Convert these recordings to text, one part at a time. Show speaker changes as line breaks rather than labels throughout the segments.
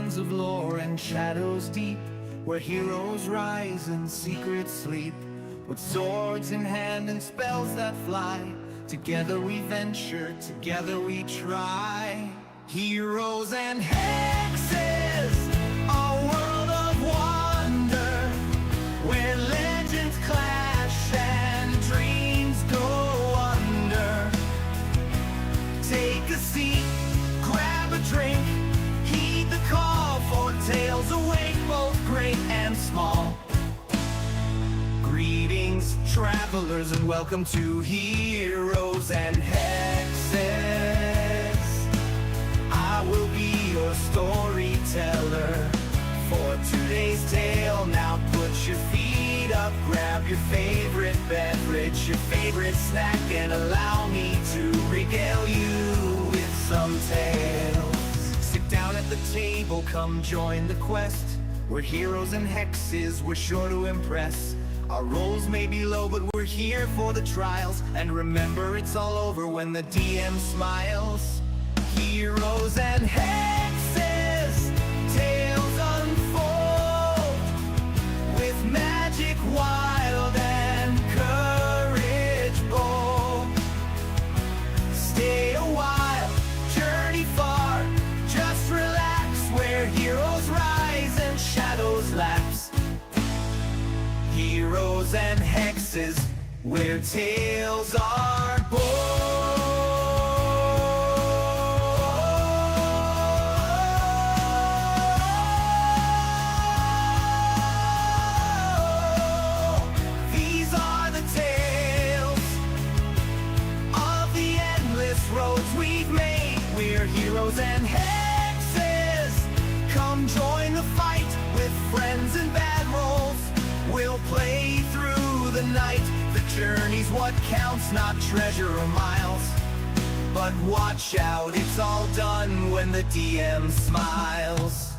lands of lore and shadows deep, where heroes rise and secrets sleep. With swords in hand and spells that fly, together we venture, together we try. Heroes and hexes, a world of wonder, where legends clash and dreams go under. Take a seat, grab a drink, heed the call, for tales await both great and small. Greetings, travelers, and welcome to Heroes and Hexes. I will be your storyteller for today's tale. Now put your feet up, grab your favorite beverage, your favorite snack, and allow me to regale you with some tales. Sit down at the table, come join the quest. We're heroes and hexes, we're sure to impress. Our roles may be low, but we're here for the trials. And remember, it's all over when the DM smiles. Heroes and hexes, tales unfold, with magic wild and courage bold. Stay a while, journey far, just relax, where heroes rise and shadows lapse. Heroes and hexes, where tales are born. These are the tales of the endless roads we've made. We're heroes and hexes. Come join the fight with friends and bad rolls. We'll play through the night. The journey's what counts, not treasure or miles. But watch out, it's all done when the DM smiles.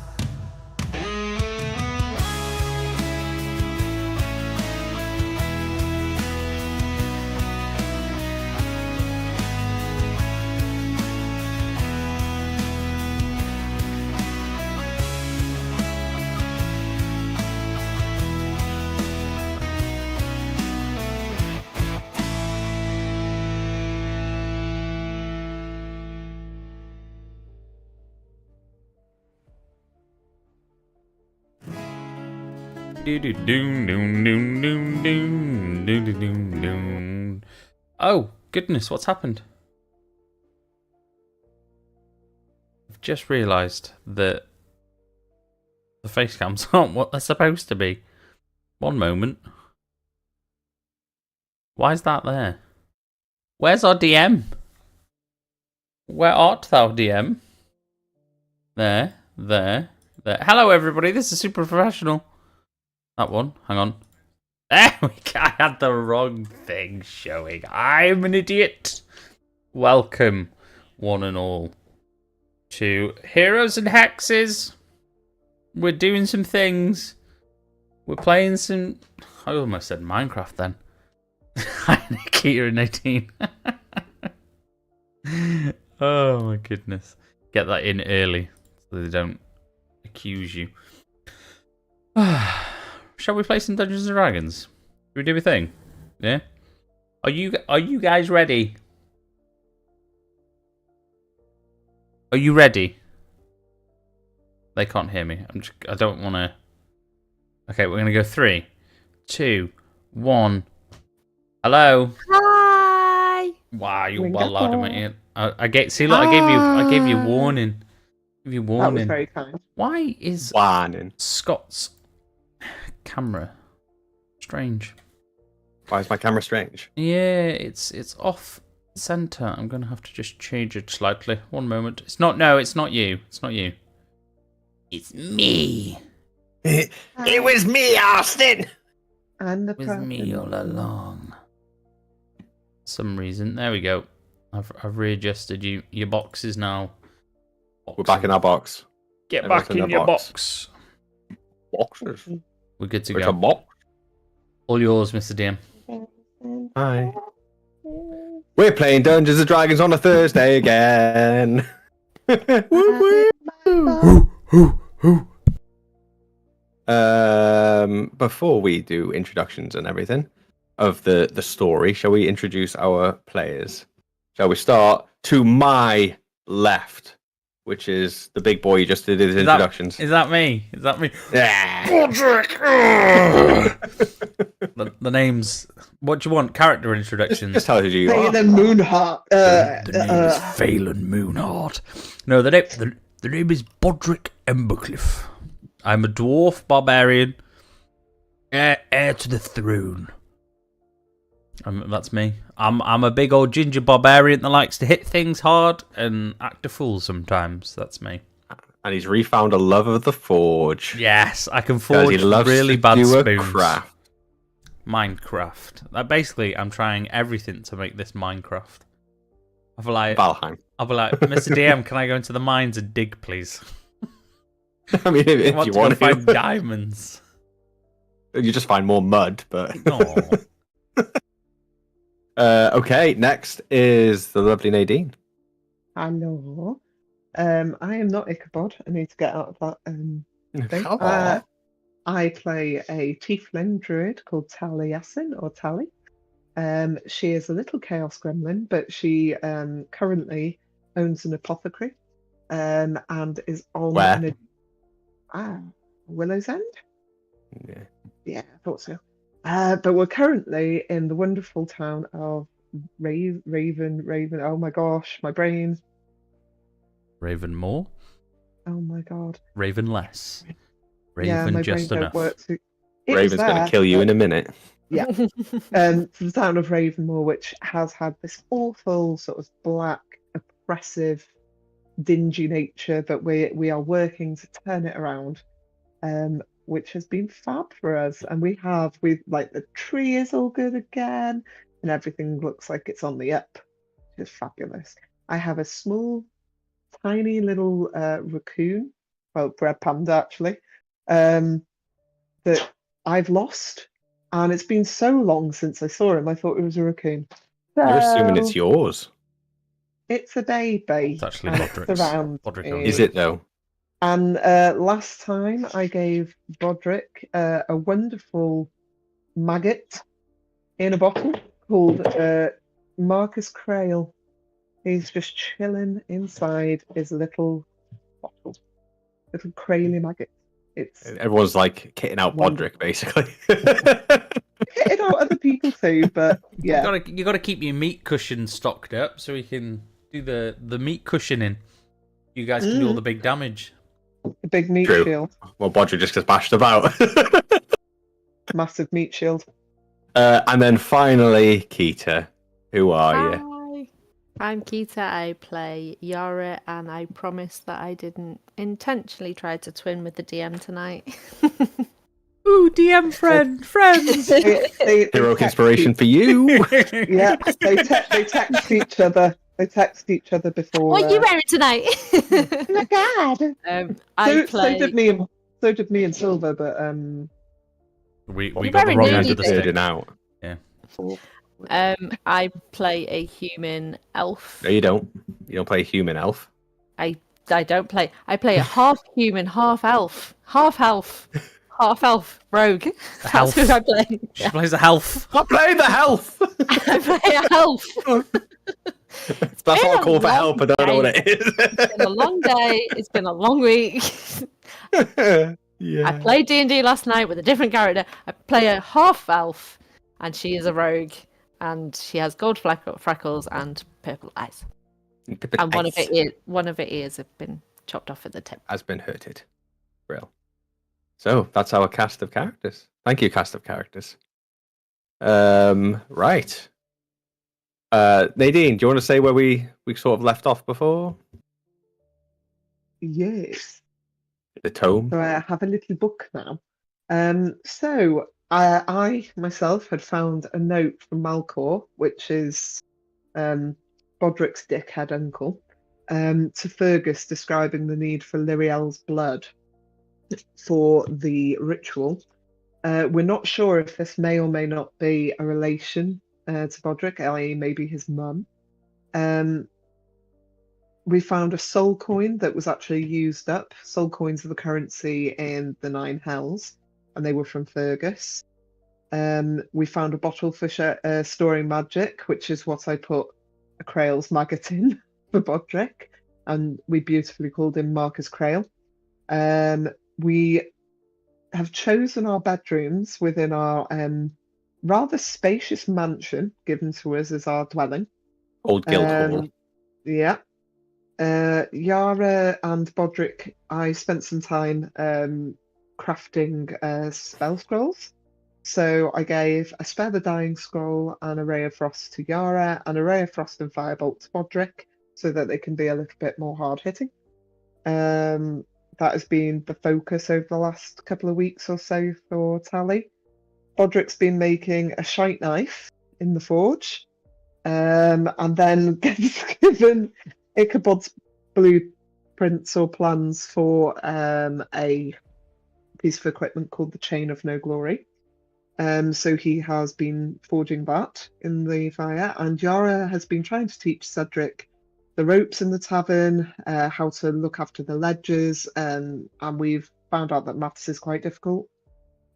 Oh, goodness, what's happened? I've just realised that the face cams aren't what they're supposed to be. One moment. Why is that there? Where's our DM? Where art thou, DM? There. Hello, everybody, this is Super Professional. That one, hang on. There we go. I had the wrong thing showing. I'm an idiot. Welcome, one and all, to Heroes and Hexes. We're doing some things. We're playing some... I almost said Minecraft then. Hi, Nikita and 18. Oh my goodness. Get that in early so they don't accuse you. Shall we play some Dungeons and Dragons? Should we do a thing? Yeah? Are you guys ready? Are you ready? They can't hear me. I don't want to... Okay, we're going to go 3, 2, 1. Hello?
Hi!
Wow, you're well loud in my ear. I gave you warning.
That was very kind.
Why is
Warning.
Scott's camera strange?
Why is my camera strange?
Yeah, it's off center. I'm gonna have to just change it slightly. One moment. It's not you. It's not you. It's me.
It was me, Austin.
And the
It was me all along. Some reason. There we go. I've readjusted you. Your box is now.
We're back in our box.
Get
Everything
back in
in
your
our
box.
Boxes.
We're good to
It's
go.
a box.
All yours, Mr. DM.
Hi. We're playing Dungeons and Dragons on a Thursday again. Woo, woo.
Who?
Before we do introductions and everything of the story, shall we introduce our players? Shall we start to my left, which is the big boy you just did his introductions?
Is that me? Is that me?
Yeah.
The names. What do you want? Character introductions.
Just tell us who you are.
Phelan Moonheart.
The name is Phelan Moonheart. No, the name is Bodrick Embercliff. I'm a dwarf barbarian, heir to the throne. That's me. I'm a big old ginger barbarian that likes to hit things hard and act a fool sometimes. That's me.
And he's refound a love of the forge.
Yes, I can
Because
forge
he loves
really
to
bad
do a
spoons.
craft.
Minecraft. Basically, I'm trying everything to make this Minecraft. I'll be like,
Valheim.
Mr. DM, can I go into the mines and dig, please?
I mean, if
I
you
to
want
go find
to.
diamonds.
You just find more mud, but...
Oh.
Okay, next is the lovely Nadine.
Hello. I am not Ichabod. I need to get out of that thing.
Aw.
I play a tiefling druid called Taliesin or Tally. She is a little chaos gremlin, but she currently owns an apothecary and is on
Where?
Willow's End.
Yeah.
Yeah, I thought so. But we're currently in the wonderful town of Raven. Oh my gosh, my brain.
Raven more?
Oh my god.
Raven less?
Yeah,
Raven
my
just
brain
enough?
don't work. It was
Raven's going
there,
to kill you
but-
in a minute.
Yeah. To the town of Ravenmore, which has had this awful sort of black, oppressive, dingy nature, but we are working to turn it around, which has been fab for us. And we've like the tree is all good again, and everything looks like it's on the up. It's fabulous. I have a small, tiny little raccoon, well, bread panda actually, that I've lost. And it's been so long since I saw him, I thought it was a raccoon.
You're assuming
So,
it's yours.
it's a baby.
It's actually
and
Bodrick's.
it's around
Bodrick
me.
owns
Is it, though?
And last time I gave Bodrick a wonderful maggot in a bottle called Marcus Crail. He's just chilling inside his little bottle. Little Craily maggot. It's
Everyone's like kitting out
Wonderful.
Bodrick, basically.
hitting out other people too, but yeah.
You gotta keep your meat cushion stocked up so we can do the meat cushioning. You guys can do all the big damage.
The big meat
True.
shield.
Well, Bodrick just gets bashed about.
Massive meat shield.
And then finally, Keita. Who are you?
Hi, I'm Keita. I play Yara, and I promise that I didn't intentionally try to twin with the DM tonight.
Ooh, DM friends.
They
Heroic
text
inspiration for you.
Yeah, they text each other. They text each other before.
What are you wearing tonight?
Oh my god!
I play.
So did me and Silver, but
we
You're
got the
very
wrong
nerdy
end of the
then.
stick.
Turning out.
I play a human elf.
No, you don't. You don't play human elf.
I don't play. I play a half human, half elf, half rogue. That's
Elf.
who I play.
She plays a health.
I play the health.
I play a elf.
That's what I call for help. I don't know what it
It's been a long day. It's been a long week.
is. Yeah.
I played D&D last night with a different character. I play a half elf, and she is a rogue, and she has gold freckles and purple eyes. And one of her ears have been chopped off at the tip.
has been hurted. Real. So that's our cast of characters. Thank you, cast of characters. Right. Nadine, do you want to say where we sort of left off before?
yes.
The tome.
So I have a little book now. So I myself had found a note from Malcor, which is Bodrick's dickhead uncle, to Fergus describing the need for Lyriel's blood for the ritual. We're not sure if this may or may not be a relation to Bodrick, i.e. maybe his mum. we found a soul coin that was actually used up. Soul coins are the currency in the Nine Hells, and they were from Fergus. We found a bottle for storing magic, which is what I put a Krail's maggot in for Bodrick, and we beautifully called him Marcus Krail. We have chosen our bedrooms within our rather spacious mansion given to us as our dwelling.
Old Guildhall.
Yeah. Yara and Bodrick, I spent some time crafting spell scrolls. So I gave a Spare the Dying scroll and a Ray of Frost to Yara and a Ray of Frost and Firebolt to Bodrick so that they can be a little bit more hard-hitting. That has been the focus over the last couple of weeks or so for Tally. Bodrick's been making a shite knife in the forge, and then gets given Ichabod's blueprints or plans for a piece of equipment called the Chain of No Glory. So he has been forging that in the fire, and Yara has been trying to teach Cedric the ropes in the tavern, how to look after the ledgers, and we've found out that maths is quite difficult.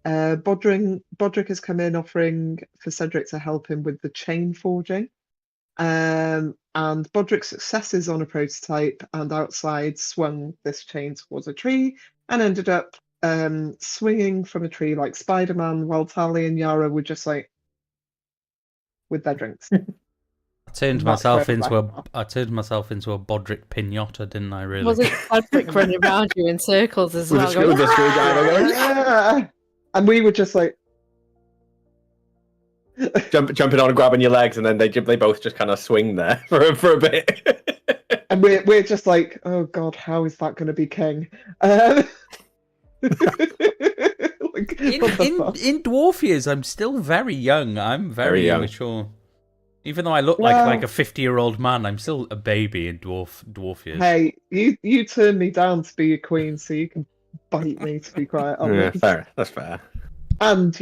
Bodrick has come in offering for Cedric to help him with the chain forging. And Bodrick successes on a prototype and outside swung this chain towards a tree and ended up swinging from a tree like Spider-Man, while Tally and Yara were just like with their drinks.
I turned myself into a Bodrick pinata, didn't I? Really?
Was it Bodrick running around you in circles as well?
With a screwdriver going,
Yeah. And we were just like
jumping on and grabbing your legs, and then they both just kind of swing there for a bit.
And we're just like, oh god, how is that going to be king? Like,
in dwarf years, I'm still very young. I'm very
young.
immature. Even though I look like a 50-year-old man, I'm still a baby in dwarf years.
Hey, you turned me down to be a queen, so you can bite me, to be quite honest.
Yeah, fair. That's fair.
And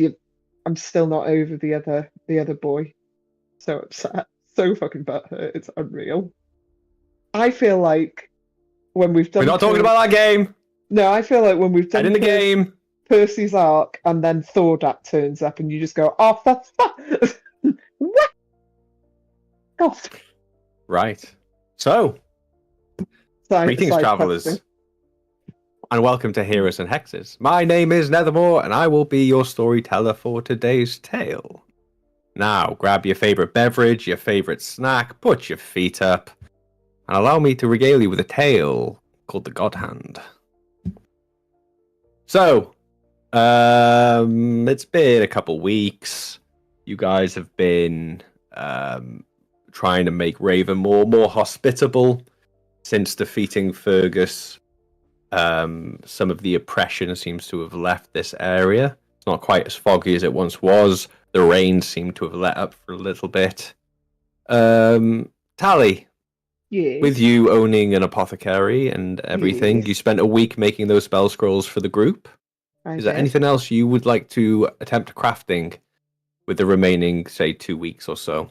I'm still not over the other boy. So upset, so fucking butthurt. It's unreal. I feel like when we've done,
We're not talking about that game.
No, I feel like when we've done
In the game.
Percy's arc, and then Thordak turns up, and you just go, "Oh, for fuck!" What? God.
Right. So, greetings, travellers, and welcome to Heroes and Hexes. My name is Nethermore, and I will be your storyteller for today's tale. Now, grab your favourite beverage, your favourite snack, put your feet up, and allow me to regale you with a tale called the Godhand. So, it's been a couple weeks. You guys have been trying to make Raven more hospitable since defeating Fergus. Some of the oppression seems to have left this area. It's not quite as foggy as it once was. The rain seemed to have let up for a little bit. Tally,
Yeah.
with you owning an apothecary and everything,
Yes.
you spent a week making those spell scrolls for the group. Is there anything else you would like to attempt crafting with the remaining, say, 2 weeks or so?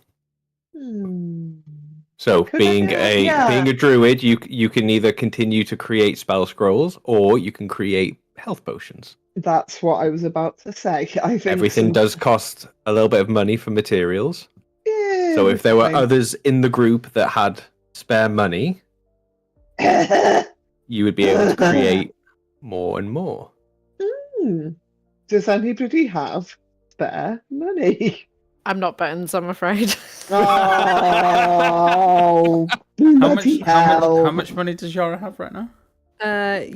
So, being a druid, you can either continue to create spell scrolls or you can create health potions.
That's what I was about to say. I think
Everything does cost a little bit of money for materials.
Yeah,
So if there were
fine.
others in the group that had spare money, you would be able to create more and more.
Does anybody have spare money?
I'm not buttons, I'm afraid.
Oh,
How
bloody hell.
how much money does Yara have right now?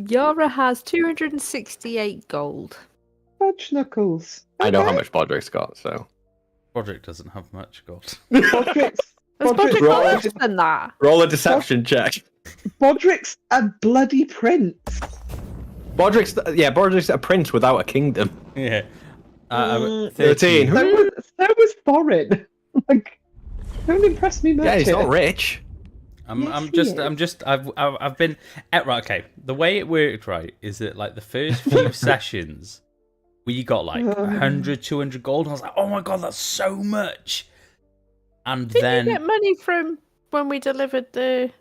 Yara has 268 gold.
Fudge knuckles.
I know how
Okay.
much Bodrick's got, so.
Roderick doesn't have much gold.
Bodrick's,
Has
Bodrick-
Bodrick
roll
got
it.
less than that?
Roll a deception check.
Bodrick's a bloody prince.
Bodrick's a prince without a kingdom.
Yeah.
13.
So was Thorin. Like, don't impress me much.
Yeah, he's
here.
not rich.
I've been right. Okay, the way it worked, right, is that like the first few sessions, we got like 100, 200 gold. And I was like, oh my god, that's so much. And
Did
then
you get money from when we delivered the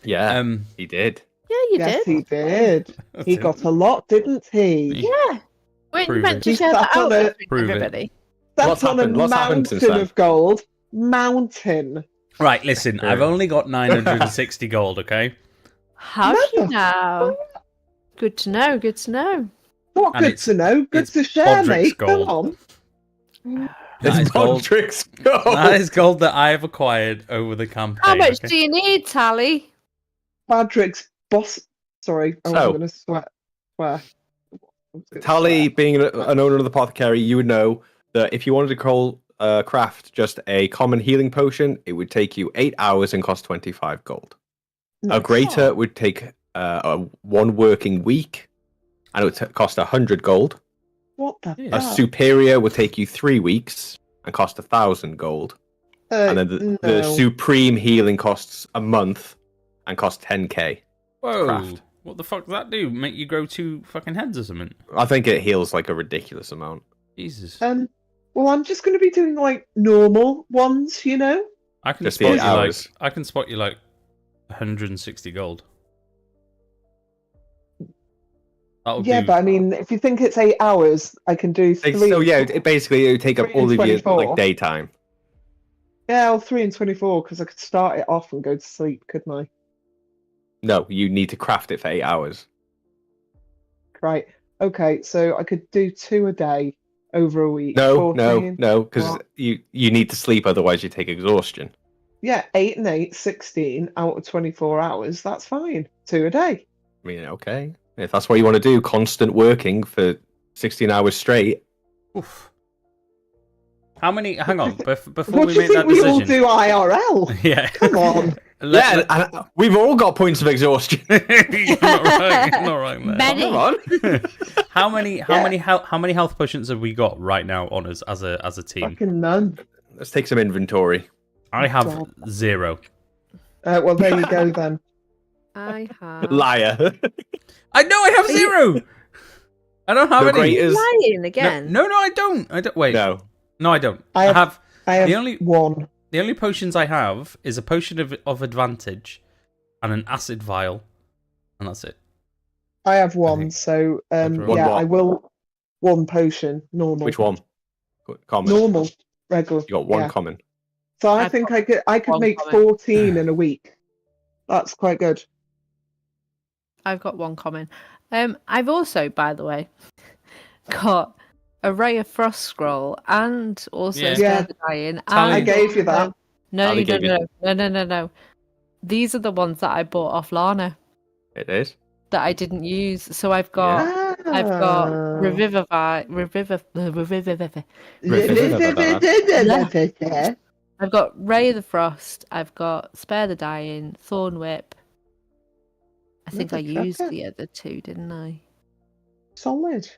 Yeah, he did.
Yeah, you
Yes,
did.
he did. He
it.
got a lot, didn't he?
Yeah. Weren't you
Prove
meant
it.
to
He
share that
sat on
out
a-
with
Prove it.
everybody?
Sat
What's
on
happened?
a
What's happened since
mountain
then?
of gold. Mountain.
Right, listen, I've only got 960 gold, okay?
Have you
Never.
now? Good to know. Good to know.
Not
And
good
it's-
to know. Good
it's
to share,
Bodrick's
mate.
gold.
Come on.
That is
It's
gold.
Bodrick's gold.
That is gold that I have acquired over the campaign.
How much
okay?
do you need, Tally?
Badrick's boss. Sorry, I
So-
wasn't going to swear. I was gonna
Tally,
swear.
being an owner of the apothecary, you would know that if you wanted to craft just a common healing potion, it would take you 8 hours and cost 25 gold. A
Nice.
greater would take 1 working week, and it would cost 100 gold.
What the
Yeah.
A
fuck?
superior would take you 3 weeks and cost 1,000 gold. And then the
No.
supreme healing costs a month and costs 10k.
Whoa.
craft.
What the fuck does that do? Make you grow 2 fucking heads or something?
I think it heals like a ridiculous amount.
Jesus.
Well, I'm just going to be doing like normal ones, you know.
I can
just the
spot
8
you like
hours.
160 gold. That would
Yeah,
be...
but I mean, if you think it's 8 hours, I can do 3.
So yeah, basically it would take up
3
all
and
of your
24.
like daytime.
Yeah, well, 3 and 24 because I could start it off and go to sleep, couldn't I?
No, you need to craft it for 8 hours.
Right. Okay, so I could do 2 a day over a week.
No,
14.
no, because
What?
you need to sleep, otherwise you take exhaustion.
Yeah, 8 and 8, 16 out of 24 hours. That's fine. 2 a day.
I mean, okay, if that's what you want to do, constant working for 16 hours straight.
Oof. How many... Hang on, before
What
we
do you
make
think
that
we all
decision...
do IRL?
Yeah.
Come on.
Yeah, and we've all got points of exhaustion.
You're not right. You're not right there.
Many.
Come on.
How many health potions have we got right now on us as a team?
Fucking none.
Let's take some inventory.
I have
God.
0.
Well, there you go then.
I have.
Liar.
I know I have 0. I don't have
The
any.
greatest-
Lying again.
No, I don't. I don't. Wait.
No.
No, I don't.
I have
The only
1.
the only potions I have is a potion of advantage and an acid vial, and that's it.
I have 1,
think-
so
One
yeah,
what?
I will. 1 potion, normal.
Which one? Common.
Normal, regular.
You got 1
yeah.
common.
So I
I've
think
got
I could
1
make
common.
14 in a week. That's quite good.
I've got 1 common. I've also, by the way, got a Ray of Frost scroll and also
Yeah.
Yeah.
Spare the Dying.
Tally-
I
and
gave you that.
No,
Tally
you
gave
don't. No. These are the ones that I bought off Lana
It is.
that I didn't use. So I've got. I've
Ah.
got Revivify. I've got Ray of the Frost. I've got Spare the Dying, Thorn Whip. I think I used
Motherfucker.
the other 2, didn't I?
Solid.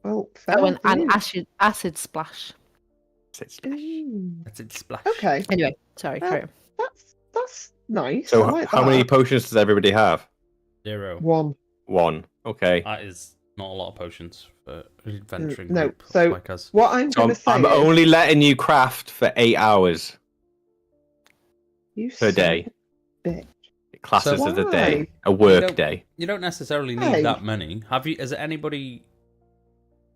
Well, fair
Oh, and
dues.
acid Splash.
Ooh.
That's it. Splash.
Okay,
Anyway, sorry.
Well,
carry on.
that's nice.
So
I like
how
that.
many potions does everybody have?
0.
1.
1. Okay.
That is not a lot of potions for an adventuring
No,
group
so-
like us.
What I'm
So
going to say
I'm
is,
only letting you craft for 8 hours
you
per
son
day.
of a bitch.
It classes
So
as a day,
why?
a work
don't-
day.
You don't necessarily need
Hey.
that many. Have you? Is it anybody?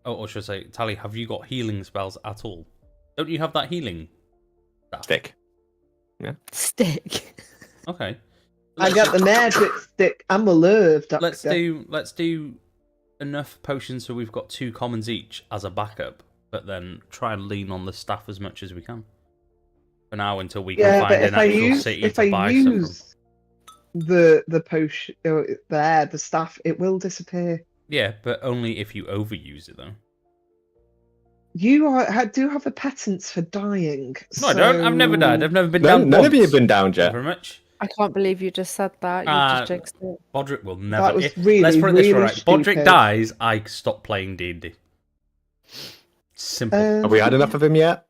Oh, or should I say, Tally? Have you got healing spells at all? Don't you have that healing stuff?
Stick.
Stick.
Okay.
I got the magic stick. I'm a love doctor.
Let's do enough potions so we've got 2 commons each as a backup, but then try and lean on the staff as much as we can. For now, until we can
Yeah, but
find
if
an
I
actual
use
city
if
to
I
buy stuff from.
use the potion the staff, it will disappear.
Yeah, but only if you overuse it, though.
Do have a patent for dying.
No, I don't. I've never died. I've never been
None,
down
none of
once.
you have been down,
Thank you
Jet.
very much.
I can't believe you just said that. You just jinxed it.
Bodrick will never.
was
if-
really,
let's put it this way,
really
right? Bodrick
stupid.
dies, I stop playing D&D. Simple.
Have we had enough of him yet?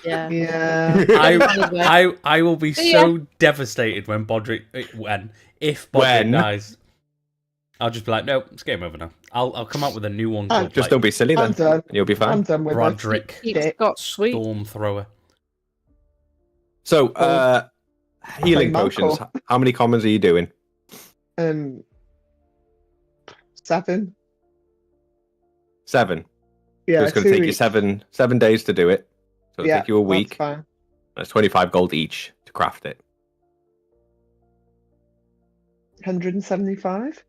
Yeah.
Yeah.
I will be
See
so devastated when if Bodrick
When?
dies. I'll just be like, no, it's game over now. I'll come up with a new one
I'm
called
Just
like,
don't be silly
I'm
then.
done.
You'll be
I'm
fine.
done with
Broderick
Keep Scott sweet.
Storm Thrower.
So, healing
Mancore.
potions. How many commons are you doing?
Um, 7.
7.
Yeah,
So it's going to
2
take you
each.
7 days to do it. So it'll
Yeah,
take you a
that's
week.
fine.
That's 25 gold each to craft it.
175.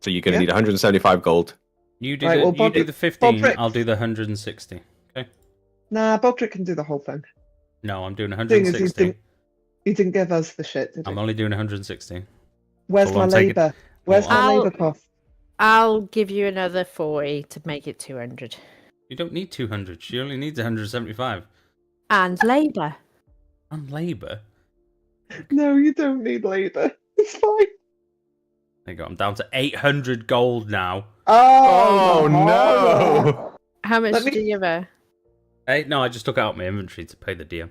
So you're going to
Yeah.
need 175 gold.
You do
Right,
the
well,
you do the 15.
Bodrick.
I'll do the 160. Okay.
Nah, Bodrick can do the whole thing.
No, I'm doing
Thing is,
160.
he didn't give us the shit, did he?
I'm only doing 160.
Where's
all
my
I'm taking.
labour? Where's my
I'll-
labour cost?
I'll give you another 40 to make it 200.
You don't need 200. She only needs 175.
And labour.
And labour.
No, you don't need labour. It's fine.
There you go. I'm down to 800 gold now.
Oh,
Oh,
no.
How much
Let me-
do you have?
Hey, no, I just took it out my inventory to pay the DM.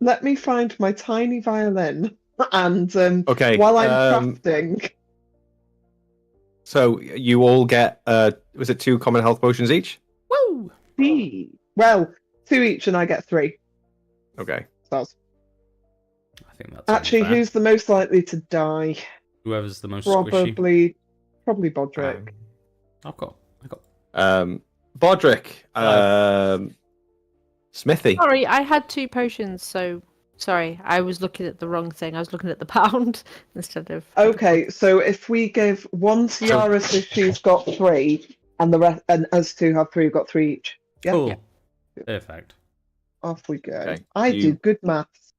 Let me find my tiny violin, and
Okay,
while I'm crafting,
So you all get, was it 2 common health potions each?
Woo!
well, 2 each, and I get 3.
Okay.
So that's
I think that's
actually
unfair.
who's the most likely to die?
Whoever's the most squishy.
Probably Bodrick.
I got.
Bodrick. Smithy.
Sorry, I had 2 potions, so sorry, I was looking at the wrong thing. I was looking at the pound instead of.
Okay, so if we give 1 to Yara, so she's got 3, and the rest, and us 2 have 3, we've got 3 each. Yeah,
Cool.
Yeah.
Perfect.
off we go.
Okay,
I
you-
do good maths.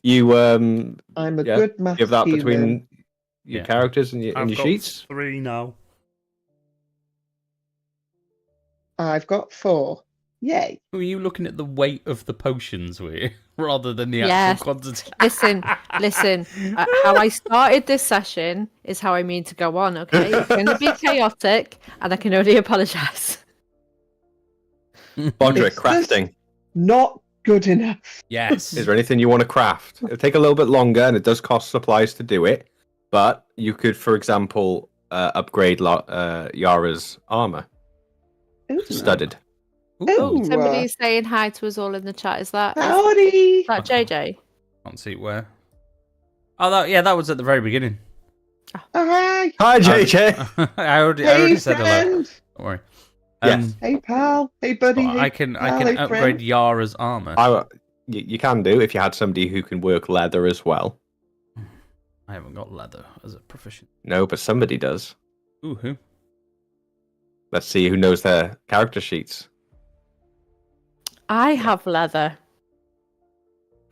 You
I'm a
Yeah,
good maths
give that
human.
between your
Yeah.
characters and your sheets.
3 now.
I've got 4. Yay.
Were you looking at the weight of the potions, were you? Rather than the
Yes.
actual quantity?
Listen. How I started this session is how I mean to go on. Okay, it's going to be chaotic, and I can only apologise.
Bodrick,
It's
crafting.
Not good enough.
Yes.
Is there anything you want to craft? It'll take a little bit longer, and it does cost supplies to do it. But you could, for example, upgrade Yara's armor
Ooh.
to studded.
Ooh.
Somebody's saying hi to us all in the chat. Is that
Howdy.
JJ?
Can't see where. Oh, that was at the very beginning.
Oh, hi.
Hi, JJ.
I already
Hey,
said hello.
friend.
Don't worry.
Yes.
Hey, pal. Hey, buddy.
but
Hey,
I can
pal.
upgrade
Hey, friend.
Yara's armor.
You can do if you had somebody who can work leather as well.
I haven't got leather as a proficient.
No, but somebody does.
Ooh, who?
Let's see who knows their character sheets.
I have leather.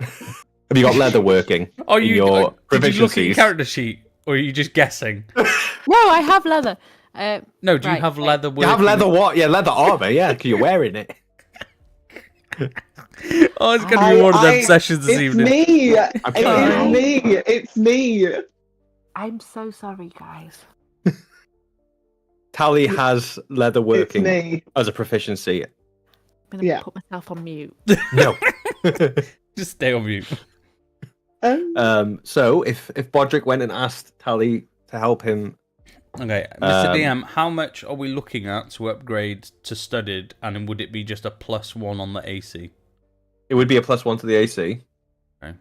Have you got leather working?
Oh,
in your
did you look at your
proficiencies?
character sheet, or are you just guessing?
No, I have leather.
No, do you
Right,
have
wait.
leather
You
working?
have leather what? Yeah, leather armor. Yeah, because you're wearing it.
Oh, it's going to be one of them sessions this
It's
evening.
me.
I'm
It
trying.
is me. It's me.
I'm so sorry, guys.
Tally has leather
It's
working
me.
as a proficiency.
I'm gonna
Yeah.
put myself on mute.
No.
Just stay on mute.
So if Bodrick went and asked Tally to help him,
Okay, Mr. DM, how much are we looking at to upgrade to studded, and would it be just a +1 on the AC?
it would be a +1 to the AC.
I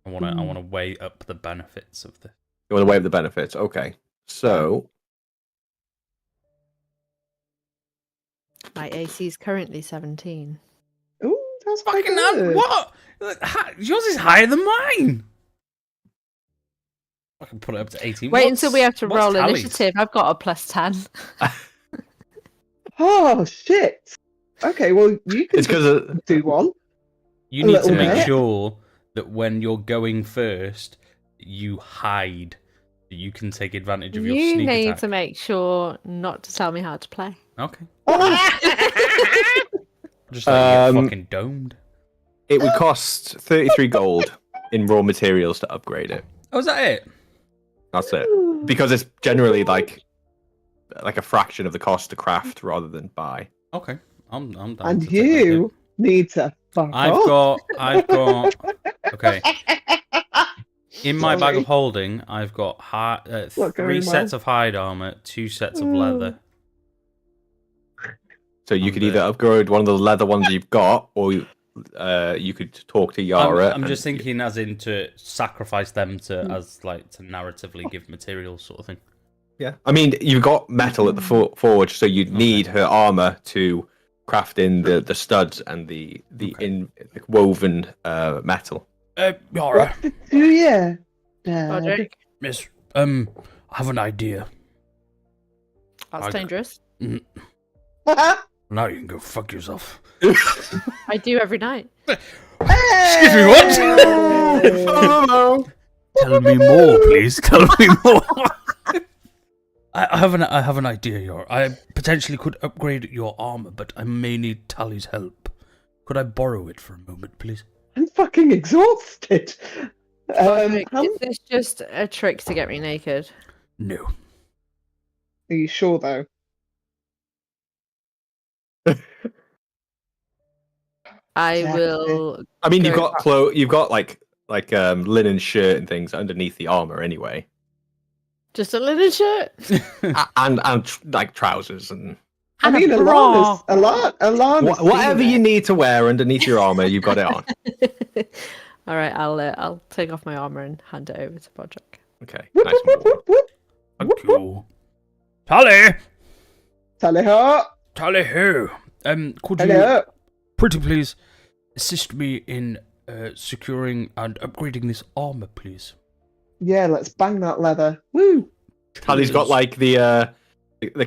want to weigh up the benefits of this.
You want to weigh up the benefits? Okay. So
My AC is currently 17.
Ooh, that's quite
Fucking hell,
good.
what? Yours is higher than mine. I can put it up to 18.
Wait until we have to
what's
roll
Tally's?
initiative. I've got a +10.
Oh, shit. Okay, well, you can
it's because
do one.
You
A
need to
little
make
bit.
sure that when you're going first, you hide. So you can take advantage of your
You
sneak
need
attack.
to make sure not to tell me how to play.
Okay.
Oh,
Just like you get
Um,
fucking domed.
it would cost 33 gold in raw materials to upgrade it.
Oh, is that it?
That's it. Because it's generally like a fraction of the cost to craft rather than buy.
Okay. I'm down.
and
to take that hit.
you need to fuck off.
I've got. Okay. In my bag of
Sorry.
holding, I've got
Look,
3
going
sets
well.
of hide armor, 2 sets of leather.
So you
And
could either upgrade one of the leather ones you've got, or you could talk to Yara.
I'm
and-
just thinking as in to sacrifice them to narratively give materials sort of thing.
Yeah, I mean, you've got metal at the forge, so you'd need her armor to craft in the studs and the woven metal.
Yara,
What do you? Dad?
Roderick,
miss, I have an idea.
that's
I-
dangerous.
Now you can go fuck yourself.
I do every night.
Excuse me, what? Tell me more, please. Tell me more. I have an idea, Yor. I potentially could upgrade your armor, but I may need Tally's help. Could I borrow it for a moment, please?
I'm fucking exhausted.
Roderick,
How-
is this just a trick to get me naked?
No.
Are you sure though?
I
Exactly.
will.
I mean, you've
Go
got you've got like linen shirt and things underneath the armor anyway,
Just a linen shirt.
and like trousers and
I mean, Alana's
whatever
seen
you
it.
need to wear underneath your armor, you've got it on.
All right, I'll take off my armor and hand it over to Bodrick.
Okay,
Whoop,
nice
whoop,
and warm.
whoop, whoop,
Thank
whoop, whoop.
you. Tally!
Tally ho!
Tally ho! Could you
Hello.
pretty please assist me in securing and upgrading this armor, please?
Yeah, let's bang that leather. Woo!
Tally's got like the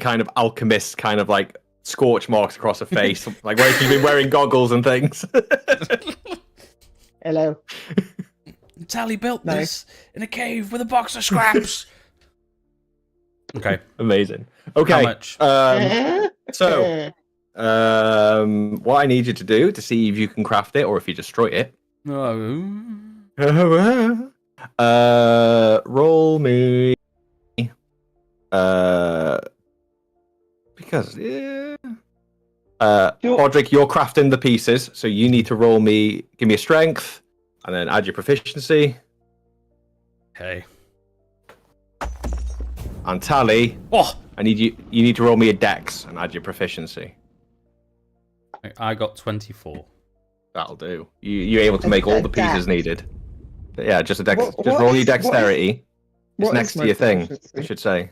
kind of alchemist kind of like scorch marks across her face, like where she's been wearing goggles and things.
Hello.
Tally built
Nice.
this in a cave with a box of scraps. Okay.
Amazing. Okay.
How much?
So, what I need you to do to see if you can craft it or if you destroy it. Roll me. Because Bodrick, you're crafting the pieces, so you need to roll me. Give me a strength, and then add your proficiency.
Okay.
And Tally,
Oh,
I need you. You need to roll me a dex and add your proficiency.
I got 24.
That'll do. You're able to make all the pieces
Dex.
needed. But yeah, just a dex.
What-
just
what
roll
is-
your dexterity. It's
what
next
is
to
my
your thing. I
proficiency?
should say.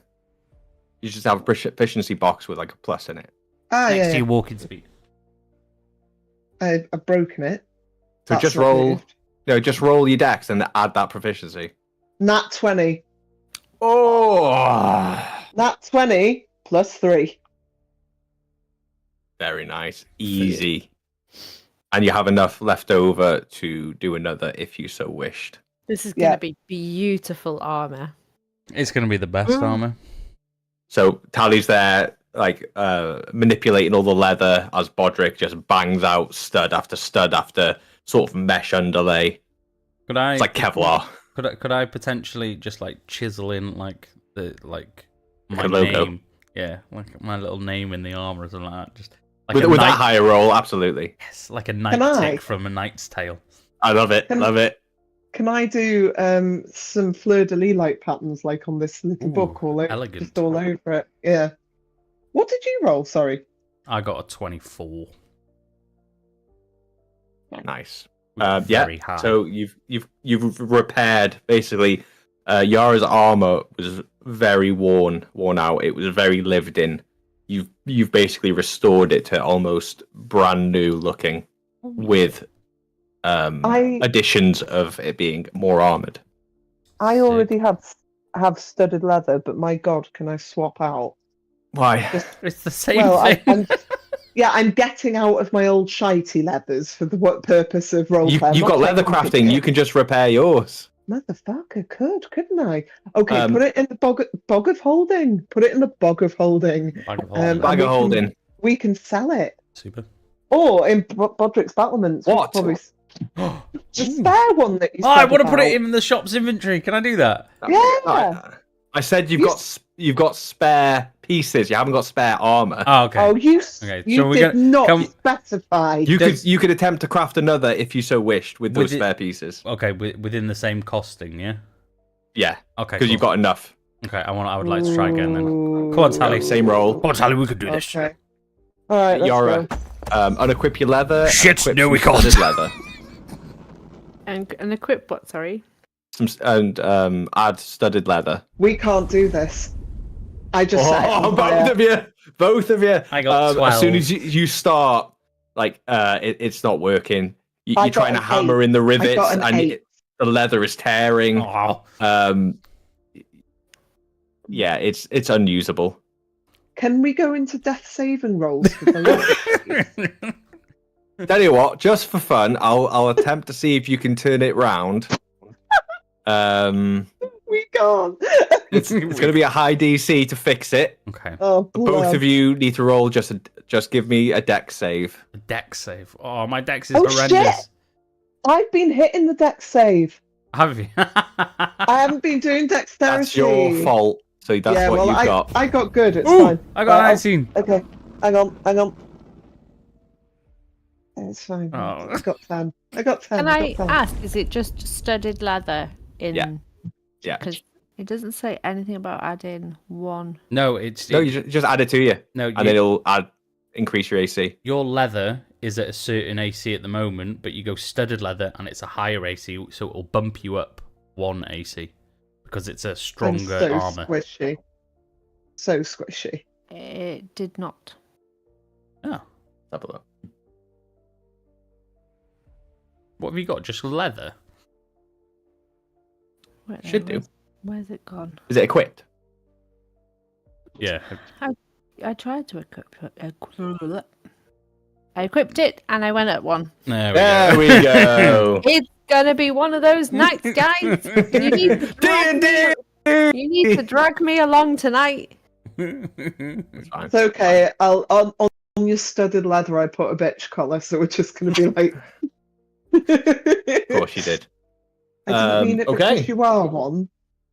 You just have a proficiency box with like a plus in it.
Ah,
Next
yeah,
to
yeah.
your walking speed.
I've broken it.
So
That's
just
not
roll.
moved.
No, just roll your dex and add that proficiency.
Nat 20.
Oh,
Nat 20 plus 3.
very nice, easy. And you have enough left over to do another if you so wished.
This is going to
Yeah.
be beautiful armor.
It's going to be the best armor.
So Tally's there, like manipulating all the leather as Bodrick just bangs out stud after sort of mesh underlay.
Could I?
It's like Kevlar.
Could I potentially just like chisel in like my
a logo.
name? Yeah, like my little name in the armor or something like that. Just like
With
a
that
knight,
higher roll, absolutely.
yes, like a knight
I?
tick from A Knight's Tale.
I love it.
Can-
Love it.
Can I do some fleur-de-lis like patterns like on this little
Ooh,
book all over,
elegant.
just all over it? Yeah. What did you roll? Sorry.
I got a 24.
Nice.
which is
Yeah.
very high.
So you've repaired basically. Yara's armor was very worn out. It was very lived in. You've basically restored it to almost brand new looking, with additions of it being more armored.
I already have studded leather, but my God, can I swap out?
Why?
It's the same
Well,
thing.
I'm getting out of my old shitey leathers for the what purpose of role
You've got leather crafting. You can just repair yours.
Motherfucker, couldn't I? Okay,
Um,
put it in the bog of holding. Put it in the bog of holding.
Bag of
Um,
holding.
Bag
we
of
can-
holding.
We can sell it.
Super.
Or in Bodrick's battlements.
What?
Probably
Oh,
the spare one that you
I
said
want to put it
about.
in the shop's inventory. Can I do that?
Yeah.
I said
You
you've got spare pieces. You haven't got spare armor.
Oh, okay.
Oh, you
Okay,
you
so we're
did
gonna-
not
can-
specify.
You could attempt to craft another if you so wished with those
Would it-
spare pieces.
Okay, within the same costing, yeah.
Yeah,
Okay.
because you've
cool.
got enough.
Okay, I would like to try again then.
Ooh.
Come on, Tally.
Same roll.
Come on, Tally. We could do this.
Okay. All right, let's
Yara,
go.
Unequip your leather.
Shit,
equip
no,
some
we can't.
studded leather.
And equip what? Sorry.
Add studded leather.
We can't do this. I just set it on fire.
Both of you.
I got 12.
As soon as you start, like, it's not working. You're
I got
trying to
an
hammer
8.
in the
I
rivets,
got an
and
8.
the leather is tearing.
Oh.
Yeah, it's unusable.
Can we go into death saving rolls for the
Tell you what, just for fun, I'll attempt to see if you can turn it round.
We can't.
It's going to be a high DC to fix it.
Okay.
Oh,
Both of you need to roll. Just give me a dex save.
A dex save. Oh, my dex is
Oh,
horrendous.
shit! I've been hitting the dex save.
Have you?
I haven't been doing dexterity.
That's your fault. So that's what you've got.
I got good. It's
Ooh,
fine.
I got
Right,
19.
Okay, hang on. It's fine.
Oh.
I got 10. I got 10.
Can
I
I
got 10.
ask? Is it just studded leather in?
Yeah.
Because it doesn't say anything about adding one.
No,
You just add it to you,
no.
and then it'll increase your AC.
Your leather is at a certain AC at the moment, but you go studded leather and it's a higher AC, so it'll bump you up 1 AC because it's a stronger
so
armor.
Squishy. So squishy.
It did not.
Oh,
Let's have a look.
what have you got? Just leather?
Should do.
Where's it gone?
Is it equipped?
Yeah.
I tried to equip it. I equipped it and I went at one.
There we
There we go.
It's gonna be one of those nights, guys. You need to drag
D&D.
You need to drag me along tonight.
go.
It's fine.
It's okay. I'll on your studded leather. I put a bitch collar, so we're just gonna be like.
Of course you did.
I didn't mean it
okay.
because you are one.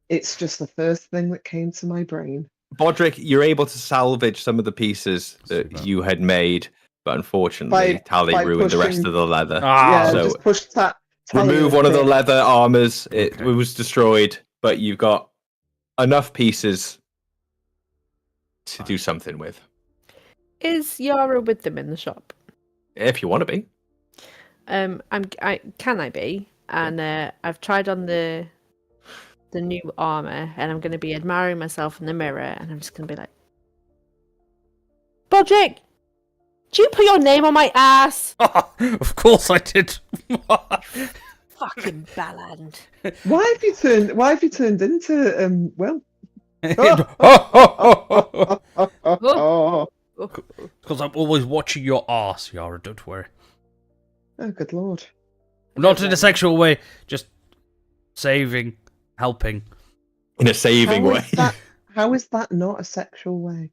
It's just the first thing that came to my brain.
Bodrick, you're able to salvage some of the pieces that
Super.
you had made, but unfortunately, Tally
by
ruined the rest
pushing-
of the leather.
Ah,
Yeah,
so
just push that.
remove one of the leather armors. It
Okay.
was destroyed, but you've got enough pieces to do something with,
Is Yara with them in the shop?
if you want to be.
Can I be? And I've tried on the new armor, and I'm going to be admiring myself in the mirror, and I'm just going to be like, Bodrick, do you put your name on my ass?
of course I did.
Fucking Balland.
Why have you turned into well? Oh,
Because I'm always watching your arse, Yara, don't worry.
oh, good lord!
Not in a sexual way, just saving, helping.
In a saving way.
How is that not a sexual way?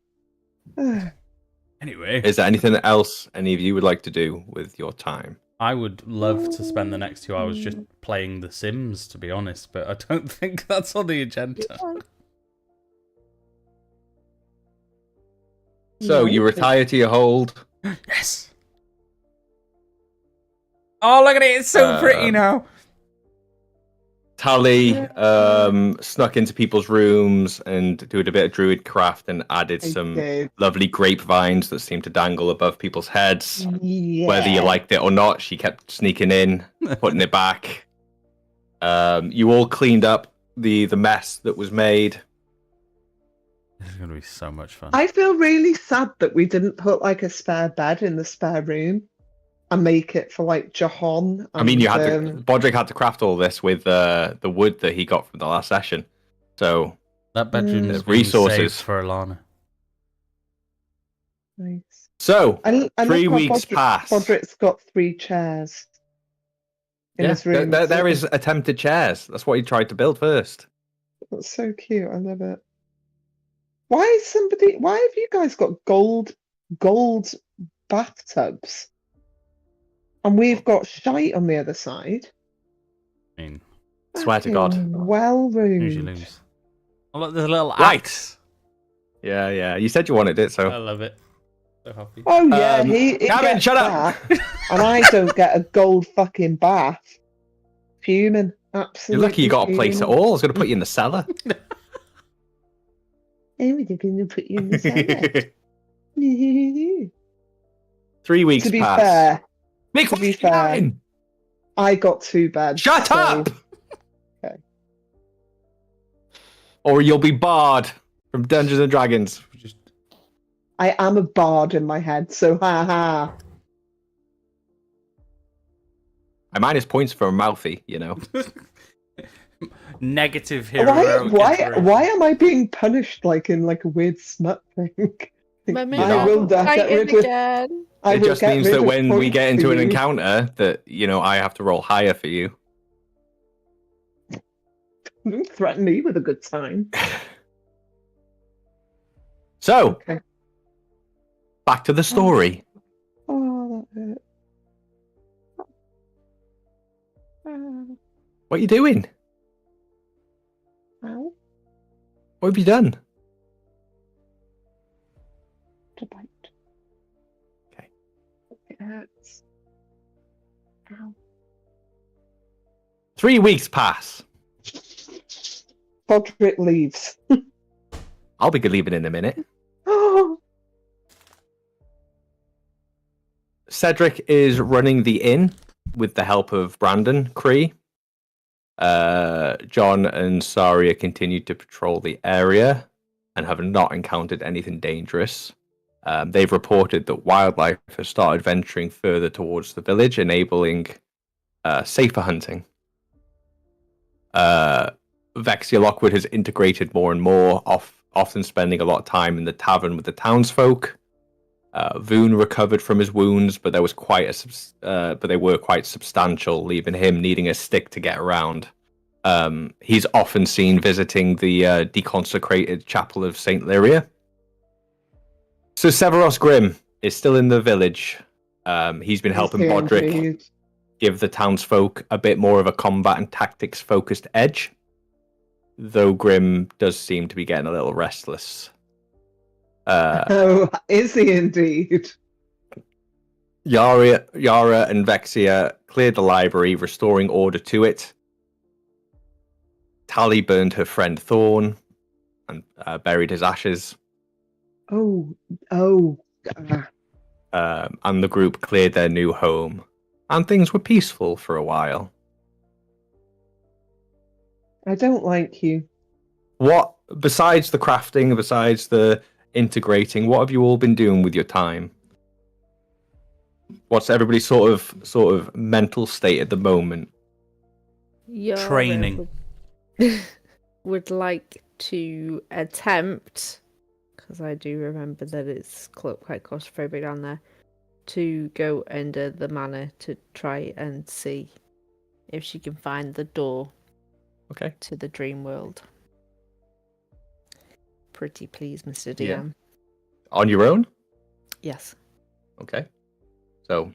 Anyway,
Is there anything else any of you would like to do with your time?
I would love to spend the next 2 hours just playing The Sims, to be honest, but I don't think that's on the agenda.
So you retire to your hold.
Yes! Oh, look at it, it's so pretty now!
Tally snuck into people's rooms and doing a bit of druid craft and added some lovely grapevines that seemed to dangle above people's heads.
Yeah.
Whether you liked it or not, she kept sneaking in, putting it back. You all cleaned up the mess that was made.
This is going to be so much fun.
I feel really sad that we didn't put like a spare bed in the spare room and make it for like Jahan.
I mean, you had to. Bodrick had to craft all this with the wood that he got from the last session. So
That bedroom is
resources
for Alana.
Nice.
So
I
3
love how
weeks pass.
Bodrick's got 3 chairs in his room.
There is attempted chairs. That's what he tried to build first.
That's so cute. I love it. Why have you guys got gold bathtubs? And we've got shite on the other side.
I mean,
Swear to God.
Well
usually
roomed.
lose. Oh, look, there's a little
Right.
axe.
Yeah. You said you wanted it,
I
so
love it. So happy.
Oh yeah, he
Gavin,
gets
shut up.
that, and I don't get a gold fucking bath. Fuming. Absolutely.
you're lucky you got a place at all. I was going to put you in the cellar.
I'm going to put you in the cellar.
3 weeks
To be
pass.
fair,
Make
to be
fucking
fair,
nine!
I got 2 beds.
Shut
so-
up!
Okay.
Or you'll be barred from Dungeons and Dragons.
Just
I am a bard in my head, so ha ha.
I minus points for a mouthy, you know.
negative hero.
Why am I being punished like in like a weird smut thing?
My
I will get
fighting
rid of.
again.
I
It
will
just
get
means
rid
that
of
when we
points
get into
for
an
you.
encounter, that I have to roll higher for you.
Don't threaten me with a good time.
So,
Okay.
back to the story.
Oh, that hurt. Ah,
What are you doing?
ow,
What have you done?
to bite.
Okay.
It hurts. Ow.
3 weeks pass.
Podrick leaves.
I'll be leaving in a minute.
Oh,
Cedric is running the inn with the help of Brandon Cree. John and Saria continue to patrol the area and have not encountered anything dangerous. They've reported that wildlife has started venturing further towards the village, enabling safer hunting. Vexia Lockwood has integrated more and more, often spending a lot of time in the tavern with the townsfolk. Voon recovered from his wounds, but they were quite substantial, leaving him needing a stick to get around. He's often seen visiting the deconsecrated chapel of Saint Lyria. So Severos Grimm is still in the village. He's been helping
is he
Bodrick
indeed?
give the townsfolk a bit more of a combat and tactics focused edge, though Grimm does seem to be getting a little restless.
Oh, is he indeed?
Yara and Vexia cleared the library, restoring order to it. Tally burned her friend Thorn and buried his ashes.
Oh.
And the group cleared their new home, and things were peaceful for a while.
I don't like you.
What, besides the crafting, besides the integrating, what have you all been doing with your time? What's everybody's sort of mental state at the moment?
Yara
Training.
would like to attempt, because I do remember that it's quite claustrophobic down there, to go under the manor to try and see if she can find the door
Okay.
to the dream world. Pretty please, Mr. DM.
Yeah. On your own?
Yes.
Okay. So,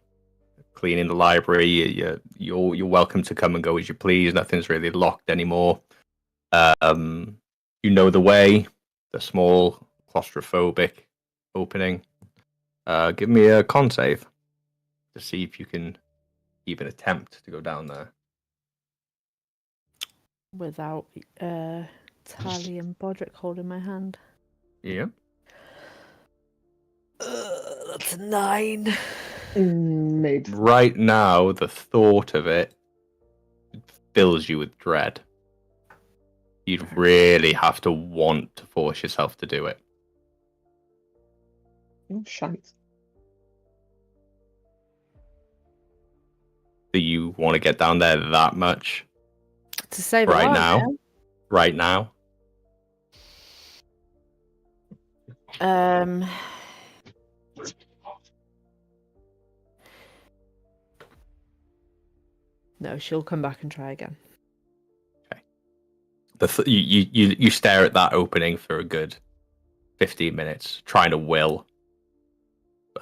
cleaning the library, you're welcome to come and go as you please. Nothing's really locked anymore. You know the way. The small claustrophobic opening. Give me a con save to see if you can even attempt to go down there.
Without Tally and Bodrick holding my hand.
Yeah.
That's a 9.
Mid.
Right now, the thought of it fills you with dread. You'd really have to want to force yourself to do it.
Oh, shite.
Do you want to get down there that much?
To save
Right
a life,
now? Right now?
yeah? No, she'll come back and try again.
You stare at that opening for a good 15 minutes, trying to will.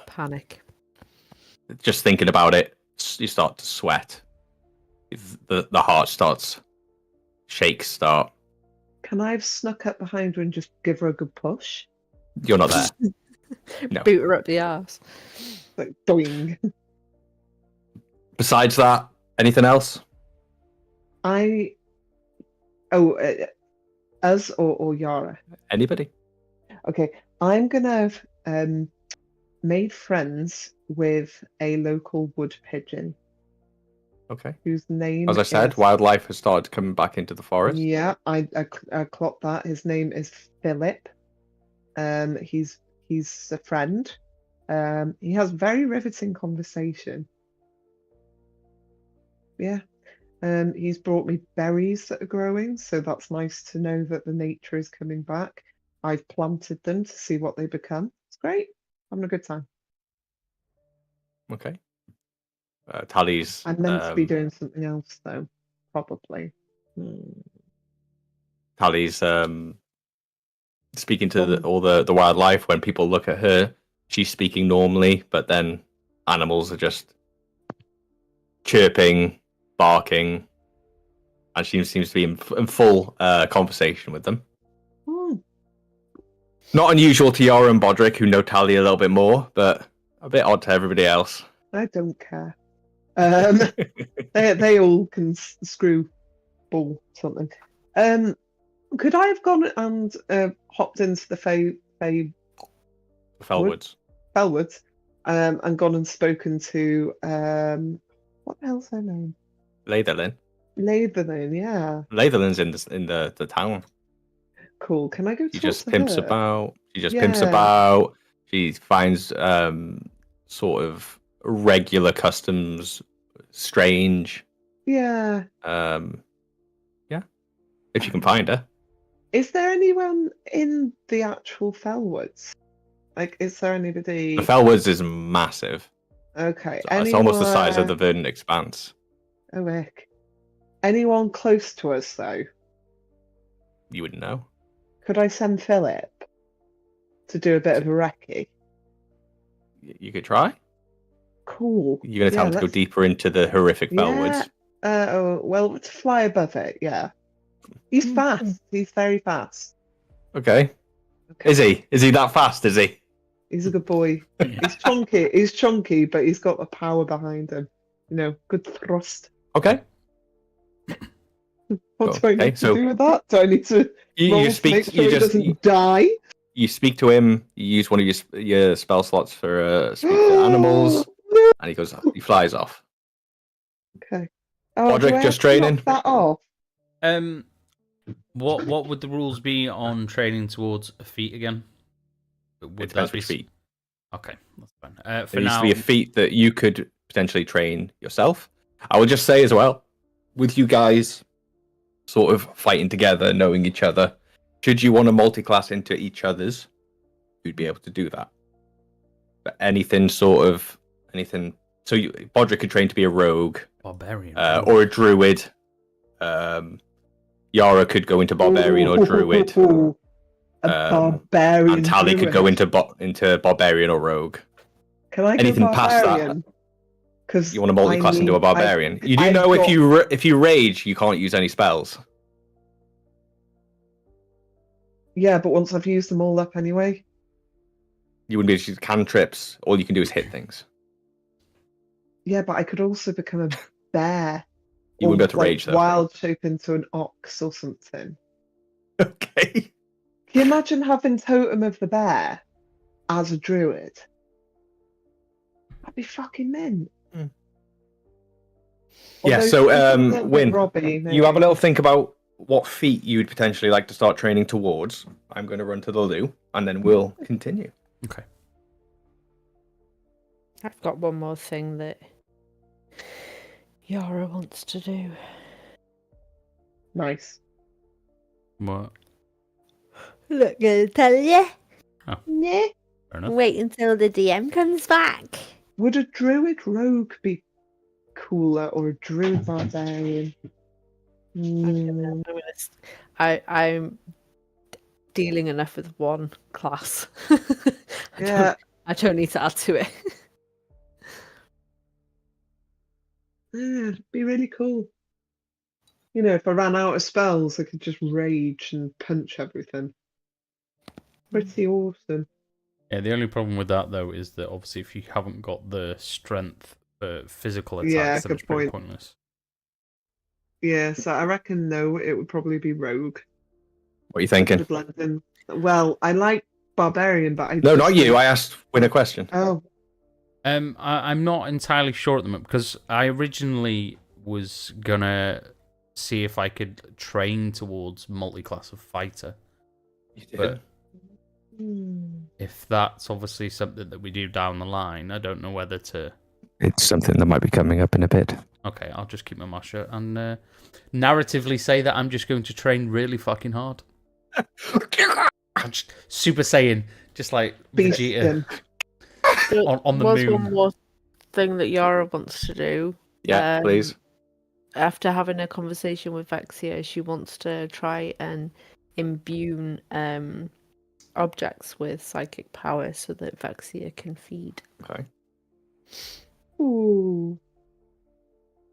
Panic.
Just thinking about it, you start to sweat. The heart starts, shakes start.
Can I have snuck up behind her and just give her a good push?
You're not there. No.
Boot her up the arse.
Like, doing.
Besides that, anything else?
Us or Yara?
Anybody?
Okay, I'm gonna have made friends with a local wood pigeon
Okay.
whose name
As I said,
is...
wildlife has started coming back into the forest.
Yeah, I clocked that. His name is Philip. He's a friend. He has very riveting conversation. Yeah. He's brought me berries that are growing, so that's nice to know that the nature is coming back. I've planted them to see what they become. It's great. Having a good time.
Okay. Tally's
I'm meant to be doing something else though, probably.
Tally's speaking to all the wildlife. When people look at her, she's speaking normally, but then animals are just chirping, barking, and she seems to be in full conversation with them. Not unusual to Yara and Bodrick, who know Tally a little bit more, but a bit odd to everybody else.
I don't care. They all can screw ball something. Could I have gone and hopped into the
Fellwoods.
And gone and spoken to what the hell's her name?
Latherlin.
Latherlin, yeah.
Latherlin's in the town.
Cool. Can I go
She
talk
just
to
pimps
her?
about. She just pimps about. She finds sort of regular customs strange.
Yeah.
Yeah. If you can find her.
Is there anyone in the actual Fellwoods? Like, is there anybody?
The Fellwoods is massive.
Okay.
It's almost the size of the Verdant Expanse.
Oh, heck. Anyone close to us, though?
You wouldn't know.
Could I send Philip to do a bit of a recce?
You could try.
Cool.
You're going to have to go deeper into the horrific Fellwoods.
Well, to fly above it, yeah. He's fast. He's very fast.
Okay. Is he? Is he that fast? Is he?
He's a good boy. He's chunky. He's chunky, but he's got the power behind him. You know, good thrust.
Okay.
What do I need to do with that? Do I need to
you speak?
make sure he doesn't die?
You speak to him. You use one of your spell slots for speak to animals, and he goes. He flies off.
Okay.
Bodrick, just training.
That off.
What would the rules be on training towards a feat again?
It depends which feat.
Okay, that's fine. For
there needs
now,
to be a feat that you could potentially train yourself. I would just say as well, with you guys sort of fighting together, knowing each other, should you want to multi-class into each other's, you'd be able to do that. But anything. So Bodrick could train to be a rogue,
barbarian,
or a druid. Yara could go into barbarian or druid.
A barbarian.
And Tally
druid.
could go into barbarian or rogue.
Can I
anything
go
past
barbarian?
Because you want to multi-class into a barbarian. You do know if you rage, you can't use any spells.
Yeah, but once I've used them all up anyway.
You wouldn't be able to use cantrips. All you can do is hit things.
Yeah, but I could also become a bear.
You wouldn't be able to rage though.
Wild shape into an ox or something.
Okay.
Can you imagine having Totem of the Bear as a druid? That'd be fucking mint.
Yeah, so Win,
Robbie,
you have a little think about what feat you'd potentially like to start training towards. I'm going to run to the loo, and then we'll continue.
Okay.
I've got one more thing that Yara wants to do.
Nice.
What?
Not gonna tell you.
Oh.
No.
Fair enough.
Wait until the DM comes back.
Would a druid rogue be cooler or a druid barbarian?
I'm dealing enough with one class. I don't need to add to it.
Yeah, it'd be really cool. You know, if I ran out of spells, I could just rage and punch everything. Pretty awesome.
Yeah, the only problem with that though is that obviously if you haven't got the strength for physical attacks, then it's pretty pointless.
Yeah, so I reckon no, it would probably be rogue.
What are you thinking?
Well, I like barbarian, but
No, not you. I asked Win a question.
Oh.
I'm not entirely sure at the moment because I originally was gonna see if I could train towards multi-class of fighter.
You did.
But
Hmm.
if that's obviously something that we do down the line, I don't know whether to.
It's something that might be coming up in a bit.
Okay, I'll just keep my mouth shut and narratively say that I'm just going to train really fucking hard. I'm just Super Saiyan, just like Vegeta
Beasting.
on the
was
moon.
one more thing that Yara wants to do.
Yeah, please.
After having a conversation with Vexia, she wants to try and imbue objects with psychic power so that Vexia can feed.
Okay.
Ooh.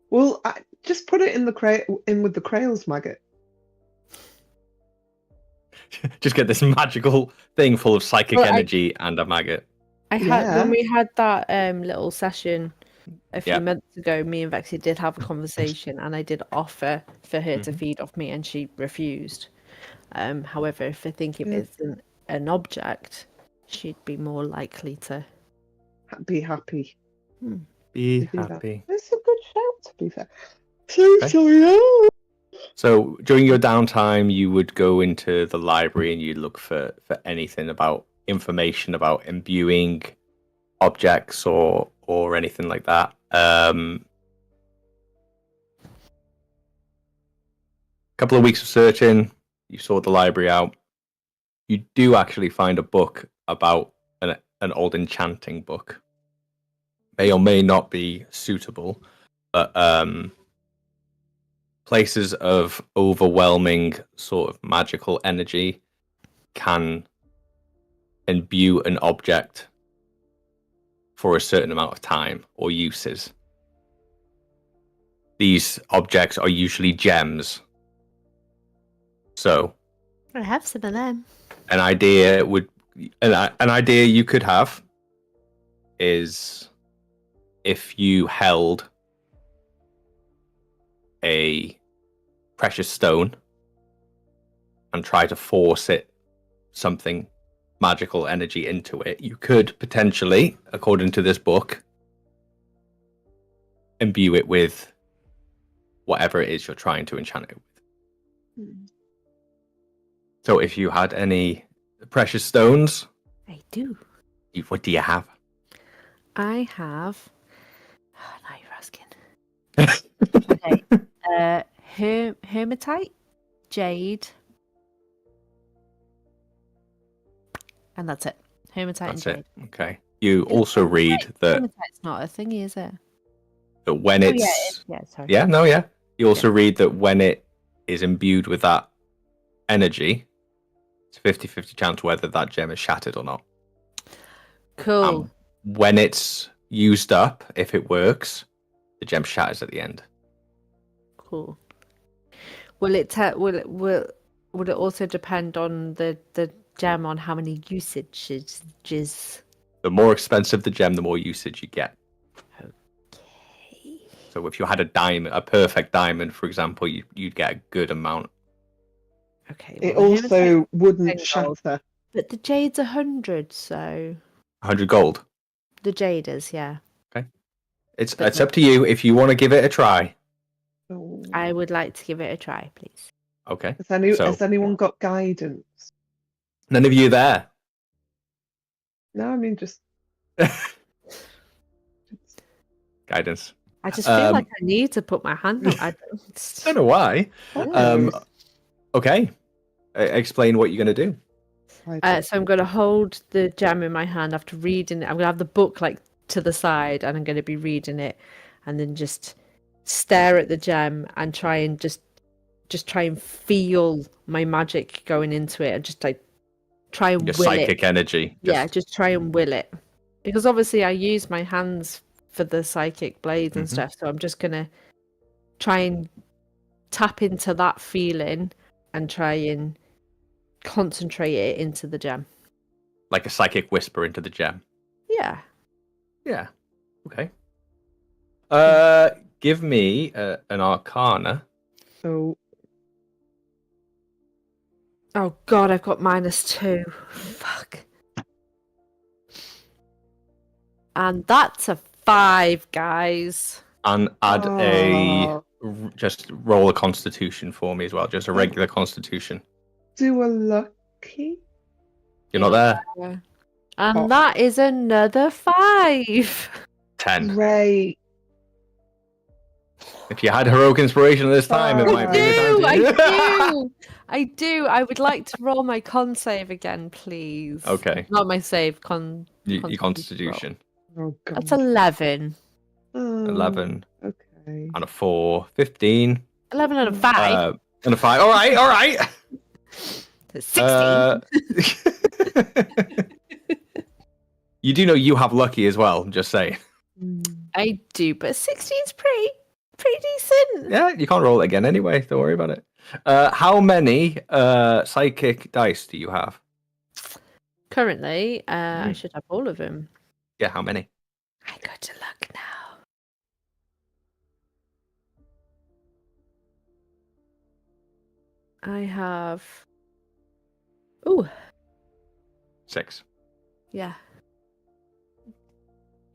Well, just put it in with the Krails maggot.
Just get this magical thing full of psychic
Well,
energy and a maggot.
When
Yeah.
we had that little session a few
Yeah.
months ago, me and Vexia did have a conversation, and I did offer for her to
Mhm.
feed off me, and she refused. However, if I think if
Yeah.
it's an object, she'd be more likely to.
Be happy.
Be
to do that.
happy.
It's a good shout, to be fair. So
Okay.
sorry.
So during your downtime, you would go into the library and you'd look for anything about information about imbuing objects or anything like that. Couple of weeks of searching, you sort the library out. You do actually find a book about an old enchanting book. May or may not be suitable, but places of overwhelming sort of magical energy can imbue an object for a certain amount of time or uses. These objects are usually gems. So
I have some of them.
an idea you could have is if you held a precious stone and try to force something magical energy into it, you could potentially, according to this book, imbue it with whatever it is you're trying to enchant it with. So if you had any precious stones,
I do.
what do you have?
I have. Oh, now you're asking. Okay. Hematite, jade, and that's it. Hematite
That's
and
it.
jade.
Okay. You also read that
Hematite's not a thingy, is it?
when it's
Oh, yeah, it is. Yeah, sorry.
yeah. You also read that when it is imbued with that energy, it's a 50-50 chance whether that gem is shattered or not.
Cool.
When it's used up, if it works, the gem shatters at the end.
Cool. Will it also depend on the gem on how many usages?
The more expensive the gem, the more usage you get.
Okay.
So if you had a perfect diamond, for example, you'd get a good amount.
Okay.
It
well, the
also
hematite's
wouldn't
10 gold.
shatter.
But the jade's 100, so
100 gold.
the jade is, yeah.
It's
But
up to you if you want to give it a try.
Oh.
I would like to give it a try, please.
Okay.
Has anyone got guidance?
None of you there.
No, I mean just
Guidance.
I just feel like I need to put my hand up.
I don't know why.
oh,
Okay. Explain what you're going to do.
So I'm going to hold the gem in my hand after reading it. I'm going to have the book like to the side, and I'm going to be reading it, and then just stare at the gem and try and just try and feel my magic going into it, and just like try and
Your
will
psychic
it.
energy.
Yeah, just try and will it, because obviously I use my hands for the psychic blades and
Mhm.
stuff. So I'm just going to try and tap into that feeling and try and concentrate it into the gem.
Like a psychic whisper into the gem.
Yeah.
Yeah. Okay. Give me an arcana.
so
Oh god, I've got -2. Fuck. And that's a 5, guys.
And add
Oh.
just roll a Constitution for me as well. Just a regular Constitution.
Do a lucky.
You're not there.
Yeah. And
Oh.
that is another 5.
10.
Great.
If you had heroic inspiration this time, it
Oh,
might be the time to
I do. I would like to roll my con save again, please.
Okay.
Not my save,
Your Constitution.
Oh god.
That's 11.
Oh,
11
Okay.
and a 4. 15.
11 and a 5.
And a 5. All right.
That's 16.
You do know you have lucky as well, just saying.
I do, but 16's pretty decent.
Yeah, you can't roll it again anyway. Don't worry about it. How many psychic dice do you have?
Currently, I should have all of them.
Yeah, how many?
I go to look now. I have. Ooh,
6.
yeah.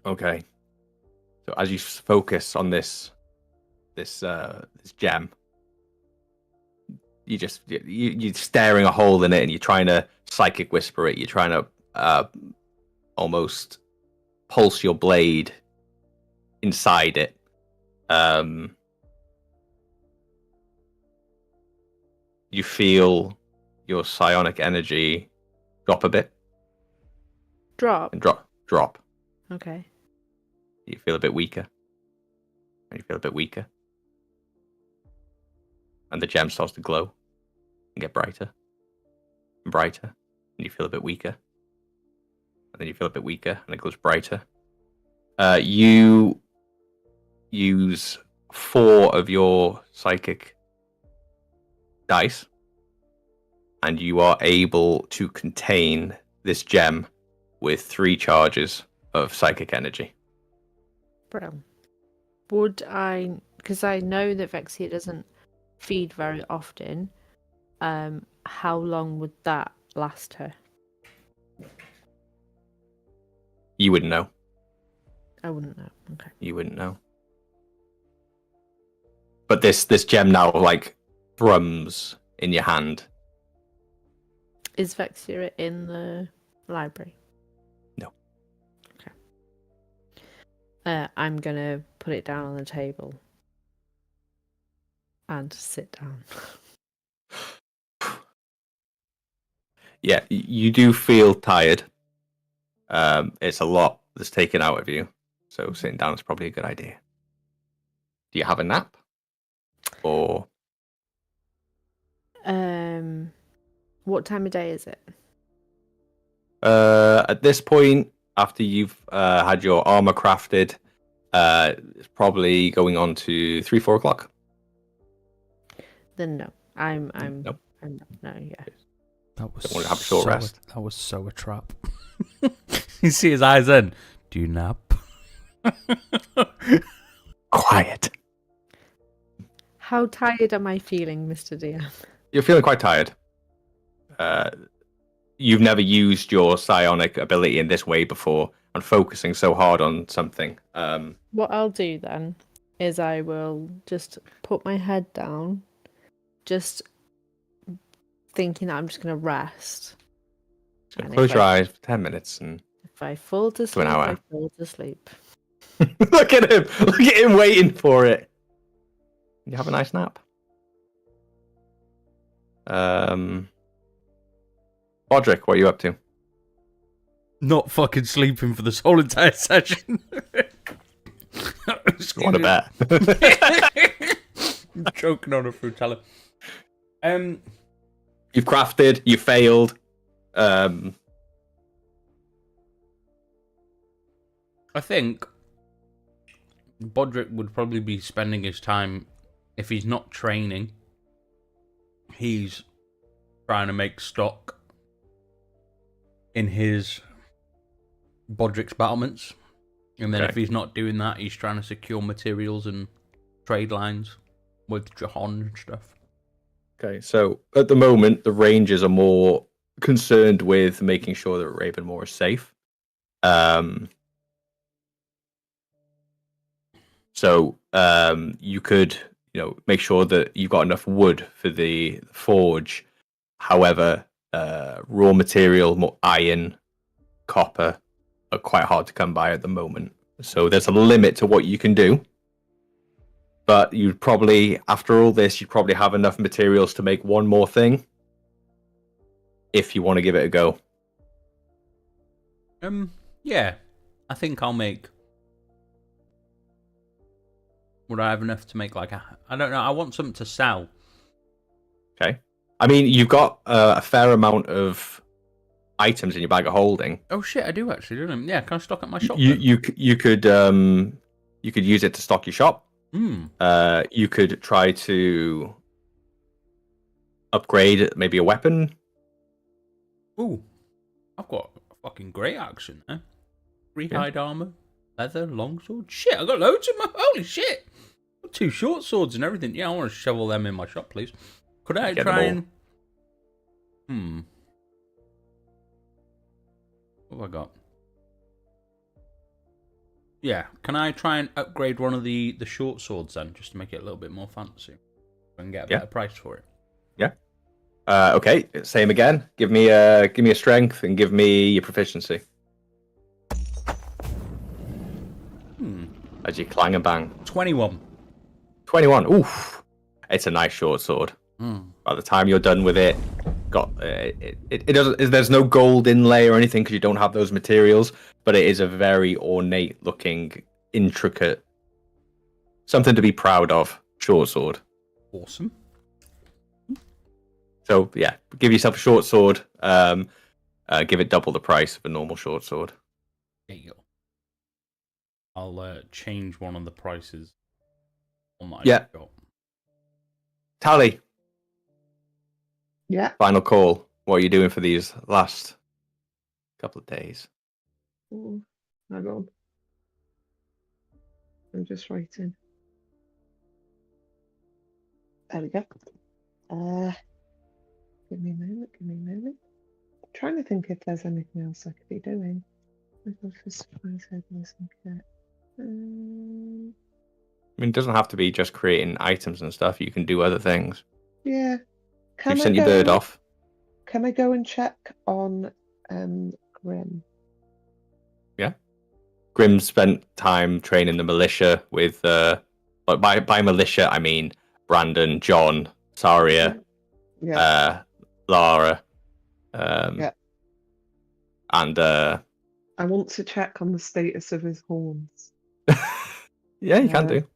Okay. So as you focus on this gem, you're staring a hole in it, and you're trying to psychic whisper it. You're trying to almost pulse your blade inside it. You feel your psionic energy drop a bit
Drop.
and drop.
Okay.
You feel a bit weaker. And you feel a bit weaker. And the gem starts to glow and get brighter and brighter. And you feel a bit weaker. And then you feel a bit weaker and it goes brighter. You use 4 of your psychic dice. And you are able to contain this gem with 3 charges of psychic energy.
Bro. Would I, because I know that Vexia doesn't feed very often, how long would that last her?
You wouldn't know.
I wouldn't know. Okay.
You wouldn't know. But this gem now like thrums in your hand.
Is Vexia in the library?
No.
Okay. I'm gonna put it down on the table and sit down.
Yeah, you do feel tired. It's a lot that's taken out of you, so sitting down is probably a good idea. Do you have a nap? Or
What time of day is it?
at this point, after you've had your armor crafted, it's probably going on to 3-4 o'clock.
Then no. I'm
Nope.
I'm no, yeah.
That was
Don't want to have a short rest.
That was so a trap. You see his eyes then. Do you nap?
Quiet.
How tired am I feeling, Mr. DM?
You're feeling quite tired. You've never used your psionic ability in this way before, and focusing so hard on something.
What I'll do then is I will just put my head down, just thinking that I'm just going to rest.
So
And
close
if
your
I-
eyes for 10 minutes and
If I fall to sleep,
hour.
I fall to sleep.
look at him. Look at him waiting for it. You have a nice nap. Bodrick, what are you up to?
Not fucking sleeping for this whole entire session.
What a bet.
Choking on a frutella.
You've crafted, you failed.
I think Bodrick would probably be spending his time, if he's not training, he's trying to make stock in his Bodrick's battlements. And then
Okay.
if he's not doing that, he's trying to secure materials and trade lines with Godhand and stuff.
Okay, so at the moment, the Rangers are more concerned with making sure that Ravenmore is safe. So you could, make sure that you've got enough wood for the forge. However, raw material, more iron, copper, are quite hard to come by at the moment. So there's a limit to what you can do. But you'd probably, after all this, you'd probably have enough materials to make one more thing. If you want to give it a go.
Yeah. I think I'll make... Would I have enough to make like a... I don't know, I want something to sell.
Okay. I mean, you've got a fair amount of items in your bag of holding.
Oh shit, I do actually, don't I? Yeah, can I stock up my shop?
You could use it to stock your shop. You could try to upgrade maybe a weapon.
Ooh, I've got a fucking great action there. 3 hide armor, leather, longsword. Shit, I got loads in my... Holy shit! Got 2 short swords and everything. Yeah, I want to shovel them in my shop, please. Could I try and... What have I got? Yeah, can I try and upgrade one of the short swords then, just to make it a little bit more fancy? And get a better price for it.
Yeah. Okay, same again. Give me a strength and give me your proficiency. As you clang and bang.
21.
21. Oof. It's a nice short sword. By the time you're done with it, it doesn't. There's no gold inlay or anything because you don't have those materials. But it is a very ornate looking, intricate, something to be proud of short sword.
Awesome.
So yeah, give yourself a short sword. Give it double the price of a normal short sword.
There you go. I'll change one of the prices on that.
Yeah. Tally.
Yeah.
Final call. What are you doing for these last couple of days?
Oh, hang on. I'm just writing. There we go. Give me a moment. I'm trying to think if there's anything else I could be doing.
I mean, it doesn't have to be just creating items and stuff. You can do other things.
Yeah.
You've sent your bird off.
Can I go and check on Grim?
Yeah. Grim spent time training the militia with, by militia, I mean Brandon, John, Saria, Lara, and
I want to check on the status of his horns.
yeah, you can do.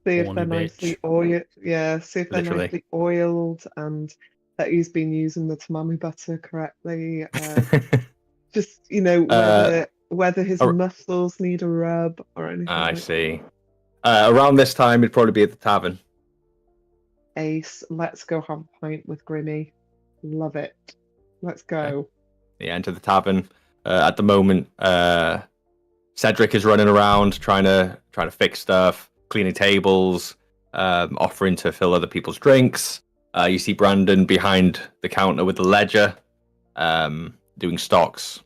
See if
Horny
they're nicely oiled. Yeah, see if they're nicely oiled and that he's been using the tamami butter correctly. Just whether his muscles need a rub or anything.
I see. Around this time, it'd probably be at the tavern.
Ace, let's go have a pint with Grimmy. Love it. Let's go.
Yeah, enter the tavern. At the moment, Cedric is running around trying to fix stuff, cleaning tables, offering to fill other people's drinks. You see Brandon behind the counter with the ledger, doing stocks.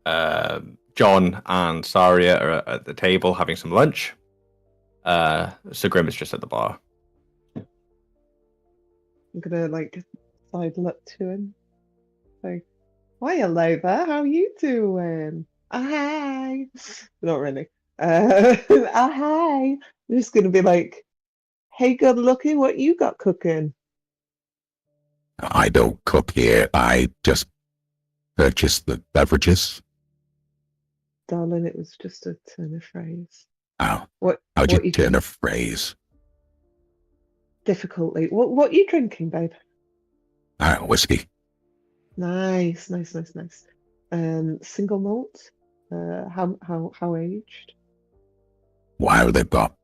John and Saria are at the table having some lunch. Sir Grim is just at the bar.
I'm gonna sidle up to him. Like, why hello there, how you doing? Hi. Not really. Hi. I'm just gonna be like, hey, good looking, what you got cooking?
I don't cook here. I just purchase the beverages.
Darling, it was just a turn of phrase.
Oh,
How'd
you turn a phrase?
Difficultly. What are you drinking, babe?
Whiskey.
Nice. Single malt. How aged?
Why they've got?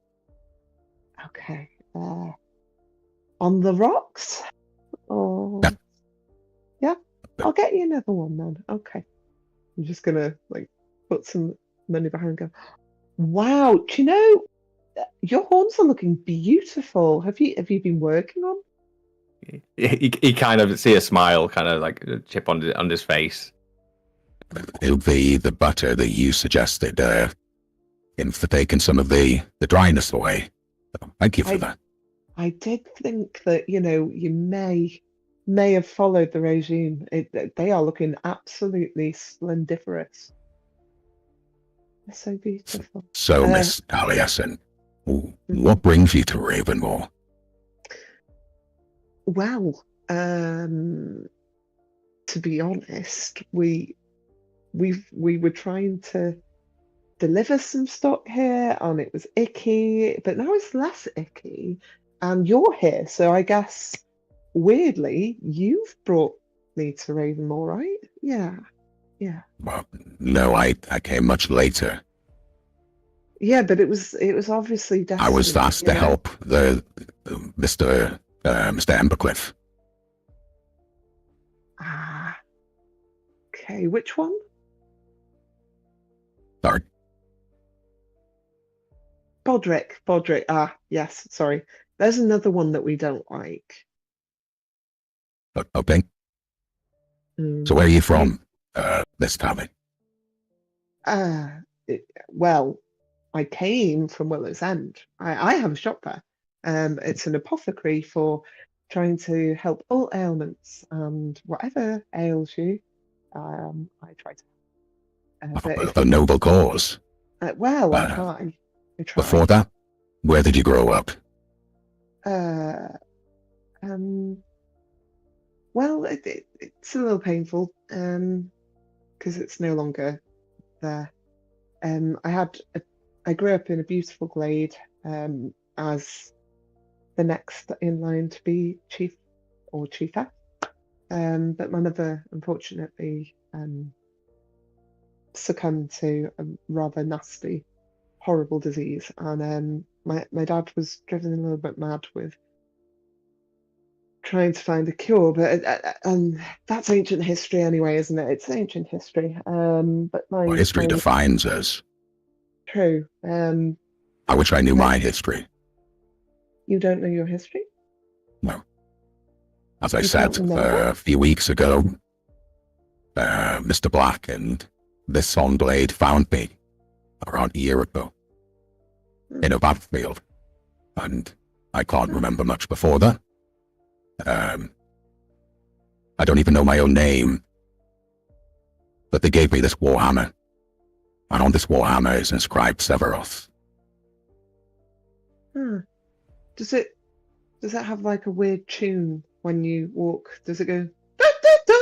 Okay. On the rocks. Oh. Yeah. I'll get you another one then. Okay. I'm just gonna put some money behind and go. Wow. Do you know your horns are looking beautiful? Have you been working on?
He kind of see a smile, kind of like a chip on his face.
It'll be the butter that you suggested. for taking some of the dryness away. So thank you for
I-
that.
I did think that, you may have followed the regime. They are looking absolutely splendiferous. They're so beautiful.
So, Miss Taliesin, what brings you to Ravenmore?
Well, to be honest, we were trying to deliver some stock here, and it was icky, but now it's less icky, and you're here, so I guess weirdly you've brought me to Ravenmore, right? Yeah,
Well, no, I came much later.
yeah, but it was obviously
I was
destiny,
asked to help the Mr. Embercliff.
Ah, okay, which one?
Sorry.
Bodrick. Ah, yes, sorry. There's another one that we don't like.
Okay.
Hmm.
So where are you from, Miss Tally?
Well, I came from Willow's End. I have a shop there. It's an apothecary for trying to help all ailments and whatever ails you. I try to. But if
A noble cause.
well, I
uh,
try. I try.
Before that, where did you grow up?
Uh, um, well, it's a little painful, because it's no longer there. I grew up in a beautiful glade, as the next in line to be chief or chiefess. But my mother unfortunately succumbed to a rather nasty, horrible disease, and my dad was driven a little bit mad with trying to find a cure. But that's ancient history anyway, isn't it? It's ancient history. But
Well,
my
history defines us.
true.
I wish I knew
my-
my history.
You don't know your history?
No. As I
You
said
can't remember?
a few weeks ago, Mr. Black and this Blade found me around a year ago in a battlefield, and I can't remember much before that. I don't even know my own name, but they gave me this warhammer, and on this warhammer is inscribed Severos.
Hmm. Does it have like a weird tune when you walk? Does it go da, da, da?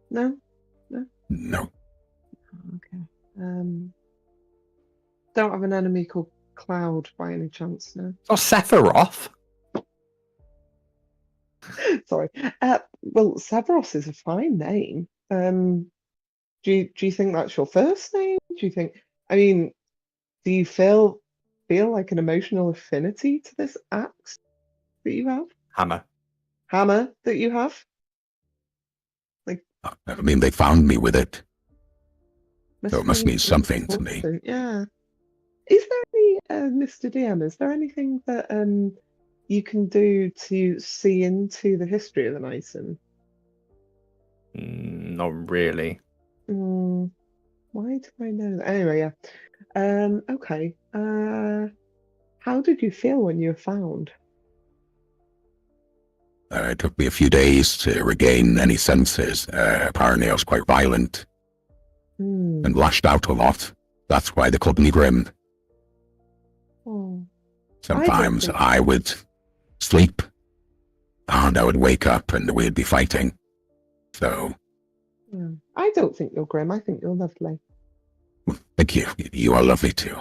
No?
No,
Okay. Don't have an enemy called Cloud by any chance, no?
Oh, Sephiroth.
Sorry. Well, Severos is a fine name. Do you think that's your first name? Do you think, I mean, do you feel like an emotional affinity to this axe that you have? Hammer that you have?
I mean, they found me with it. So it must mean
mean
something to me.
important, yeah. Is there any, Mr. DM, is there anything that you can do to see into the history of the Nyson?
Not really.
Why do I know that? Anyway, yeah. Okay. How did you feel when you were found?
It took me a few days to regain any senses. Apparently I was quite violent
Hmm.
and lashed out a lot. That's why they called me Grim.
Oh.
Sometimes
think-
I would sleep and I would wake up and we'd be fighting. So,
Yeah. I don't think you're grim. I think you're lovely.
thank you. You are lovely too.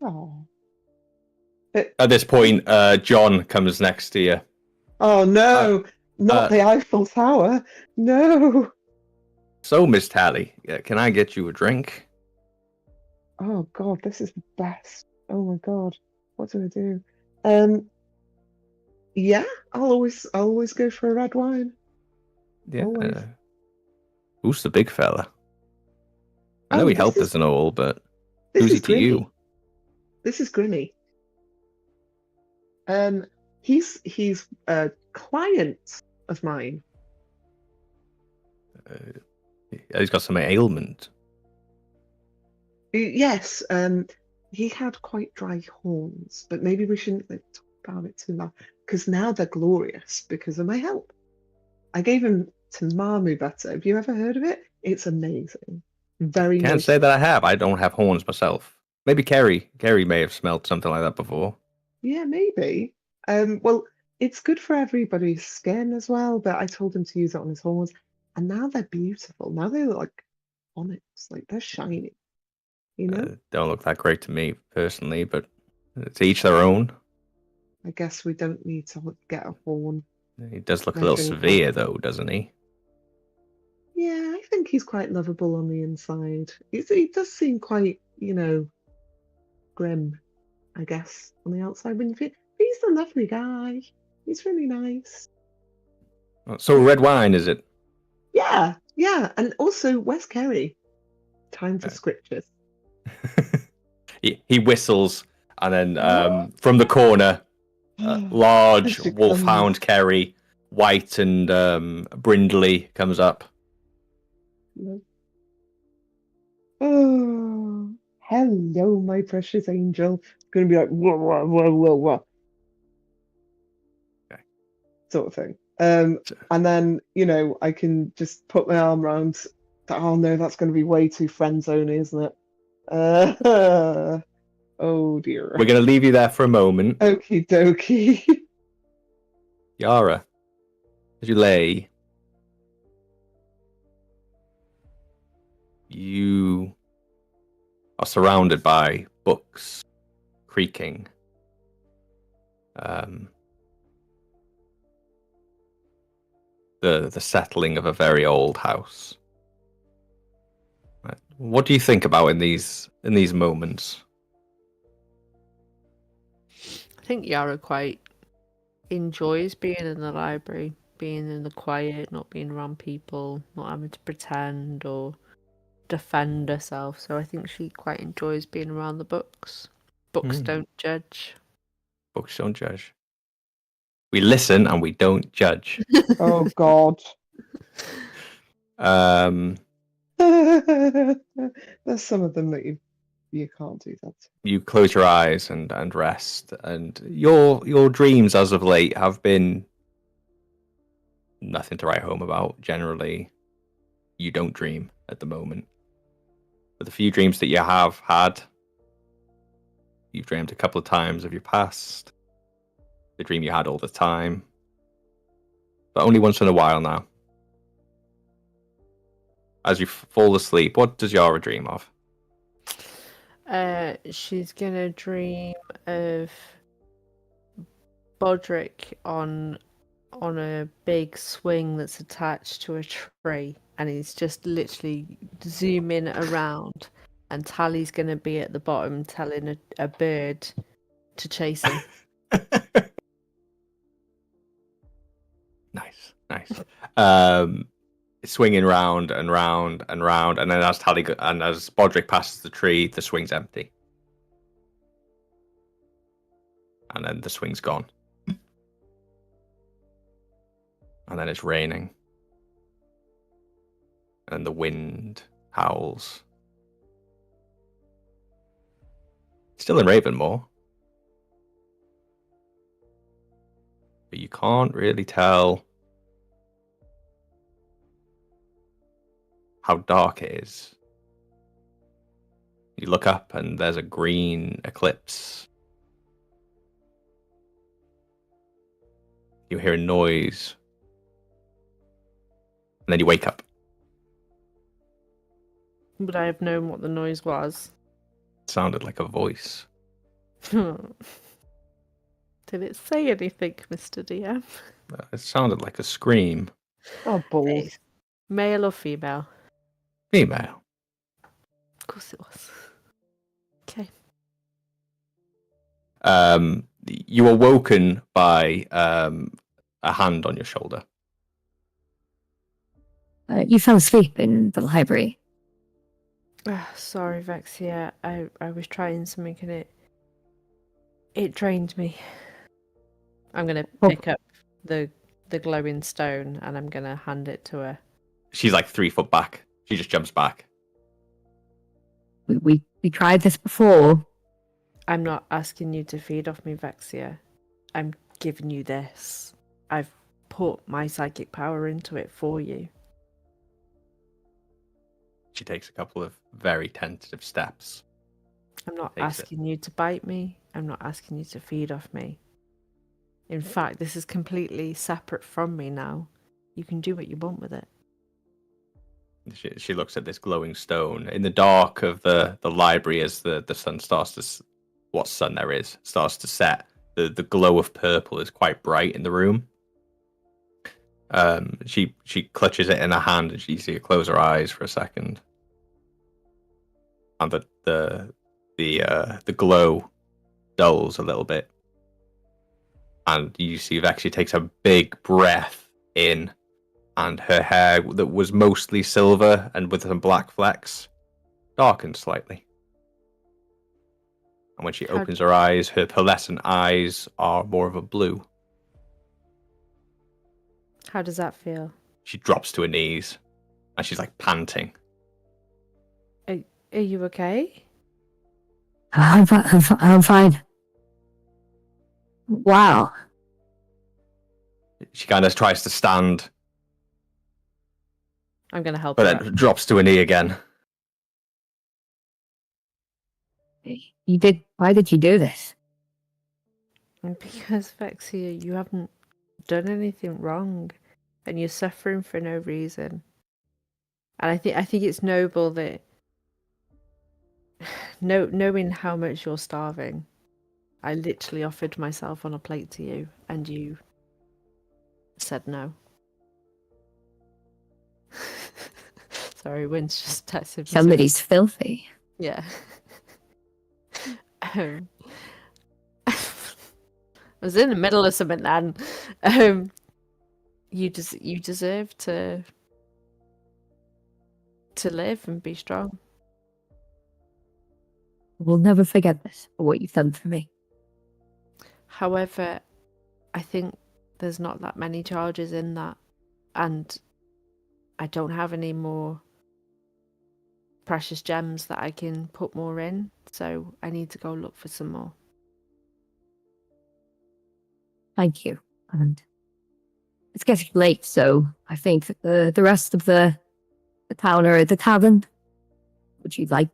Oh.
At this point, John comes next to you.
Oh no! Not the Eiffel Tower. No.
So, Miss Tally, can I get you a drink?
Oh God, this is the best. Oh my God, what do I do? Yeah, I'll always go for a red wine.
Yeah.
Always.
Who's the big fella? I know
Oh,
he
this
helped
is-
us and all, but
This
who's he
is
to you?
Grimmy. This is Grimmy. He's a client of mine.
He's got some ailment.
Yes. he had quite dry horns, but maybe we shouldn't like, talk about it too loud because now they're glorious because of my help. I gave him Tamamu butter. Have you ever heard of it? It's amazing. Very
Can't
moist.
say that I have. I don't have horns myself. Maybe Kerry. Kerry may have smelled something like that before.
Yeah, maybe. Well, it's good for everybody's skin as well, but I told him to use it on his horns, and now they're beautiful. Now they look like onyx, like they're shiny, you know?
Don't look that great to me personally, but to each their own.
I guess we don't need to get a horn.
He does look a little
measuring
severe,
horn.
though, doesn't he?
Yeah, I think he's quite lovable on the inside. He does seem quite, grim, I guess, on the outside. He's a lovely guy. He's really nice.
So red wine, is it?
Yeah, yeah. And also, where's Kerry? Time for scriptures.
He whistles, and then from the corner, large
She
wolfhound Kerry, white and brindley, comes up.
Oh, hello, my precious angel. It's going to be like, whoa, whoa, whoa, whoa, whoa.
Okay.
Sort of thing. And then, I can just put my arm around. Oh, no, that's going to be way too friend zone, isn't it? Oh, dear.
We're going to leave you there for a moment.
Okie dokie.
Yara, as you lay, you are surrounded by books creaking. The settling of a very old house. Right. What do you think about in these moments?
I think Yara quite enjoys being in the library, being in the quiet, not being around people, not having to pretend or defend herself. So I think she quite enjoys being around the books. Books don't judge.
Books don't judge. We listen and we don't judge.
Oh, God. There's some of them that you can't do that.
You close your eyes and rest, and your dreams as of late have been nothing to write home about. Generally, you don't dream at the moment. But the few dreams that you have had, you've dreamed a couple of times of your past, the dream you had all the time, but only once in a while now. As you fall asleep, what does Yara dream of?
She's gonna dream of Bodrick on a big swing that's attached to a tree, and he's just literally zooming around, and Tally's gonna be at the bottom telling a bird to chase him.
Nice. Swinging round and round and round, and then as Bodrick passes the tree, the swing's empty, and then the swing's gone, and then it's raining, and the wind howls. Still in Ravenmoor, but you can't really tell how dark it is. You look up and there's a green eclipse. You hear a noise. And then you wake up.
Would I have known what the noise was?
It sounded like a voice.
Did it say anything, Mr. DM?
It sounded like a scream.
Oh, balls.
Male or female?
Female.
Of course it was. Okay.
You were woken by a hand on your shoulder.
You fell asleep in the library.
Sorry, Vexia. I was trying something and it drained me. I'm gonna pick up the glowing stone and I'm gonna hand it to her.
She's like 3 foot back. She just jumps back.
We tried this before.
I'm not asking you to feed off me, Vexia. I'm giving you this. I've put my psychic power into it for you.
She takes a couple of very tentative steps.
I'm not
Takes it.
asking you to bite me. I'm not asking you to feed off me. In fact, this is completely separate from me now. You can do what you want with it.
She looks at this glowing stone in the dark of the library as the sun starts to, what sun there is, starts to set. The glow of purple is quite bright in the room. She clutches it in her hand and you see her close her eyes for a second. And the glow dulls a little bit. And you see Vexia takes a big breath in, and her hair that was mostly silver and with some black flecks darkens slightly. And when she opens her eyes, her pearlescent eyes are more of a blue.
How does that feel?
She drops to her knees, and she's like panting.
Are you okay?
I'm fine. Wow.
She kind of tries to stand,
I'm going to help
but
her.
then drops to her knee again.
Why did you do this?
Because, Vexia, you haven't done anything wrong, and you're suffering for no reason. And I think it's noble that knowing how much you're starving, I literally offered myself on a plate to you, and you said no. Sorry, Wynn's just texted me.
Somebody's filthy.
Yeah. I was in the middle of something then. You deserve to live and be strong.
We'll never forget this for what you've done for me.
However, I think there's not that many charges in that, and I don't have any more precious gems that I can put more in, so I need to go look for some more.
Thank you. And it's getting late, so I think that the rest of the town are at the tavern. Would you like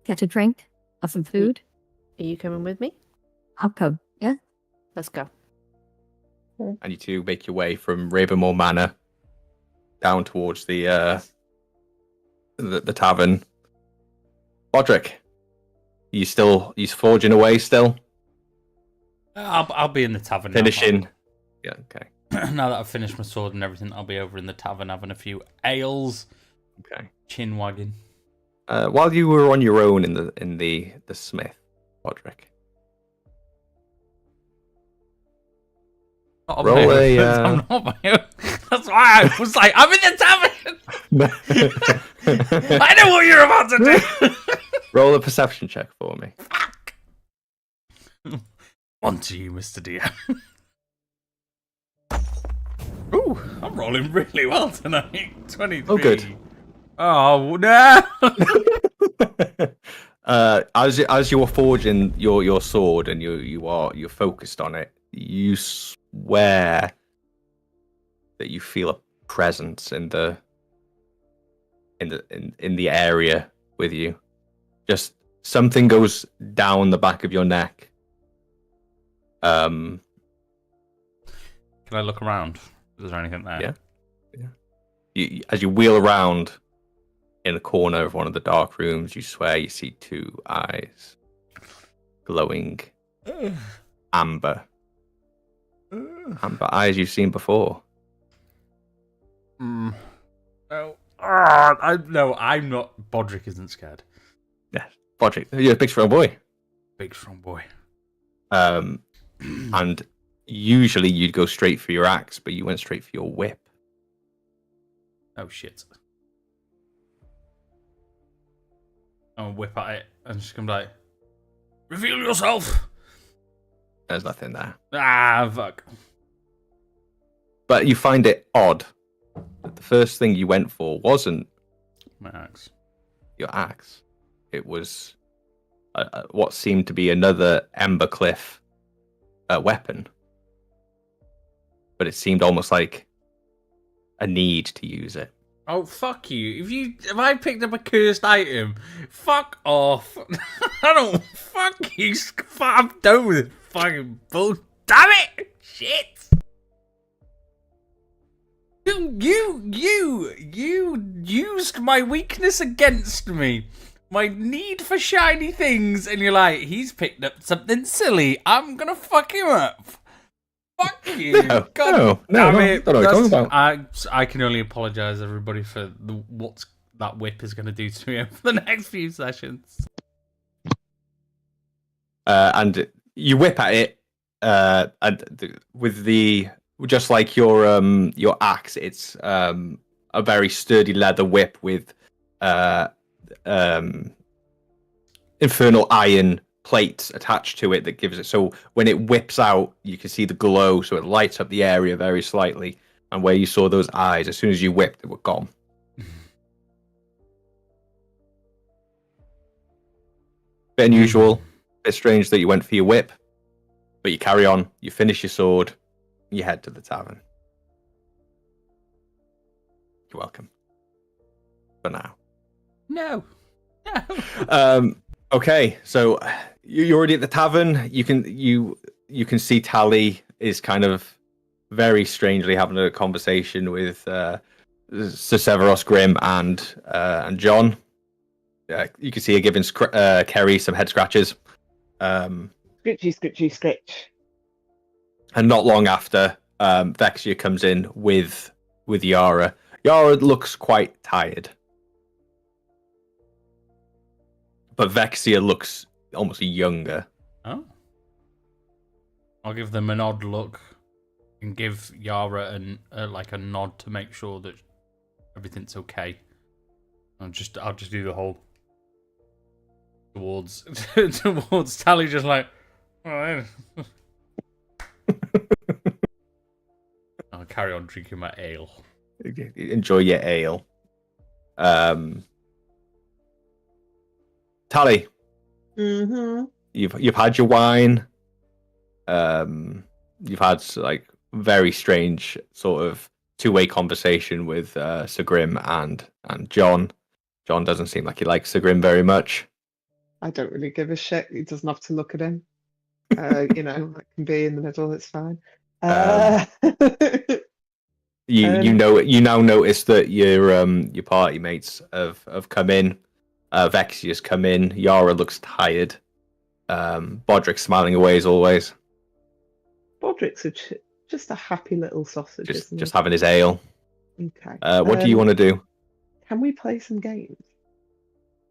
get a drink? Have some food?
Are you coming with me?
I'll come. Yeah.
Let's go.
And you two make your way from Ravenmore Manor down towards the tavern. Bodrick, you forging away still?
I'll be in the tavern.
Finishing. Yeah, okay.
Now that I've finished my sword and everything, I'll be over in the tavern having a few ales.
Okay.
Chin wagging.
While you were on your own in the smith, Bodrick. Roll a.
I'm not on my own. That's why I was like, I'm in the tavern. I know what you're about to do.
Roll a perception check for me.
On to you, Mr. DM. Ooh, I'm rolling really well tonight. 23.
Oh, good.
Oh no!
As you're forging your sword and you're focused on it, you swear that you feel a presence in the area with you. Just something goes down the back of your neck.
Can I look around? Is there anything there?
Yeah. As you wheel around in the corner of one of the dark rooms, you swear you see two eyes glowing amber eyes you've seen before.
No. No, I'm not. Bodrick isn't scared.
Yeah, Bodrick, you're a big strong boy.
Big strong boy.
And usually you'd go straight for your axe, but you went straight for your whip.
Oh shit. I'll whip at it and just come like, reveal yourself.
There's nothing there.
Ah, fuck.
But you find it odd that the first thing you went for wasn't
My axe.
your axe. It was what seemed to be another Embercliff weapon, but it seemed almost like a need to use it.
Oh, fuck you. If I picked up a cursed item, fuck off. I don't, fuck you. I'm done with it. Fucking bull. Damn it! Shit! You used my weakness against me. My need for shiny things, and you're like, he's picked up something silly. I'm gonna fuck him up. Fuck you.
No,
God
no,
damn
no,
it.
don't know what you're talking about.
I can only apologise, everybody, for what that whip is going to do to me over the next few sessions.
And you whip at it, with just like your axe, it's a very sturdy leather whip with infernal iron plates attached to it that gives it, so when it whips out you can see the glow, so it lights up the area very slightly, and where you saw those eyes, as soon as you whipped, they were gone. Bit unusual, bit strange that you went for your whip, but you carry on, you finish your sword, you head to the tavern. You're welcome. For now.
No.
Okay, so you're already at the tavern. You can see Tally is kind of very strangely having a conversation with Sir Severos Grimm and John. You can see her giving Kerry some head scratches.
Scritchy, scritchy, scritch.
And not long after, Vexia comes in with Yara. Yara looks quite tired. But Vexia looks almost younger.
Oh. I'll give them an odd look and give Yara a nod to make sure that everything's okay. I'll just do the whole towards Tally, just like, all right. I'll carry on drinking my ale.
Enjoy your ale. Tally, you've had your wine. You've had like very strange sort of two-way conversation with Sir Grimm and John. John doesn't seem like he likes Sir Grimm very much.
I don't really give a shit. He doesn't have to look at him. I can be in the middle. It's fine.
You now notice that your party mates have come in. Vexia's come in. Yara looks tired. Bodrick's smiling away as always.
Bodrick's just a happy little sausage.
Just having his ale.
Okay.
What do you want to do?
Can we play some games?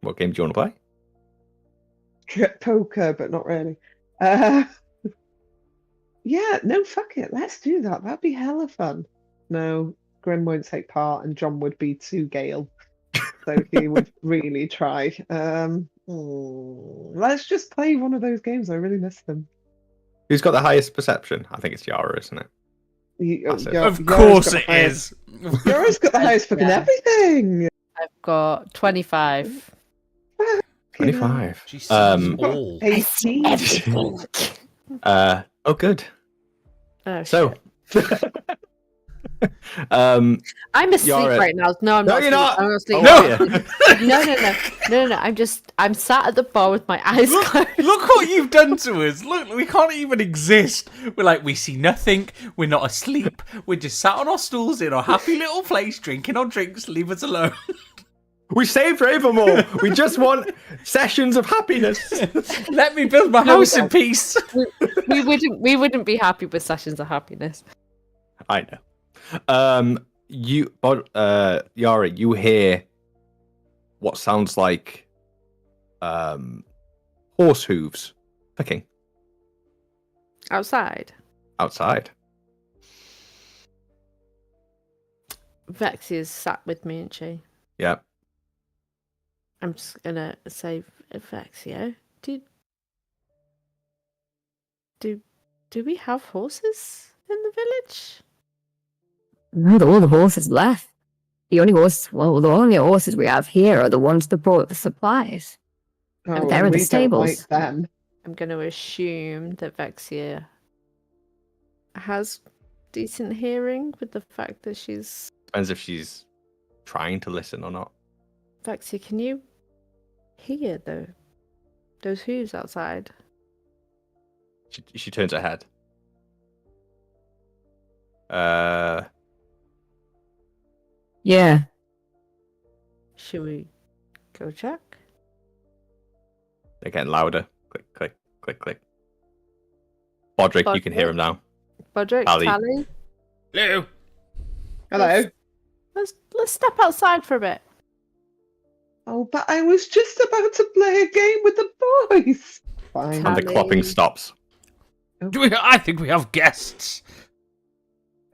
What game do you want to play?
Poker, but not really. Yeah, no, fuck it. Let's do that. That'd be hella fun. No, Grim won't take part, and John would be too Gale. So he would really try. Let's just play one of those games. I really miss them.
Who's got the highest perception? I think it's Yara, isn't it?
Of course it is.
Yara's got the highest fucking everything.
I've got 25.
25.
She sees all.
18.
Oh, good.
Oh,
So,
I'm asleep
Yara...
right now. No, I'm not.
You're not.
I'm not asleep.
Oh,
No. I'm sat at the bar with my eyes closed.
Look what you've done to us. Look, we can't even exist. We're like, we see nothing. We're not asleep. We're just sat on our stools in our happy little place, drinking our drinks. Leave us alone.
We saved Ravenmore. We just want sessions of happiness.
Let me build my house in peace.
we wouldn't be happy with sessions of happiness.
I know. Yara, you hear what sounds like horse hooves clicking
Outside. Vexia's sat with me, isn't she?
Yeah.
I'm just gonna say, Vexia, do we have horses in the village?
No, all the horses left. The only horses we have here are the ones that brought the supplies.
Oh,
They're in the
we don't like
stables.
them.
I'm going to assume that Vexia has decent hearing with the fact that she's...
Depends if she's trying to listen or not.
Vexia, can you hear those hooves outside?
She turns her head.
Yeah.
Should we go check?
They're getting louder. Click, click, click, click. Bodrick, you can hear him now.
Bodrick,
Tally.
Tally,
Hello.
Hello.
let's step outside for a bit.
Oh, but I was just about to play a game with the boys. Fine.
And the
Tally.
clopping stops.
I think we have guests.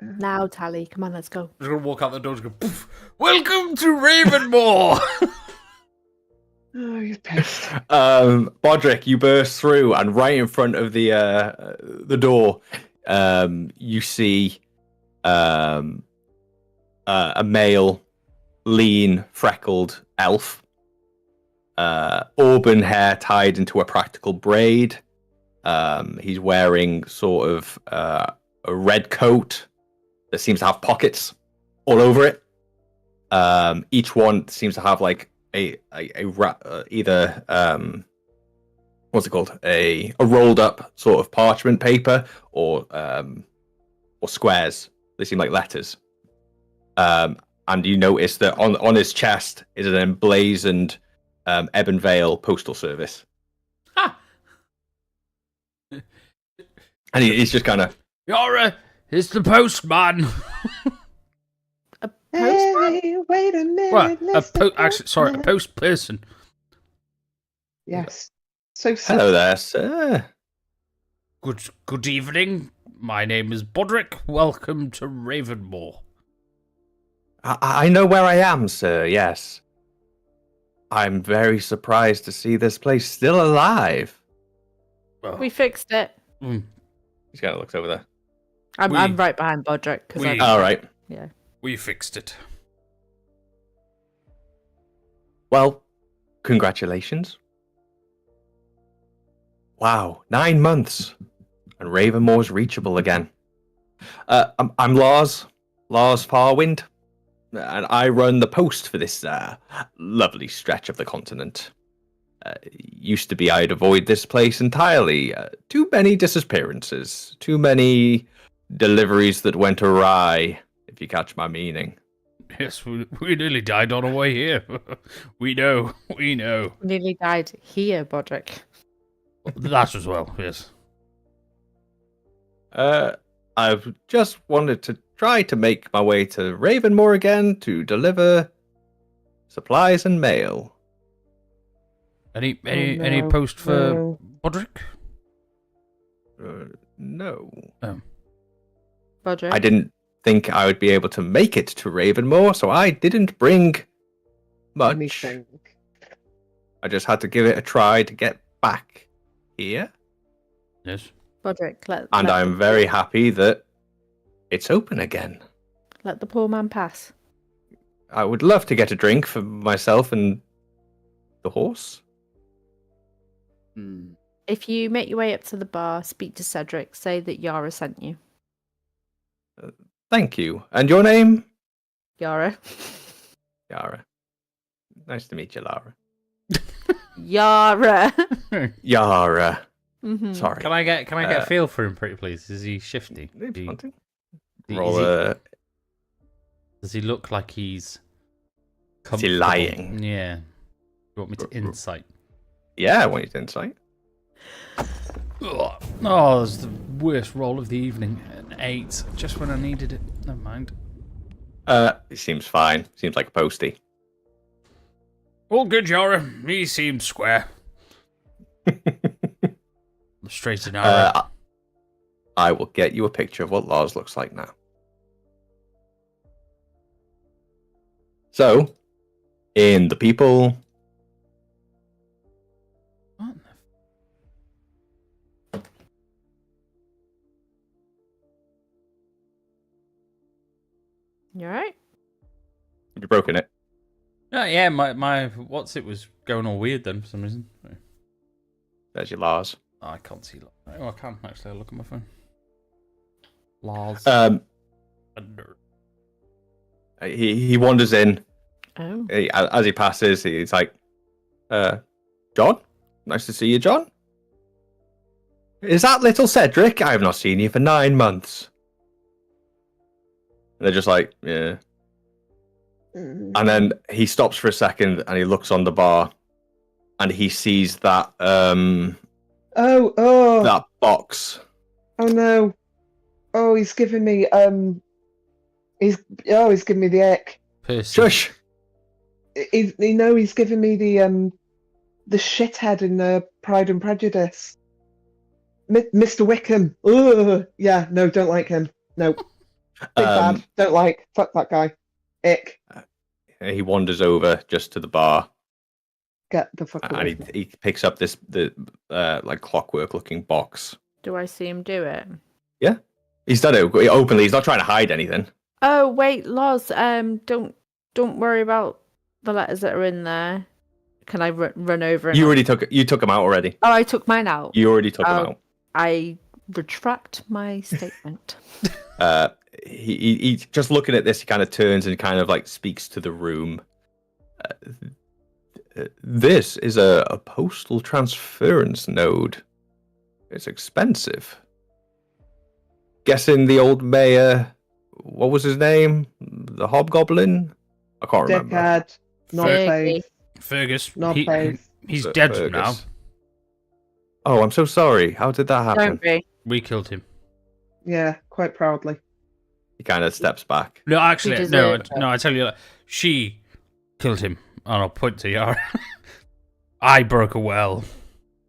Now, Tally, come on, let's go.
I'm just gonna walk out the door and go, poof. Welcome to Ravenmore!
Oh, you're pissed.
Bodrick, you burst through, and right in front of the door, you see a male, lean, freckled elf. Auburn hair tied into a practical braid. He's wearing sort of a red coat that seems to have pockets all over it. Each one seems to have like either what's it called, a rolled up sort of parchment paper or squares. They seem like letters. And you notice that on his chest is an emblazoned Ebon Vale postal service.
Ha!
And he's just kind of,
Yara, it's the postman.
A postman?
Hey, wait a minute.
Well,
Mr.
a
Postman.
post person.
Yes. So
hello there, sir.
Good evening. My name is Bodrick. Welcome to Ravenmore.
I know where I am, sir, yes. I'm very surprised to see this place still alive.
Well,
We fixed it.
mm,
He's kind of looks over there.
I'm right behind Bodrick.
we-
All right.
Yeah.
we fixed it.
Well, congratulations. Wow, 9 months, and Ravenmore's reachable again. I'm Lars Farwind, and I run the post for this lovely stretch of the continent. Used to be I'd avoid this place entirely. Too many disappearances, too many deliveries that went awry, if you catch my meaning.
Yes, we nearly died on our way here. We know.
Nearly died here, Bodrick.
That as well, yes.
I've just wanted to try to make my way to Ravenmore again to deliver supplies and mail.
Any
no,
post for
no.
Bodrick?
No.
Bodrick.
I didn't think I would be able to make it to Ravenmore, so I didn't bring much.
Anything.
I just had to give it a try to get back here.
Yes.
Bodrick,
And I'm very happy that it's open again.
let the poor man pass.
I would love to get a drink for myself and the horse.
If you make your way up to the bar, speak to Cedric, say that Yara sent you.
Thank you. And your name?
Yara.
Yara. Nice to meet you, Lara.
Yara.
Yara.
Mhm.
Sorry.
Can I get a feel for him, pretty please? Is he shifty?
If you want to.
Is
Roll
he-
a...
Does he look like he's
Is he
comfortable?
lying?
Yeah. You want me to insight?
Yeah, I want you to insight.
Ugh. Oh, that's the worst roll of the evening. An 8, just when I needed it. Never mind.
He seems fine. Seems like a postie.
All good, Yara. He seems square. Straight and narrow.
I will get you a picture of what Lars looks like now. So, in the people...
What the
You alright?
Have you broken it?
Yeah, my what's it was going all weird then for some reason.
There's your Lars.
Oh, I can't see. Oh, I can actually. I'll look at my phone. Lars.
He wanders in.
Oh.
As he passes, he's like, John? Nice to see you, John. Is that little Cedric? I have not seen you for 9 months. And they're just like, yeah. And then he stops for a second and he looks on the bar and he sees that that box.
Oh no. Oh, he's giving me he's giving me the ick.
Percy.
Shush.
He's giving me the shithead in Pride and Prejudice. Mr. Wickham. Ugh. Yeah, no, don't like him. No. Big bad. Don't like. Fuck that guy. Ick.
He wanders over just to the bar.
Get the fuck away.
And he picks up the like clockwork looking box.
Do I see him do it?
Yeah. He's done it openly. He's not trying to hide anything.
Oh wait, Loz. Don't worry about the letters that are in there. Can I run over? And
You took them out already.
Oh, I took mine out.
You already took them out.
I retract my statement.
He just looking at this, he kind of turns and kind of like speaks to the room. This is a postal transference node. It's expensive. Guessing the old mayor, what was his name? The Hobgoblin? I can't remember.
Dickhead. Not faith.
Fergus.
Not faith.
He's dead
Fergus.
now.
Oh, I'm so sorry. How did that happen?
Don't be.
We killed him.
Yeah, quite proudly.
He kind of steps back.
No, actually,
He
no,
deserved it.
no. I tell you, she killed him. And I'll point to Yara. I broke a well.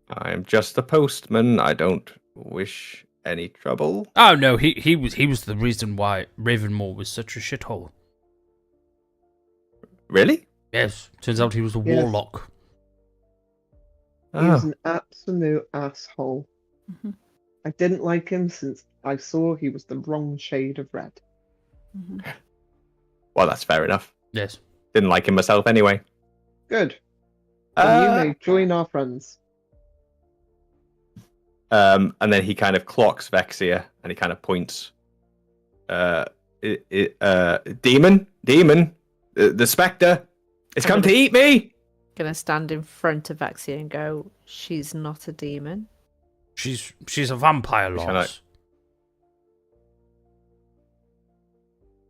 I'm just a postman. I don't wish any trouble.
Oh no, he was the reason why Ravenmoor was such a shithole.
Really?
Yes, turns out he was a
Yes.
warlock.
He was
Oh.
an absolute asshole.
Mhm.
I didn't like him since I saw he was the wrong shade of red.
Mhm.
Well, that's fair enough.
Yes.
Didn't like him myself anyway.
Good. Then you
Uh,
may join our friends.
And then he kind of clocks Vexia and he kind of points. Demon, the spectre, it's come to eat me.
Gonna stand in front of Vexia and go, she's not a demon.
She's a vampire,
Shall
Lars.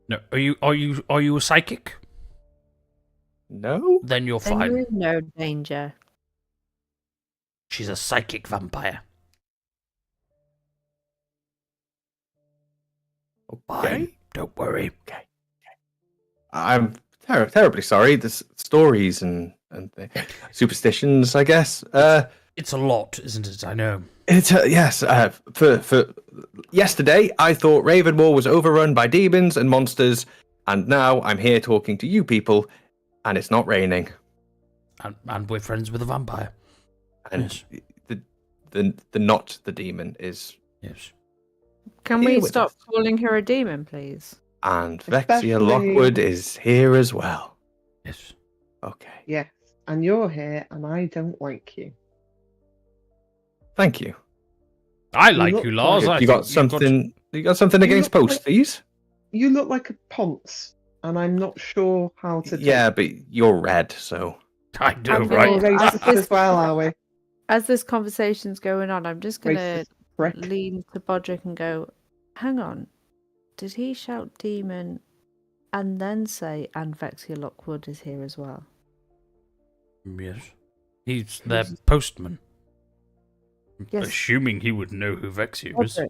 No, are you a psychic?
No.
Then you're
Then
fine.
you're in no danger.
She's a psychic vampire. Fine.
Okay.
Don't worry.
I'm terribly sorry. The stories and the superstitions, I guess.
It's a lot, isn't it? I know.
It's yes. For yesterday, I thought Ravenmoor was overrun by demons and monsters, and now I'm here talking to you people, and it's not raining.
And we're friends with a vampire.
And the not the demon is,
Yes.
Can
Deal
we
with
stop
this.
calling her a demon, please?
and
Especially-
Vexia Lockwood is here as well.
Yes.
Okay,
Yes, and you're here, and I don't like you.
thank you.
I
You
like
look
you, Lars.
like-
I
You
think
got
you've
something? You got something
You
against
look like-
posties?
You look like a ponce, and I'm not sure how to.
Yeah, but you're red, so
I do,
I'm
We're
right?
all racist as well, are we?
As this conversation's going on, I'm just gonna
Racist prick.
lean to Bodrick and go, hang on, did he shout demon and then say, and Vexia Lockwood is here as well?
Yes. He's their postman.
Yes.
Assuming he would know who Vexia is.
Bodrick,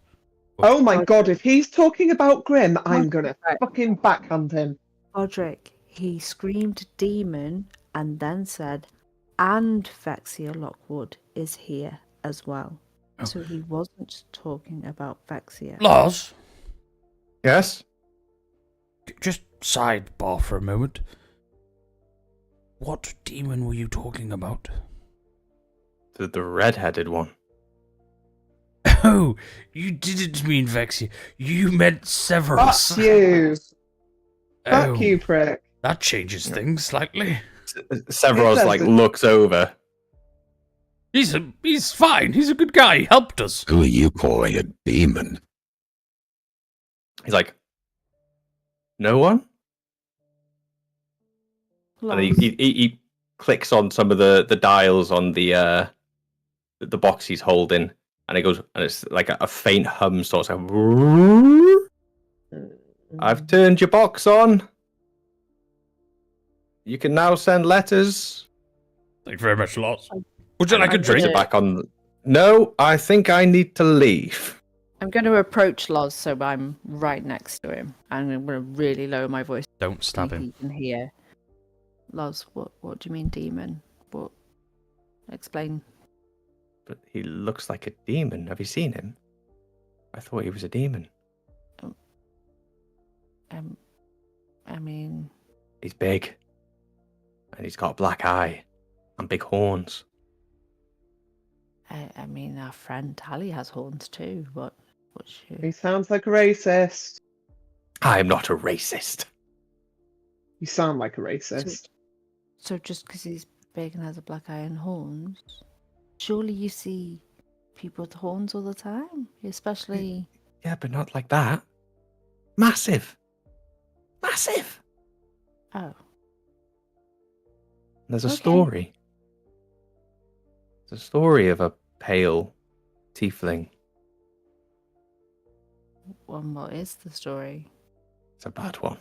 Oh my god, if he's talking about Grim, I'm gonna
Right.
fucking backhand him.
Bodrick, he screamed demon and then said, and Vexia Lockwood is here as well.
Oh.
So he wasn't talking about Vexia.
Lars,
yes.
just sidebar for a moment. What demon were you talking about?
The red-headed one.
Oh, you didn't mean Vexia. You meant Severus.
Fuck you.
Oh,
Fuck you, prick.
That changes things slightly.
Severos
says
like
that-
looks over.
He's fine. He's a good guy. He helped us.
Who are you calling a demon?
He's like, no one. And he clicks on some of the dials on the box he's holding, and it goes, and it's like a faint hum, sort of. I've turned your box on. You can now send letters.
Thank you very much, Lots. Would you like a
I'm
drink?
gonna-
Back on. No, I think I need to leave.
I'm going to approach Loz so I'm right next to him. And I'm going to really lower my voice
Don't
so
stab
he
him.
can hear. Loz, what do you mean demon? What? Explain.
But he looks like a demon. Have you seen him? I thought he was a demon.
I mean,
He's big, and he's got a black eye and big horns.
I mean, our friend Tally has horns too. What's she?
He sounds like a racist.
I'm not a racist.
You sound like a racist.
So just because he's big and has a black eye and horns, surely you see people with horns all the time, especially.
Yeah, but not like that. Massive. Massive.
Oh,
There's a
Okay.
story. There's a story of a pale tiefling.
well, what is the story?
It's a bad one.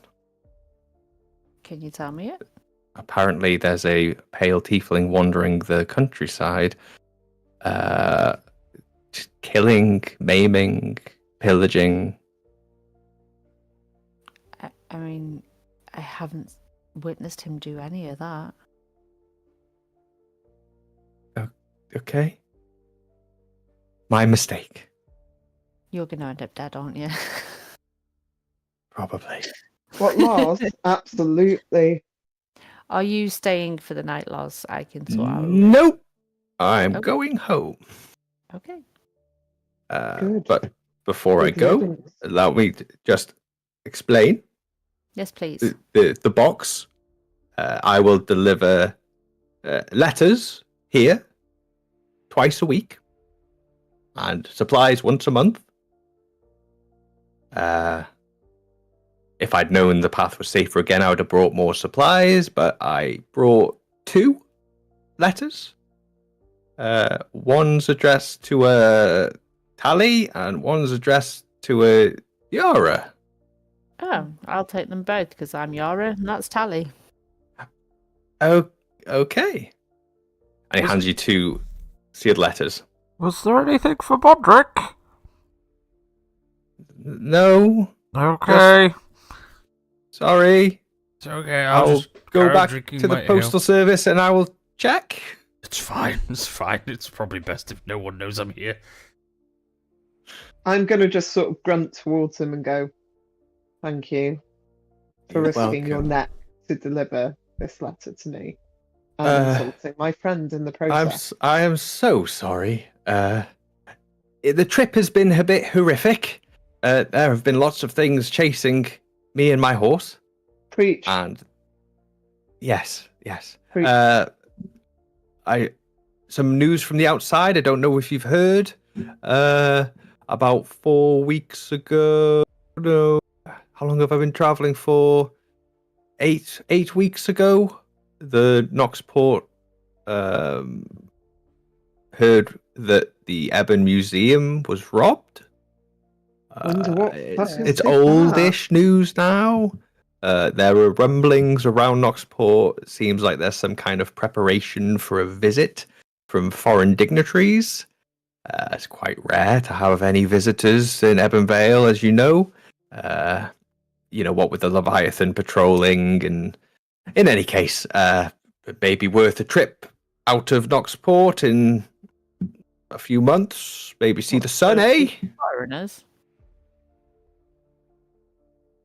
Can you tell me it?
Apparently, there's a pale tiefling wandering the countryside, just killing, maiming, pillaging.
I mean, I haven't witnessed him do any of that.
Okay. My mistake.
You're going to end up dead, aren't you?
Probably.
What laws? Absolutely.
Are you staying for the night, Loz? I can sort out.
Nope. I'm
Okay.
going home.
Okay.
Good.
But before I
Good
go,
riddance.
allow me to just explain
Yes, please.
the box. I will deliver letters here twice a week and supplies once a month. If I'd known the path was safer again, I would have brought more supplies, but I brought 2 letters. One's addressed to a Tally and one's addressed to a Yara.
Oh, I'll take them both because I'm Yara and that's Tally.
Oh, okay. And he hands you 2 sealed letters.
Was there anything for Bodrick?
No,
Okay.
sorry.
It's okay.
I'll
just
go
carry
back
drinking
to the
my ale.
postal service and I will check.
It's fine. It's fine. It's probably best if no one knows I'm here.
I'm going to just sort of grunt towards him and go, thank you for
You're
risking your
welcome.
neck to deliver this letter to me. And
Uh,
insulting my friend in the process.
I am so sorry. The trip has been a bit horrific. There have been lots of things chasing me and my horse.
Preach.
And yes.
Preach.
Some news from the outside. I don't know if you've heard. About 4 weeks ago. No, how long have I been traveling for? 8 weeks ago. The Knoxport heard that the Ebon Museum was robbed.
Wonder what
It's
fuckers did
oldish news now. There are rumblings around Knoxport. It seems like there's some kind of preparation for a visit from foreign dignitaries. It's quite rare to have any visitors in Ebon Vale, as you know. What with the Leviathan patrolling, and in any case, it may be worth a trip out of Knoxport in a few months. Maybe see the sun, eh?
Foreigners.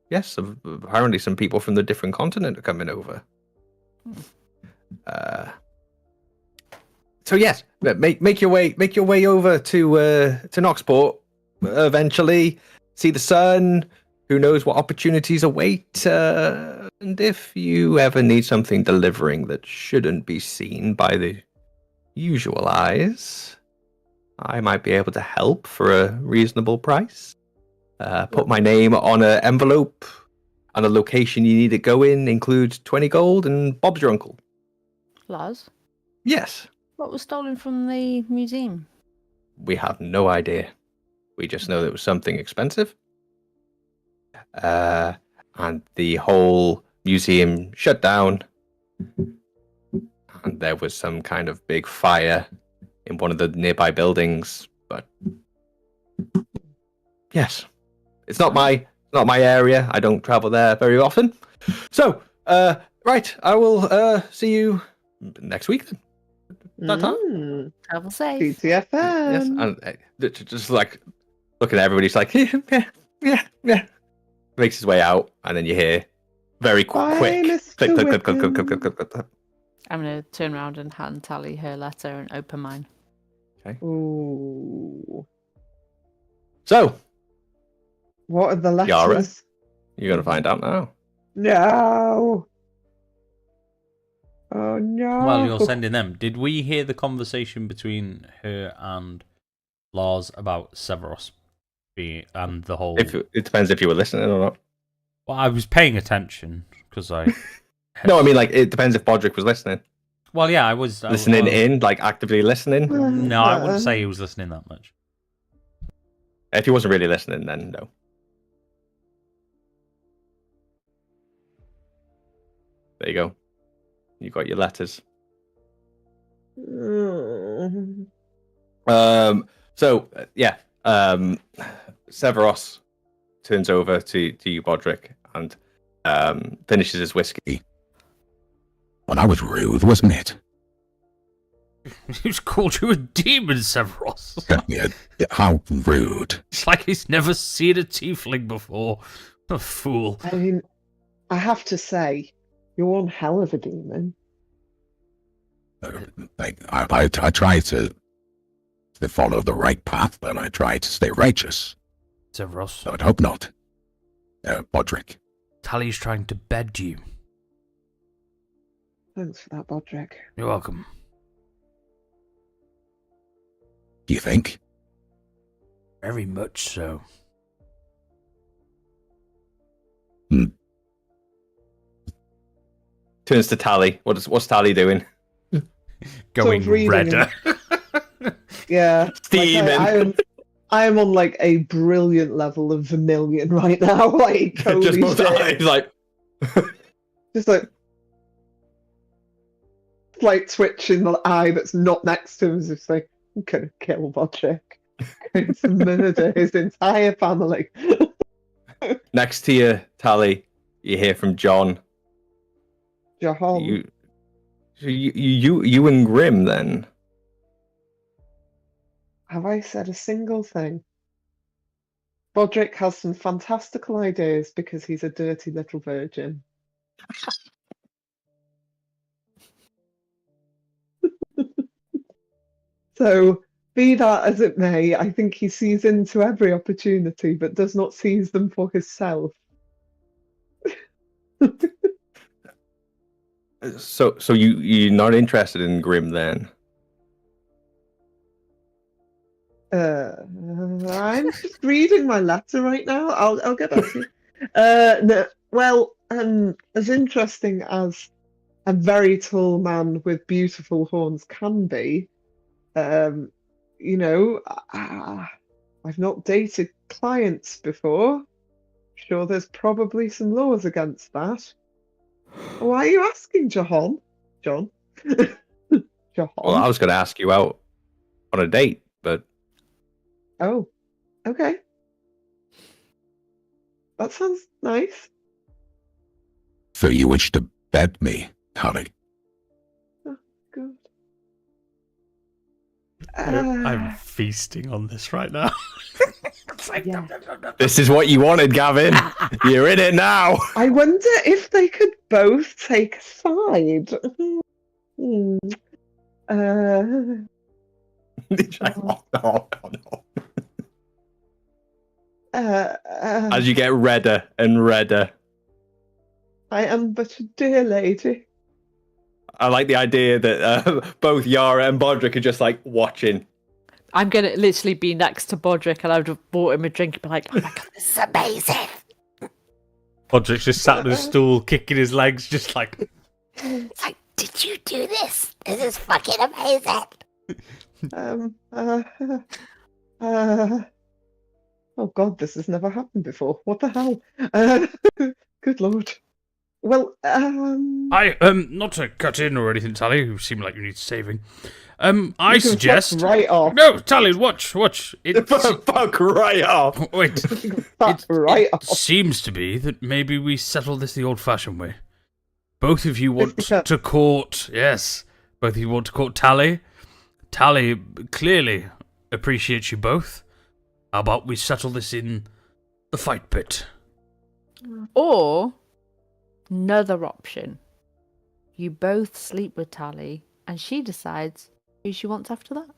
Yes, apparently some people from the different continent are coming over. So yes, make your way over to Knoxport eventually. See the sun. Who knows what opportunities await And if you ever need something delivering that shouldn't be seen by the usual eyes, I might be able to help for a reasonable price. Put my name on an envelope, and the location you need to go in includes 20 gold, and Bob's your uncle.
Lars,
Yes,
what was stolen from the museum?
we have no idea. We just know that it was something expensive. And the whole museum shut down. And there was some kind of big fire in one of the nearby buildings. But yes, it's not my area. I don't travel there very often. So, right, I will see you next week then. Ta-ta.
Travel safe.
Yes,
TTFN.
and just like looking at everybody, it's like yeah. Makes his way out, and then you hear very
Bye,
quick
Mr.
click, click, click, click, click,
Wickham.
click, click, click, click.
I'm going to turn around and hand Tally her letter and open mine.
Ooh.
So
What are the
Yara?
letters?
you're gonna find out now.
No. Oh no.
While you're sending them, did we hear the conversation between her and Lars about Severus and the whole?
If it depends if you were listening or not.
Well, I was paying attention because I.
No, I mean like it depends if Bodrick was listening.
Well, yeah, I was
Listening in, like actively listening.
No, I wouldn't say he was listening that much.
If he wasn't really listening, then no. There you go. You got your letters.
Mm.
Severos turns over to you, Bodrick, and finishes his whiskey.
Well, that was rude, wasn't it?
He's called you a demon, Severus.
Yeah, how rude.
It's like he's never seen a tiefling before. A fool.
I mean, I have to say, you're one hell of a demon.
I try to follow the right path, but I try to stay righteous.
Severus.
So I'd hope not. Bodrick.
Tally's trying to bed you.
Thanks for that, Bodrick.
You're welcome.
Do you think?
Very much so.
Turns to Tally. What's Tally doing?
Going
reading
redder.
Yeah.
Steaming.
I am on like a brilliant level of vermilion right now. Like, holy
Just both
shit.
eyes, like
Just like twitching the eye that's not next to him as if like, I'm gonna kill Bodrick. I'm going to murder his entire family.
next to you, Tally. You hear from John.
Jahan.
You and Grim then.
Have I said a single thing? Bodrick has some fantastical ideas because he's a dirty little virgin. So, be that as it may, I think he sees into every opportunity but does not seize them for himself.
So you're not interested in Grim then?
I'm just reading my letter right now. I'll get back to you. No, well, as interesting as a very tall man with beautiful horns can be, you know, I've not dated clients before. Sure, there's probably some laws against that. Why are you asking, Jahan? John? Jahan?
Well, I was going to ask you out on a date, but
Oh, okay. That sounds nice.
So you wish to bed me, Harry?
Oh, good.
I'm feasting on this right now. It's like,
Yeah.
this is what you wanted, Gavin. You're in it now.
I wonder if they could both take a side. Hmm.
He's like, oh, no.
Uh,
As you get redder and redder.
I am but a dear lady.
I like the idea that both Yara and Bodrick are just like watching.
I'm gonna literally be next to Bodrick, and I would have bought him a drink and be like, "Oh my god, this is amazing!"
Podrick's just sat on his stool, kicking his legs, just like.
It's like, did you do this? This is fucking amazing.
Oh God, this has never happened before. What the hell? Good Lord. Well,
Not to cut in or anything, Tally. You seem like you need saving. I
you can
suggest.
fuck right off.
No, Tally, watch.
Fuck right off.
Wait.
Fuck right
It
off.
seems to be that maybe we settle this the old-fashioned way. Both of you want
50
to court. Yes, both of you want to court Tally. Tally clearly appreciates you both. How about we settle this in the fight pit?
Or another option: you both sleep with Tally, and she decides who she wants after that.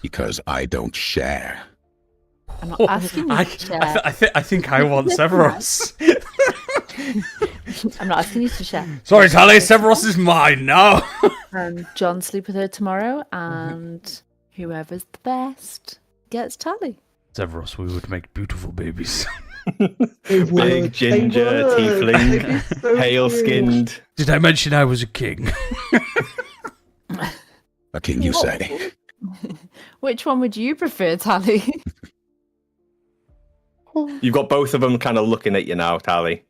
Because I don't share.
I'm not asking you to share.
I think I want Severus.
I'm not asking you to share.
Sorry, Tally, Severus is mine now.
And John sleep with her tomorrow, and whoever's the best gets Tally.
Severus, we would make beautiful babies.
Big ginger, tiefling,
So
pale skinned.
Did I mention I was a king?
A king, you say?
Which one would you prefer, Tally?
You've got both of them kind of looking at you now, Tally.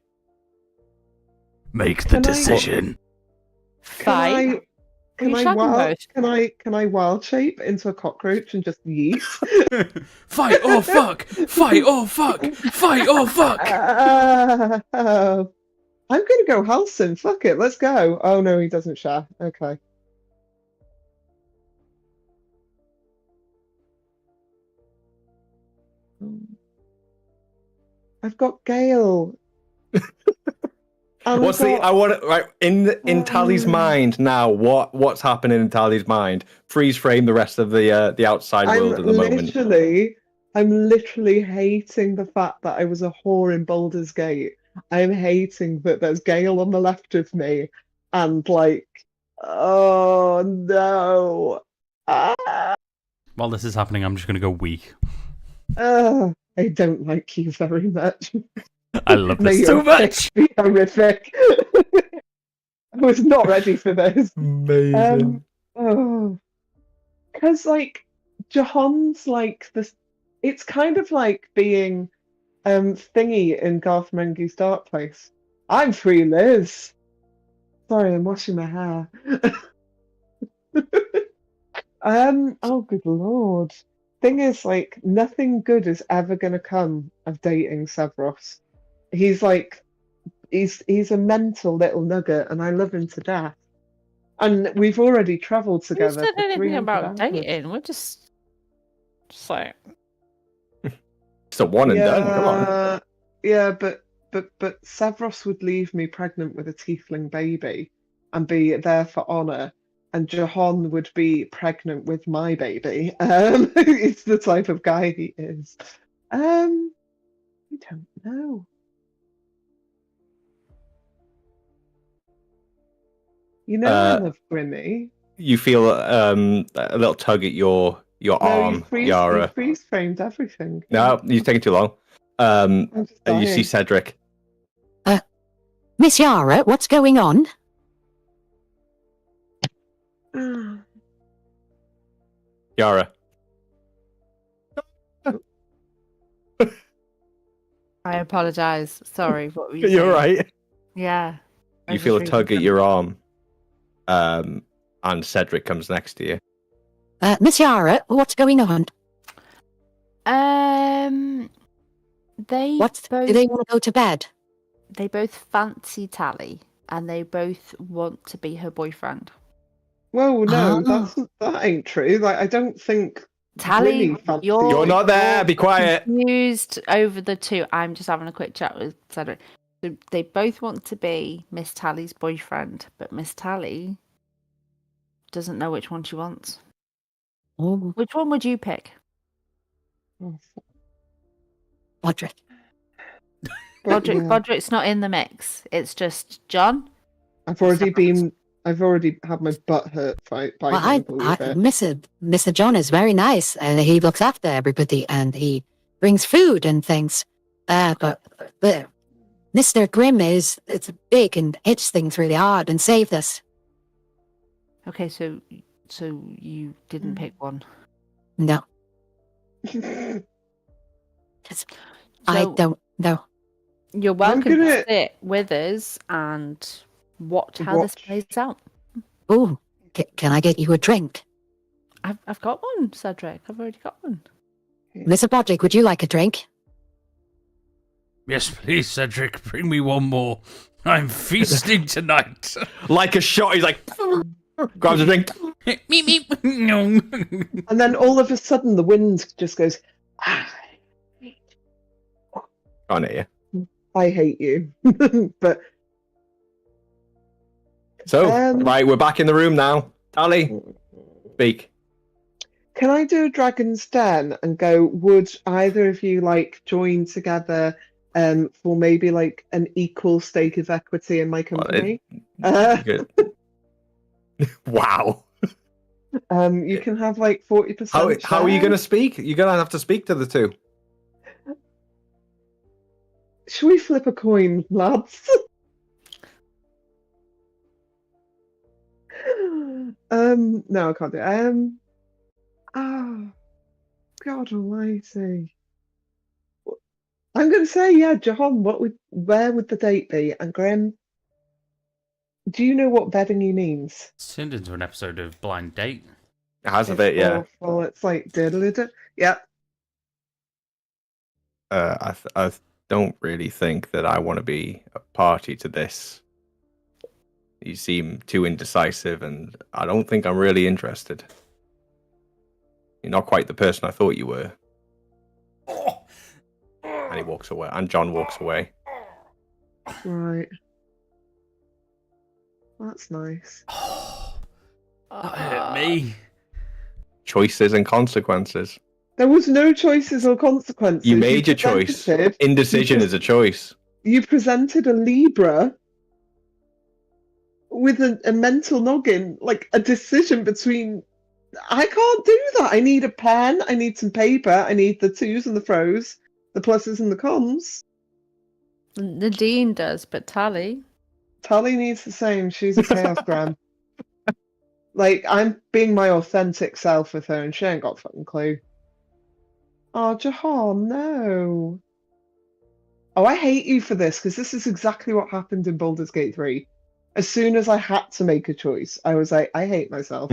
Make the
Can I-
decision.
Fight.
Can
you
I
shagging
wild?
both?
Can I wild shape into a cockroach and just yeet?
Fight or fuck! Fight or fuck! Fight or fuck!
I'm gonna go Halson. Fuck it, let's go. Oh no, he doesn't share. Okay. I've got Gale. And
What's
I've
the?
got-
I want right in Tally's mind now. What's happening in Tally's mind? Freeze frame the rest of the outside world at the moment.
I'm literally hating the fact that I was a whore in Baldur's Gate. I'm hating that there's Gale on the left of me, and like, oh no.
While this is happening, I'm just going to go weak.
I don't like you very much.
I love
May
this so
your
much.
pick be horrific. I was not ready for this.
Amazing.
Because like Jahan's like this, it's kind of like being Thingy in Garth Marenghi's Dark Place. I'm free, Liz. Sorry, I'm washing my hair. Oh good lord. Thing is, like, nothing good is ever gonna come of dating Severus. He's like, he's a mental little nugget, and I love him to death. And we've already travelled
Who
together.
said
for
anything
300
about
hours.
dating? We're just like,
It's a one and done. Come on.
Yeah, but Severus would leave me pregnant with a tiefling baby and be there for honor, and Jahan would be pregnant with my baby. It's the type of guy he is. I don't know. You know I love Grimmy.
You feel a little tug at your
No,
arm,
you
Yara.
freeze framed everything.
No, you're taking too long.
I'm just
And you see
dying.
Cedric.
Miss Yara, what's going on?
Yara.
I apologize. Sorry, what were you
You're
saying?
right.
Yeah. I
You
was
feel a
just
tug at
reading
your arm. And Cedric comes next to you.
Miss Yara, what's going on?
They
What?
both
Do they want to go to bed?
they both fancy Tally, and they both want to be her boyfriend.
Whoa, no,
Oh.
that ain't true. Like, I don't think
Tally,
Grimmy fancies
You're not there. Be quiet.
confused over the two. I'm just having a quick chat with Cedric. So they both want to be Miss Tally's boyfriend, but Miss Tally doesn't know which one she wants.
Oh,
Which one would you pick?
Oh,
Podrick.
But yeah,
Bodrick's not in the mix. It's just John.
I've already had my butt hurt by
Well,
him. believe it.
Mr. John is very nice, and he looks after everybody, and he brings food and things. But Mr. Grimm it's big and hits things really hard and saved us.
Okay, so you didn't pick one.
No, I
So
don't know.
you're welcome
gonna-
to sit with us and watch how this
Watch.
plays out.
Oh, can I get you a drink?
I've got one, Cedric. I've already got one.
Mr. Bodrick, would you like a drink?
Yes, please, Cedric, bring me one more. I'm feasting tonight.
Like a shot, he's like, grabs a drink.
Meep, meep. No.
And then all of a sudden, the wind just goes.
Can't hear you.
I hate you. But
So,
Um,
right, we're back in the room now. Tally, speak.
can I do a Dragon's Den and go? Would either of you like join together for maybe like an equal stake of equity in my company?
Good. Wow.
You can have like 40%.
How are you
share.
going to speak? You're going to have to speak to the two.
Should we flip a coin, lads? No, I can't do it. God Almighty. I'm going to say, yeah, John. Where would the date be? And Graham, do you know what Beddingy means?
It's turned into an episode of Blind Date.
It has a bit, yeah.
Well, it's like diddle-diddle. Yeah.
I don't really think that I want to be a party to this. You seem too indecisive, and I don't think I'm really interested. You're not quite the person I thought you were. And he walks away, and John walks away.
Right. That's nice.
That hurt me.
Choices and consequences.
There was no choices or consequences.
You made your choice. Indecision is a choice.
You presented a Libra with a mental noggin, like a decision between. I can't do that. I need a pen. I need some paper. I need the twos and the fros, the pluses and the cons.
Nadine does, but Tally.
Tally needs the same. She's a chaos gram. Like, I'm being my authentic self with her, and she ain't got a fucking clue. Oh, Jahan, no. Oh, I hate you for this, because this is exactly what happened in Baldur's Gate 3. As soon as I had to make a choice, I was like, I hate myself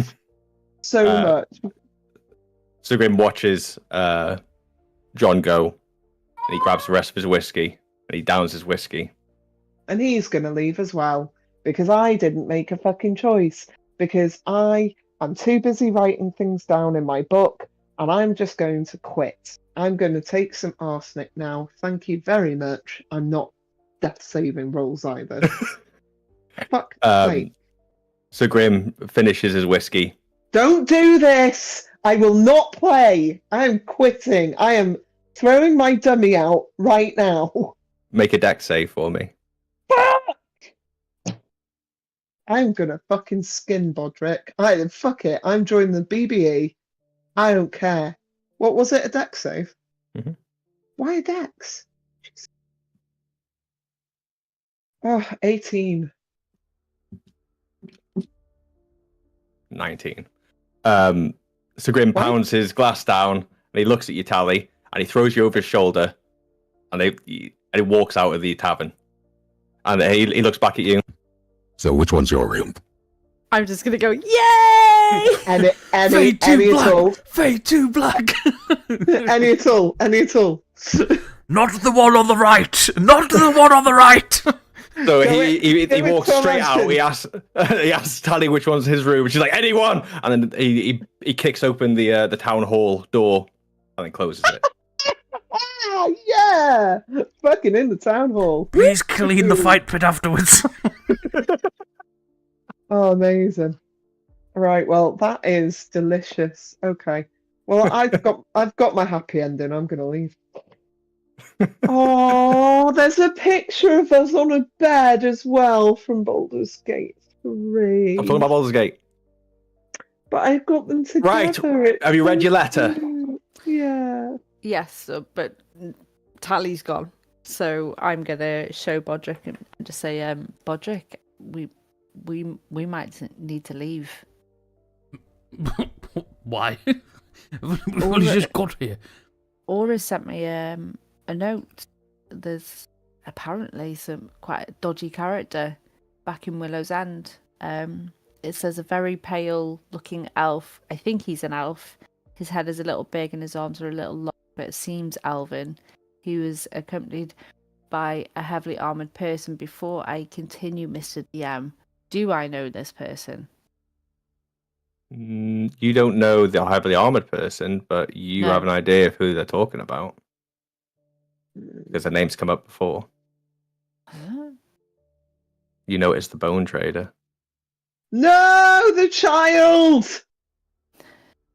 so much.
So Grim watches John go, and he grabs the rest of his whiskey, and he downs his whiskey.
And he's going to leave as well, because I didn't make a fucking choice. Because I am too busy writing things down in my book, and I'm just going to quit. I'm going to take some arsenic now. Thank you very much. I'm not death-saving rolls either. Fuck sake.
So Grim finishes his whiskey.
Don't do this! I will not play! I am quitting. I am throwing my dummy out right now.
Make a deck save for me.
I'm gonna fucking skin Bodrick. Fuck it. I'm joining the BBE. I don't care. What was it? A deck save?
Mhm.
Why a dex? Oh, 18.
19. So Grim pounds his glass down, and he looks at you, Tally, and he throws you over his shoulder, and he walks out of the tavern. And he looks back at you.
So which one's your room?
I'm just gonna go, yay!
Any
Fade too
at
black.
all.
Fade too black.
Any at all. Any at all.
Not the one on the right. Not the one on the right.
So
Go
he
it
walks
to
straight out.
Mansion.
He asks Tally which one's his room. She's like, anyone! And then he kicks open the town hall door and then closes it.
Ah, yeah! Fucking in the town hall.
Please clean the fight pit afterwards.
Oh, amazing. Right, well, that is delicious. Okay. Well, I've got my happy ending. I'm gonna leave. Oh, there's a picture of us on a bed as well from Baldur's Gate 3.
I'm talking about Baldur's Gate.
But I've got them together.
Right.
It's
Have you read
so
your letter?
cute. Yeah.
Yes, but Tally's gone. So I'm gonna show Bodrick and just say, Bodrick, we might need to leave.
Why? We've only just got here.
Aura sent me a note. There's apparently some quite a dodgy character back in Willow's End. It says a very pale looking elf. I think he's an elf. His head is a little big and his arms are a little long, but it seems elven. He was accompanied by a heavily armored person. Before I continue, Mr. DM, do I know this person?
You don't know the heavily armored person, but you
No.
have an idea of who they're talking about. Because their name's come up before.
Huh?
You know it's the Bone Trader.
No, the child!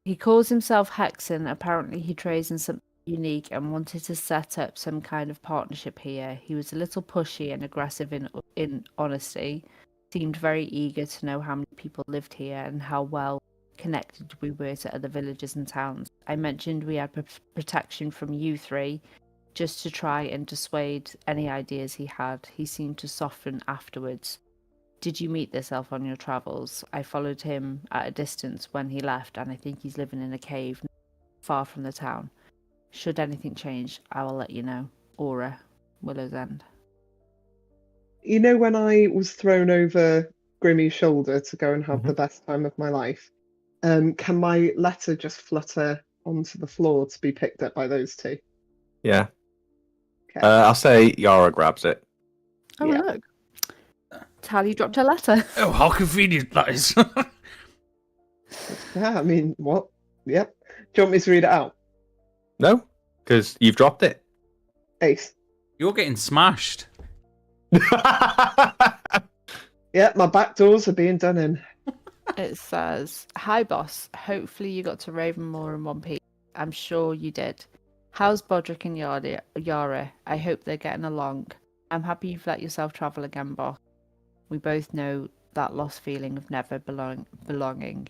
He calls himself Hexen. Apparently he trades in something unique and wanted to set up some kind of partnership here. He was a little pushy and aggressive in honesty. Seemed very eager to know how many people lived here and how well connected we were to other villages and towns. I mentioned we had protection from you three, just to try and dissuade any ideas he had. He seemed to soften afterwards. Did you meet this elf on your travels? I followed him at a distance when he left, and I think he's living in a cave far from the town. Should anything change, I will let you know. Aura, Willow's End.
You know when I was thrown over Grimmy's shoulder to go and have the best time of my life? Can my letter just flutter onto the floor to be picked up by those two?
Yeah.
Okay.
I'll say Yara grabs it.
Oh,
Yeah.
look. Tally dropped a letter.
Oh, how convenient that is.
Yeah, I mean, what? Yep. Do you want me to read it out?
No? Because you've dropped it.
Ace.
You're getting smashed.
Yeah, my back doors are being done in.
It says, "Hi boss, hopefully you got to Ravenmoor in one piece. I'm sure you did. How's Bodrick and Yara? I hope they're getting along. I'm happy you've let yourself travel again, boss. We both know that lost feeling of never belonging.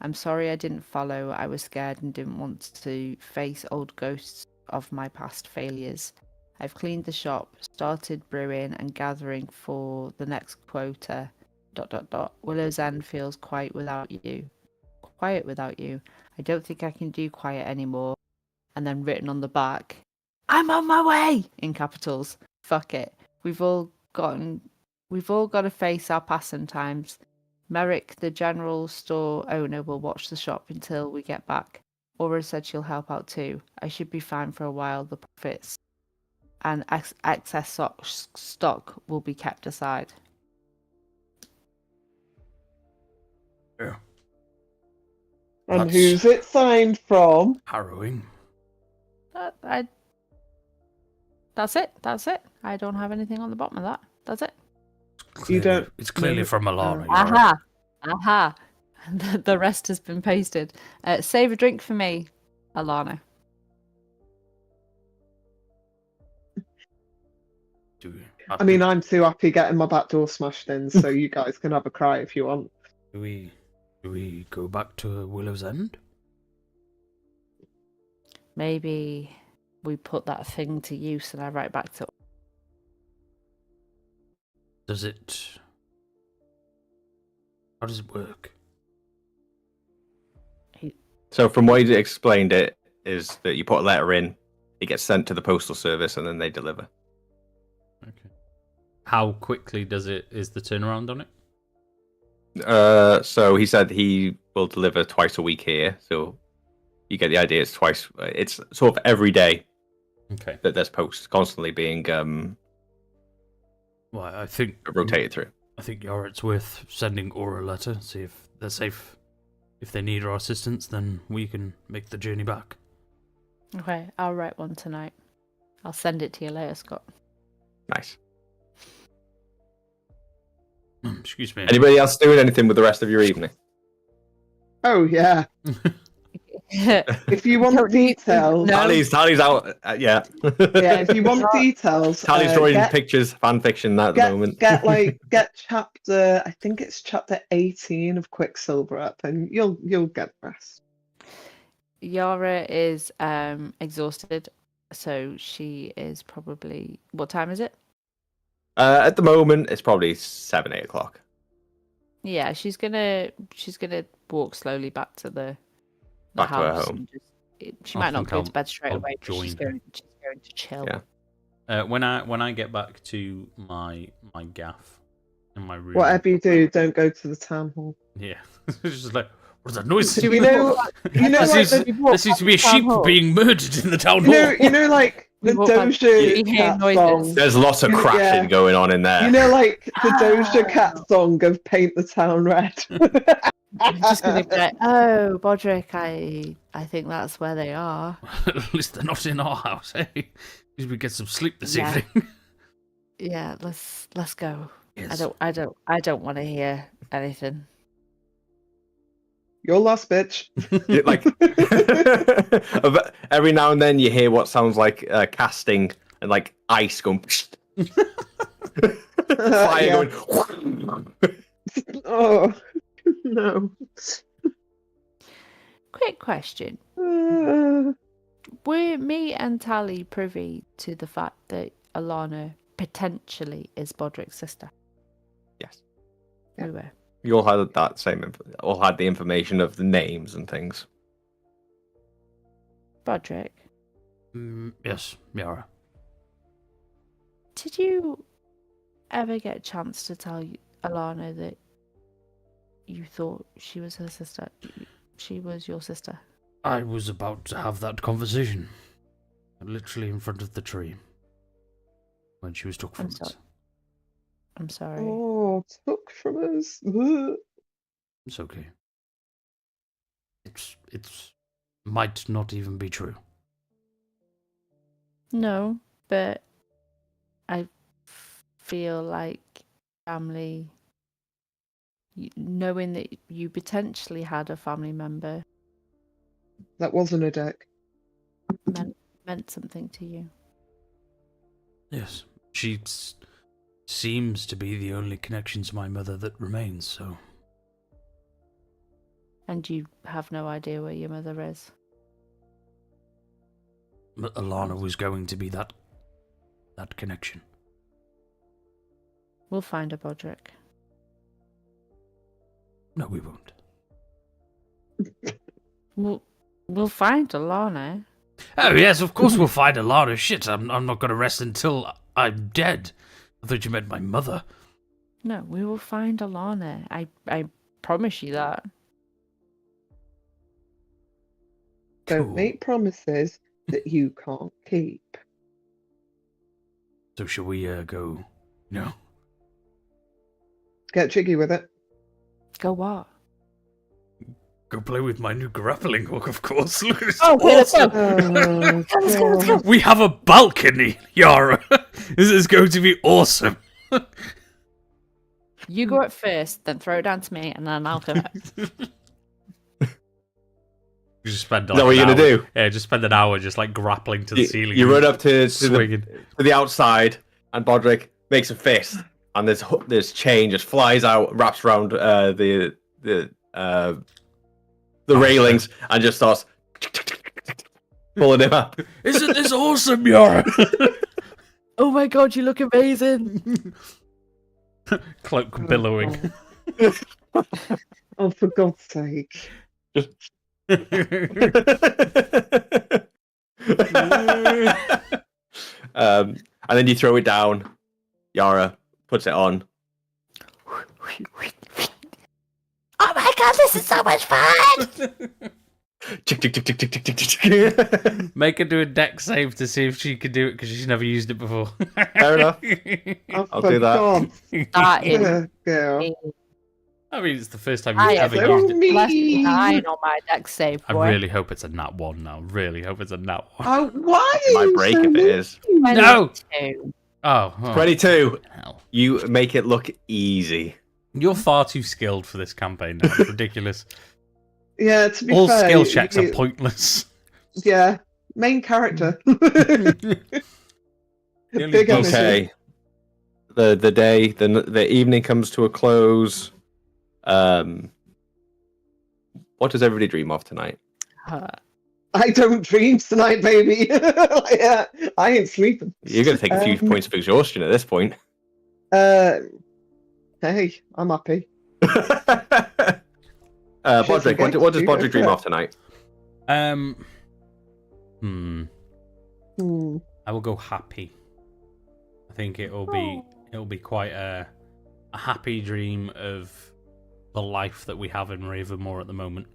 I'm sorry I didn't follow. I was scared and didn't want to face old ghosts of my past failures. I've cleaned the shop, started brewing and gathering for the next quota. ... Willow's End feels quiet without you. Quiet without you. I don't think I can do quiet anymore." And then written on the back, "I'm on my way!" in capitals. Fuck it. We've all got to face our passing times. Merrick, the general store owner, will watch the shop until we get back. Aura said she'll help out too. I should be fine for a while. The profits and excess stock will be kept aside.
Yeah.
And
That's
who's it signed from?
harrowing.
That's it. That's it. I don't have anything on the bottom of that. That's it.
You don't
It's clearly
know-
from Alana. Yara.
Aha. Aha. The rest has been pasted. Save a drink for me, Alana.
I mean, I'm too happy getting my back door smashed in, so you guys can have a cry if you want.
Do we go back to Willow's End?
Maybe we put that thing to use and I write back to.
Does it? How does it work?
So from what he explained, it is that you put a letter in, it gets sent to the postal service, and then they deliver.
Okay. How quickly is the turnaround on it?
So he said he will deliver twice a week here. So you get the idea. It's twice. It's sort of every day
Okay.
that there's posts constantly being
Well, I think
rotated through.
I think Yara, it's worth sending Aura a letter. See if they're safe. If they need our assistance, then we can make the journey back.
Okay, I'll write one tonight. I'll send it to you later, Scott.
Nice.
Excuse me.
Anybody else doing anything with the rest of your evening?
Oh, yeah. If you want
Don't need to,
details,
no.
Tally's out. Yeah.
yeah, if you want details,
Tally's drawing
get,
pictures, fan fiction at the moment.
get chapter. I think it's chapter 18 of Quicksilver up, and you'll get the rest.
Yara is exhausted, so she is probably. What time is it?
At the moment, it's probably 7, 8 o'clock.
Yeah, she's gonna walk slowly back to the
Back to her
house.
home.
And she
I
might not
think
go
I'll-
to bed straight
I'll
away, but she's
join
going to chill.
Yeah.
When I get back to my gaff in my room.
Whatever you do, don't go to the town hall.
Yeah. It's just like, what's that noise?
You know,
there
like
seems to be a sheep being murdered in the town hall.
you know, like the
walk back,
Doja
you hear
Cat
noises.
song.
There's lots of
Yeah.
crashing going on in there.
You know, like the Doja Cat song of "Paint the Town Red."
I'm just gonna be like, oh, Bodrick, I think that's where they are.
At least they're not in our house, eh? At least we get some sleep this
Yeah.
evening.
Yeah, let's go.
Yes.
I don't want to hear anything.
You're lost, bitch.
Like every now and then you hear what sounds like casting and like ice going fire
Yeah.
going.
Oh no.
Quick question: were me and Tally privy to the fact that Alana potentially is Bodrick's sister?
Yes,
We were.
you all had that same. All had the information of the names and things.
Bodrick,
Yes, Yara.
did you ever get a chance to tell Alana that you thought she was her sister? She was your sister.
I was about to have that conversation. Literally in front of the tree. When she was took from
I'm
us.
sorry. I'm sorry.
Oh, took from us.
It's okay. It's might not even be true.
No, but I feel like family, knowing that you potentially had a family member
That wasn't a deck.
meant something to you.
Yes. She seems to be the only connection to my mother that remains, so...
And you have no idea where your mother is.
But Alana was going to be that connection.
We'll find her, Bodrick.
No, we won't.
We'll find Alana.
Oh, yes, of course we'll find Alana. Shit, I'm not going to rest until I'm dead. I thought you meant my mother.
No, we will find Alana. I promise you that.
Don't
Cool.
make promises that you can't keep.
So shall we go,
Get jiggy with it.
Go what?
go play with my new grappling hook, of course. Look, it's
Oh, okay, let's go.
Oh,
Let's go, let's go.
God.
We have a balcony, Yara. This is going to be awesome.
You go up first, then throw it down to me, and then I'll come up.
You just spend
Is that what you're gonna do?
Yeah, just spend an hour just like grappling to the ceiling.
You run up to
swinging.
the outside, and Bodrick makes a fist, and this chain just flies out, wraps around the railings, and just starts pulling him up.
Isn't this awesome, Yara?
Oh my god, you look amazing.
Cloak billowing.
Oh, for God's sake.
And then you throw it down. Yara puts it on.
Oh my god, this is so much fun!
Tick, tick, tick, tick, tick, tick, tick, tick.
Make her do a deck save to see if she can do it because she's never used it before.
Fair enough.
Oh,
I'll
for
do that.
God's
That is
sake, girl.
I mean, it's the first time
I
you've
am
ever
so
used it.
less
mean.
9 on my deck save,
I
boy.
really hope it's a nat 1 now. Really hope it's a nat 1.
Oh, why?
It might break if it is.
No!
22.
Oh,
22.
hell.
You make it look easy.
You're far too skilled for this campaign now. It's ridiculous.
Yeah, to be
All
fair,
skill checks are pointless.
Yeah, main character.
The only
Big
boss-
energy.
Okay. The evening comes to a close. What does everybody dream of tonight?
I don't dream tonight, baby. Yeah, I ain't sleeping.
You're going to take a few points of exhaustion at this point.
Hey, I'm happy.
Bodrick, what does
Shit,
Bodrick dream of tonight?
Hmm.
I will go happy. I think it'll be quite a happy dream of the life that we have in Ravenmore at the moment,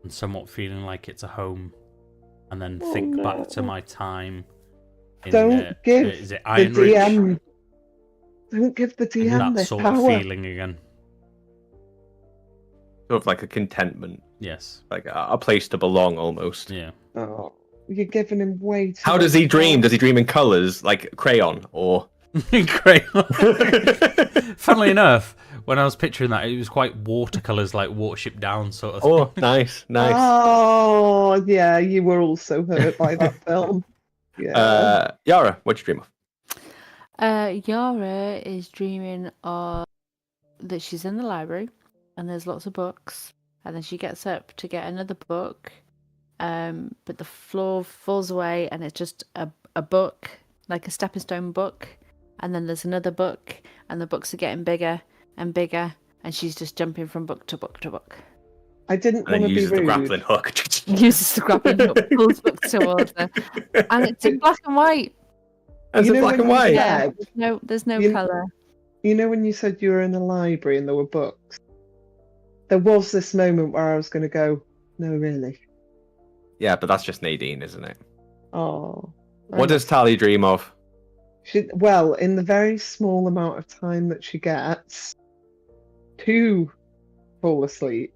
and somewhat feeling like it's a home, and then think back to my time.
Don't give
is it
the
Ironridge?
DM. Don't give the
And
DM
that
this
sort
power.
of feeling again.
Sort of like a contentment,
Yes.
like a place to belong almost.
Yeah.
Oh, you're giving him way too.
How does he dream? Does he dream in colours, like crayon, or?
Great. Funnily enough, when I was picturing that, it was quite watercolors, like Watership Down sort of.
Oh, nice.
Oh, yeah, you were also hurt by that film. Yeah.
Yara, what'd you dream of?
Yara is dreaming of that she's in the library and there's lots of books, and then she gets up to get another book, but the floor falls away and it's just a book, like a stepping stone book, and then there's another book, and the books are getting bigger and bigger, and she's just jumping from book to book to book.
I didn't
And then
want to be
uses the
rude.
grappling hook.
Uses the grappling hook, pulls books towards her, and it's in black and white.
Is
You
it
know
black
when
and
you
white?
said-
Yeah, there's no
You-
colour.
You know when you said you were in a library and there were books? There was this moment where I was going to go, no, really.
Yeah, but that's just Nadine, isn't it?
Oh.
What does Tally dream of?
Well, in the very small amount of time that she gets to fall asleep,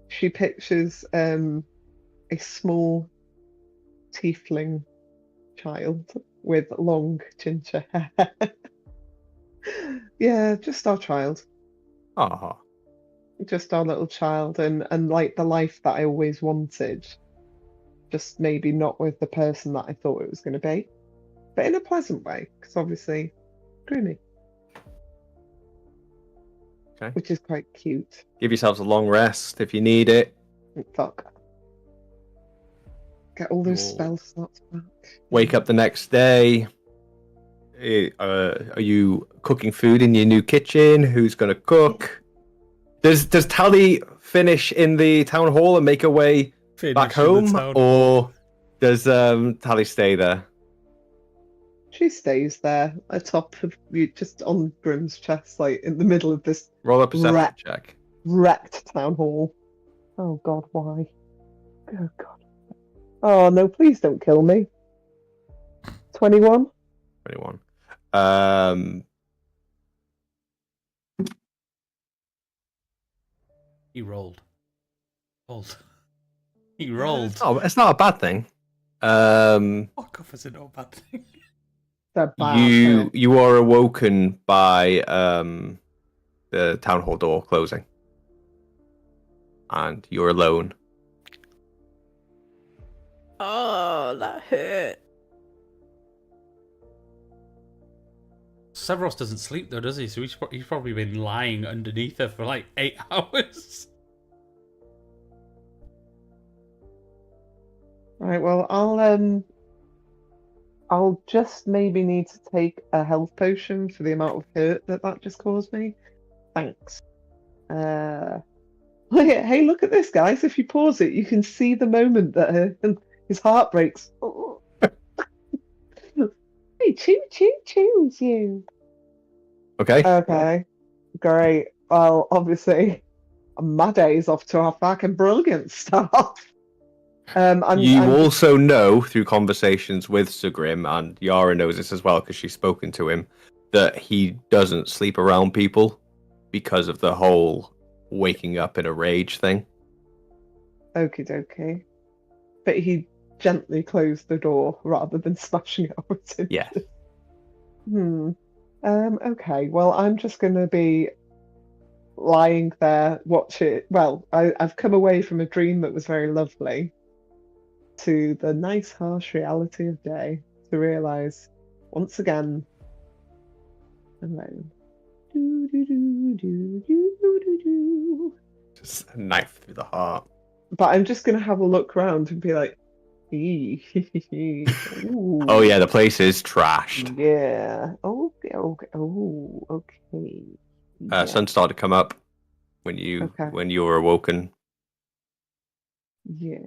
she pictures a small tiefling child with long ginger hair. Yeah, just our child.
Oh,
Just our little child, and like the life that I always wanted. Just maybe not with the person that I thought it was going to be, but in a pleasant way, because obviously, gloomy.
Okay.
Which is quite cute.
give yourselves a long rest if you need it.
Fuck. Get all those
Whoa.
spell slots back.
Wake up the next day. Are you cooking food in your new kitchen? Who's gonna cook? Does Tally finish in the town hall and make her way back home, or does Tally stay there?
She stays there atop of you, just on Grim's chest, like in the middle of this
Roll a perception
Right.
check.
wrecked town hall. Oh God, why? Oh God. Oh no! Please don't kill me. 21.
21.
He rolled. He rolled.
Oh, it's not a bad thing.
Fuck off, is it not a bad thing?
They're bad.
You are awoken by the town hall door closing, and you're alone.
Oh, that hurt.
Severos doesn't sleep though, does he? So he's probably been lying underneath her for like 8 hours.
Right. Well, I'll just maybe need to take a health potion for the amount of hurt that just caused me. Thanks. Hey, look at this, guys. If you pause it, you can see the moment that his heart breaks. Hey, choose you.
Okay.
Okay, great. Well, obviously, my day's off to a fucking brilliant start. I'm
Also know through conversations with Sir Grim, and Yara knows this as well because she's spoken to him, that he doesn't sleep around people because of the whole waking up in a rage thing.
Okie dokie. But he gently closed the door rather than smashing it over to
Yeah.
Okay, well, I'm just going to be lying there, watch it. Well, I've come away from a dream that was very lovely to the nice, harsh reality of day to realize once again, alone. Do, do, do, do, do, do, do.
Just a knife through the heart.
But I'm just gonna have a look around and be like,
Oh yeah, the place is trashed.
yeah. Okay. Okay. Oh, okay. Yeah.
Sun started to come up when you were awoken.
Yeah.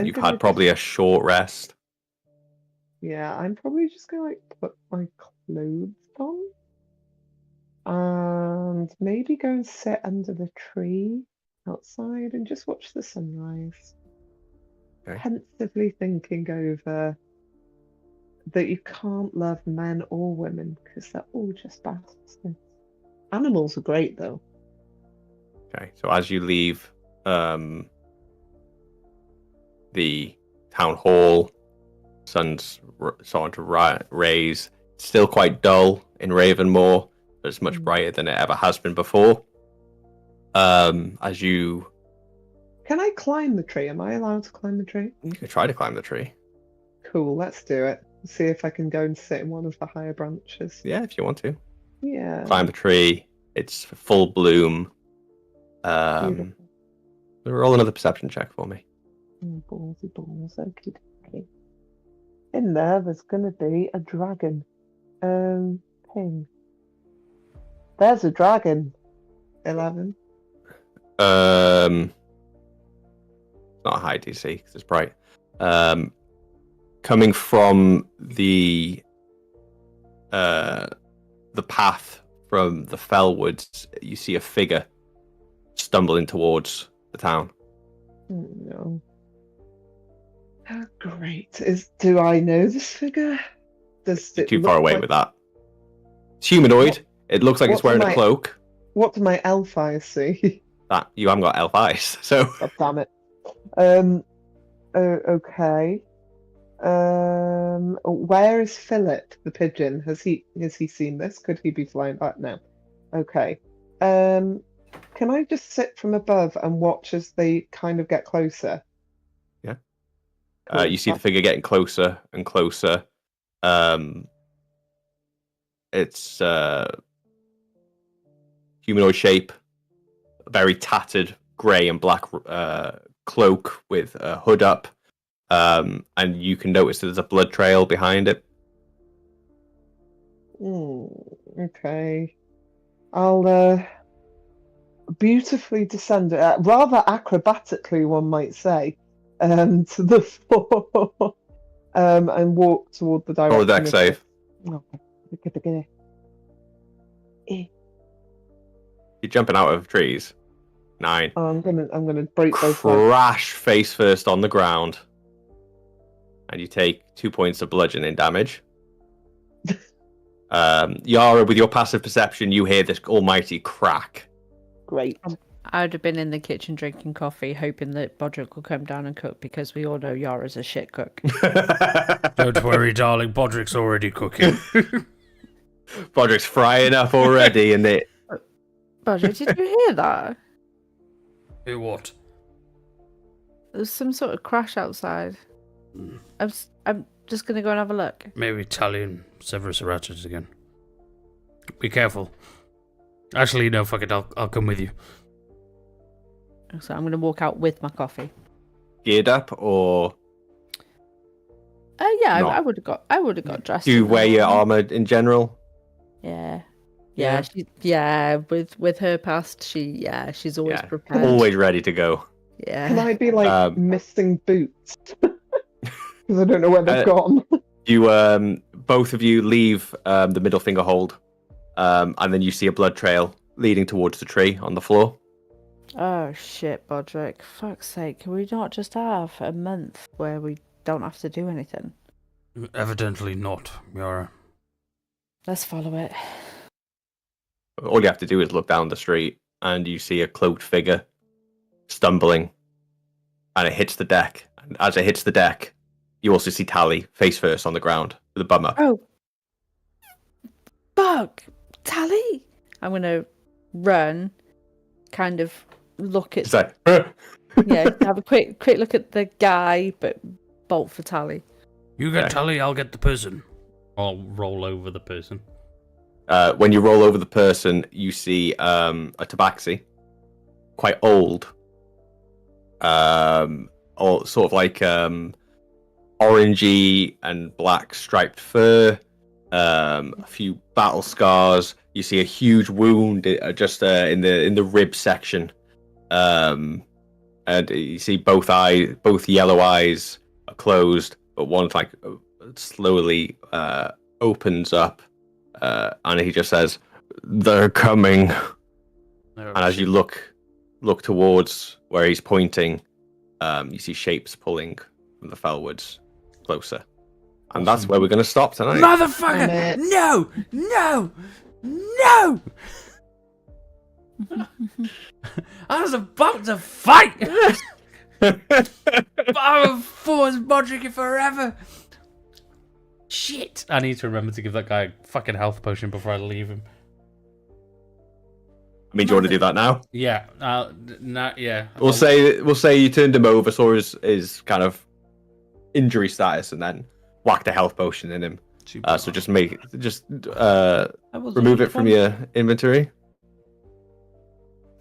You've had probably a short rest.
Yeah, I'm probably just gonna like put my clothes on and maybe go and sit under the tree outside and just watch the sunrise.
Okay.
Pensively thinking over that you can't love men or women because they're all just bastards. Animals are great though.
Okay, so as you leave the town hall, sun's starting to raise. It's still quite dull in Ravenmoor, but it's much brighter than it ever has been before. As you...
Can I climb the tree? Am I allowed to climb the tree?
You can try to climb the tree.
Cool, let's do it. See if I can go and sit in one of the higher branches.
Yeah, if you want to.
Yeah.
Climb the tree. It's full bloom.
Beautiful.
Roll another perception check for me.
Ballsy balls, okay. In there's gonna be a dragon. Ping. There's a dragon. 11.
Not a high DC because it's bright. Coming from the path from the Fellwoods, you see a figure stumbling towards the town.
Oh, no. How great. Do I know this figure? Does
You're
it
too
look
far away
like...
with that. It's humanoid. It looks like it's wearing a cloak.
What do my elf eyes see?
That you haven't got elf eyes, so.
God damn it. Okay. Where is Philip the pigeon? Has he seen this? Could he be flying back now? Okay. Can I just sit from above and watch as they kind of get closer?
Yeah.
Cool.
You see the figure getting closer and closer. It's humanoid shape, a very tattered grey and black cloak with a hood up, and you can notice that there's a blood trail behind it.
Okay. I'll beautifully descend, rather acrobatically, one might say, to the floor, and walk toward the direction.
Roll a dex save. You're jumping out of trees. 9.
Oh, I'm gonna break those.
Crash face first on the ground, and you take 2 points of bludgeoning damage. Yara, with your passive perception, you hear this almighty crack.
Great.
I would have been in the kitchen drinking coffee, hoping that Bodrick will come down and cook, because we all know Yara's a shit cook.
Don't worry, darling. Bodrick's already cooking.
Bodrick's frying up already, and it.
Bodrick, did you hear that?
Hear what?
There's some sort of crash outside. I'm just gonna go and have a look.
Maybe Tally and Severus are at it again. Be careful. Actually, no, fuck it. I'll come with you.
So I'm gonna walk out with my coffee.
Geared up, or
Yeah,
not?
I would have got dressed.
Do you wear your armor in general?
Yeah.
Yeah.
With her past, she's always prepared.
Always ready to go.
Yeah.
Can I be like missing boots? Because I don't know where they've gone.
You both of you leave the middle finger hold, and then you see a blood trail leading towards the tree on the floor.
Oh shit, Bodrick. Fuck's sake, can we not just have a month where we don't have to do anything?
Evidently not, Yara.
Let's follow it.
All you have to do is look down the street, and you see a cloaked figure stumbling, and it hits the deck. And as it hits the deck, you also see Tally face first on the ground with a bum up.
Oh. Fuck! Tally! I'm gonna run kind of look at
It's like,
have a quick look at the guy, but bolt for Tally.
You get
Okay.
Tully, I'll get the person. I'll roll over the person.
when you roll over the person, you see a tabaxi, quite old, or sort of like orangey and black striped fur, a few battle scars. You see a huge wound just in the rib section, and you see both yellow eyes are closed, but one's like slowly opens up, and he just says, "They're coming." And as you look towards where he's pointing, you see shapes pulling from the fellwoods closer. And that's where we're going to stop tonight.
Motherfucker!
Damn it.
No! No! No! I was about to fight! But I was Modric forever! Shit! I need to remember to give that guy a fucking health potion before I leave him.
I mean, do you want to do that now?
Yeah, yeah.
We'll say you turned him over, saw his kind of injury status, and then whacked a health potion in him. So just remove it from your inventory.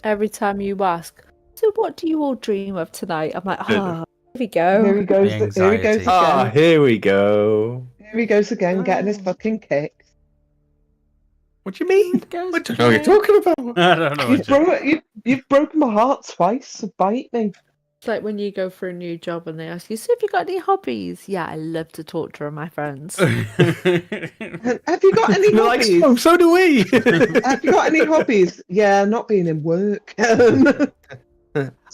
Every time you ask, so what do you all dream of tonight? I'm like, here we go.
Here he goes. Here he goes
anxiety.
again.
Ah, here we go.
Here he goes again, getting his fucking kicks.
What do you mean? I don't know what you're talking about.
I don't know.
You've broken my heart twice, so bite me.
It's like when you go for a new job and they ask you, so have you got any hobbies? Yeah, I love to talk to my friends.
Have you got any
You're like,
hobbies?
oh, so do we.
Have you got any hobbies? Yeah, not being in work.
I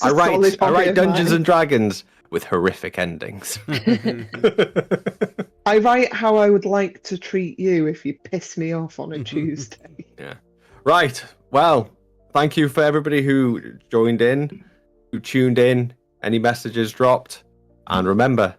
write Dungeons and Dragons with horrific endings.
I write how I would like to treat you if you piss me off on a Tuesday.
Yeah. Right. Well, thank you for everybody who joined in, who tuned in, any messages dropped. And remember,